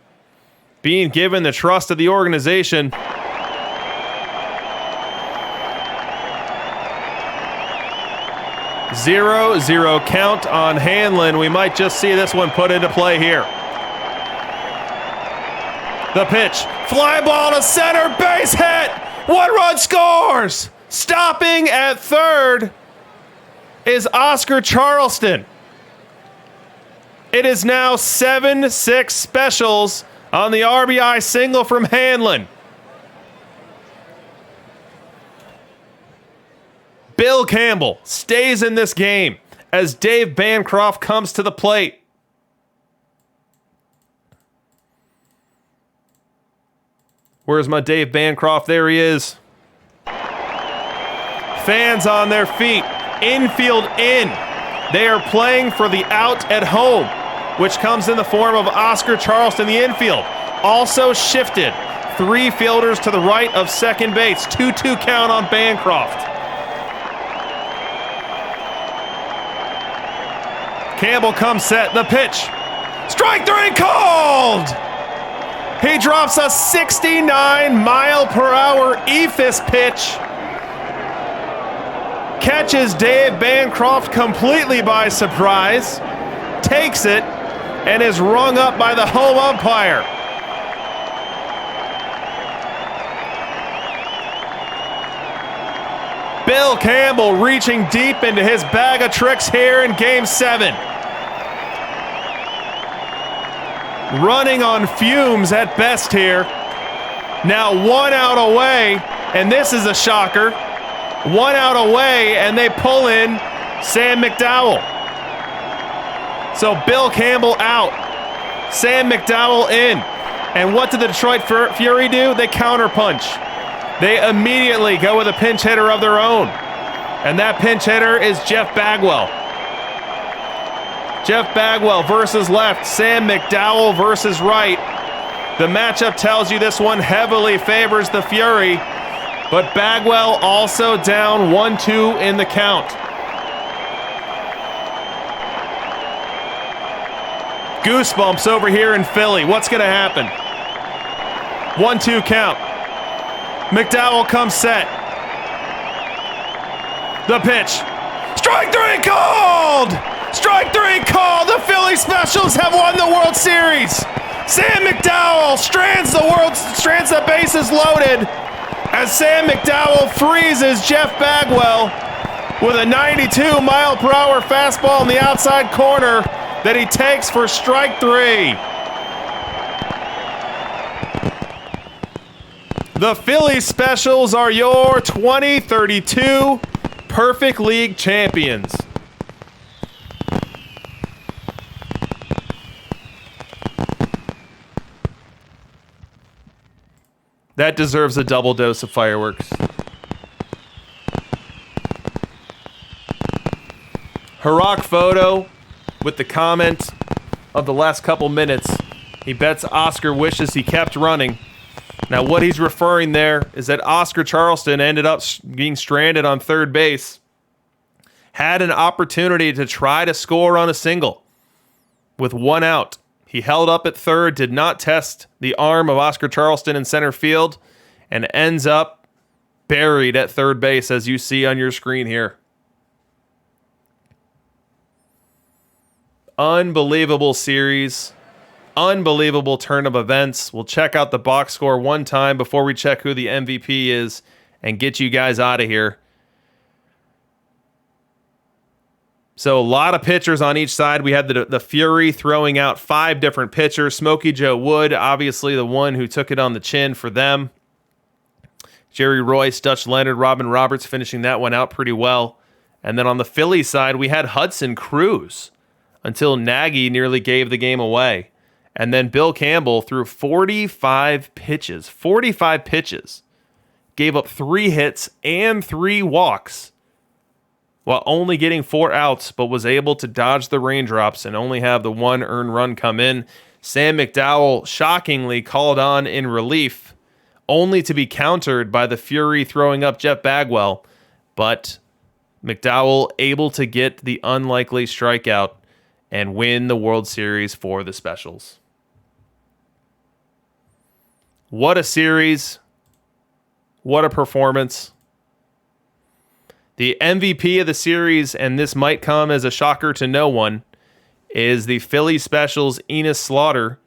being given the trust of the organization. 0-0 count on Hanlon. We might just see this one put into play here. The pitch. Fly ball to center. Base hit. 1 run scores. Stopping at third is Oscar Charleston. It is now 7-6 specials on the RBI single from Hanlon. Bill Campbell stays in this game as Dave Bancroft comes to the plate. Where's my Dave Bancroft? There he is. Fans on their feet. Infield in. They are playing for the out at home, which comes in the form of Oscar Charleston, the infield. Also shifted. 3 fielders to the right of second base. 2-2 count on Bancroft. Campbell comes set. The pitch. Strike 3 called! He drops a 69-mile-per-hour eephus pitch. Catches Dave Bancroft completely by surprise. Takes it and is rung up by the home umpire. Bill Campbell reaching deep into his bag of tricks here in Game 7. Running on fumes at best here. Now 1 out away, and this is a shocker. 1 out away, and they pull in Sam McDowell. So Bill Campbell out. Sam McDowell in. And what did the Detroit Fury do? They counterpunch. They immediately go with a pinch hitter of their own. And that pinch hitter is Jeff Bagwell. Jeff Bagwell versus left. Sam McDowell versus right. The matchup tells you this one heavily favors the Fury. But Bagwell also down 1-2 in the count. Goosebumps over here in Philly. What's going to happen? 1-2 count. McDowell comes set. The pitch. Strike 3 called! Strike 3 called! The Philly Specials have won the World Series! Sam McDowell strands the bases loaded as Sam McDowell freezes Jeff Bagwell with a 92-mile-per-hour fastball in the outside corner that he takes for strike 3. The Philly Specials are your 2032 Perfect League champions. That deserves a double dose of fireworks. Harak Photo with the comment of the last couple minutes. He bets Oscar wishes he kept running. Now, what he's referring there is that Oscar Charleston ended up being stranded on third base. Had an opportunity to try to score on a single with 1 out. He held up at third, did not test the arm of Oscar Charleston in center field, and ends up buried at third base, as you see on your screen here. Unbelievable series. Unbelievable turn of events. We'll check out the box score one time before we check who the MVP is and get you guys out of here. So a lot of pitchers on each side. We had the Fury throwing out 5 different pitchers. Smokey Joe Wood, obviously the one who took it on the chin for them. Jerry Royce, Dutch Leonard, Robin Roberts finishing that one out pretty well. And then on the Philly side, we had Hudson Cruz until Nagy nearly gave the game away. And then Bill Campbell threw 45 pitches. 45 pitches. Gave up 3 hits and 3 walks, while only getting 4 outs, but was able to dodge the raindrops and only have the 1 earned run come in. Sam McDowell shockingly called on in relief, only to be countered by the Fury throwing up Jeff Bagwell. But McDowell able to get the unlikely strikeout and win the World Series for the Specials. What a series. What a performance. The MVP of the series, and this might come as a shocker to no one, is the Philly Specials' Enos Slaughter,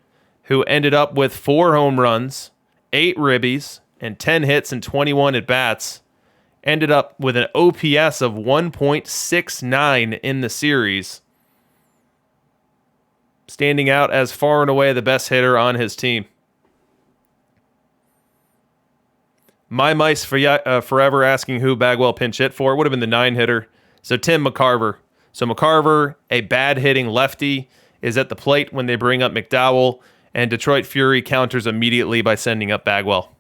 who ended up with 4 home runs, 8 ribbies, and 10 hits and 21 at-bats. Ended up with an OPS of 1.69 in the series, standing out as far and away the best hitter on his team. My mice forever asking who Bagwell pinch hit for. It would have been the 9-hitter. So Tim McCarver. So McCarver, a bad-hitting lefty, is at the plate when they bring up McDowell, and Detroit Fury counters immediately by sending up Bagwell.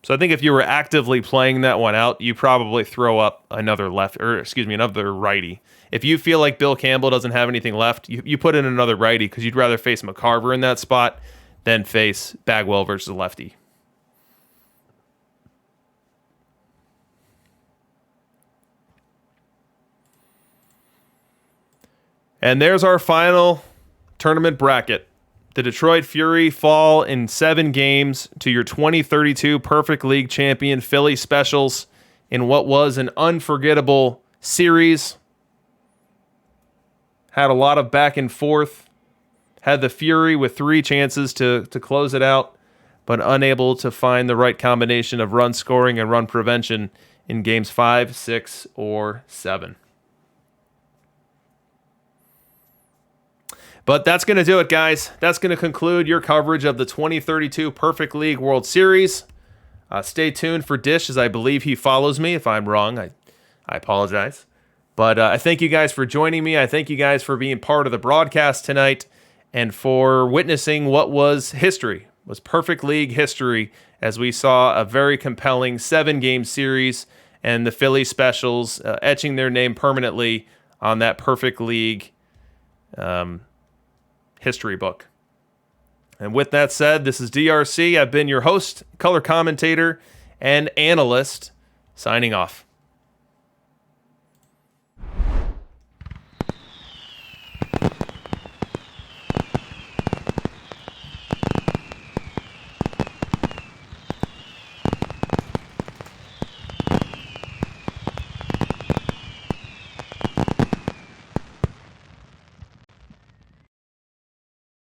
So I think if you were actively playing that one out, you probably throw up another another righty. If you feel like Bill Campbell doesn't have anything left, you put in another righty because you'd rather face McCarver in that spot than face Bagwell versus a lefty. And there's our final tournament bracket. The Detroit Fury fall in 7 games to your 2032 Perfect League champion Philly Specials in what was an unforgettable series. Had a lot of back and forth. Had the Fury with 3 chances to close it out, but unable to find the right combination of run scoring and run prevention in games 5, 6, or 7. But that's going to do it, guys. That's going to conclude your coverage of the 2032 Perfect League World Series. Stay tuned for Dish, as I believe he follows me. If I'm wrong, I apologize. But I thank you guys for joining me. I thank you guys for being part of the broadcast tonight and for witnessing what was history, was Perfect League history, as we saw a very compelling 7-game series and the Philly Specials etching their name permanently on that Perfect League history book. And with that said, this is DRC. I've been your host, color commentator, and analyst, signing off.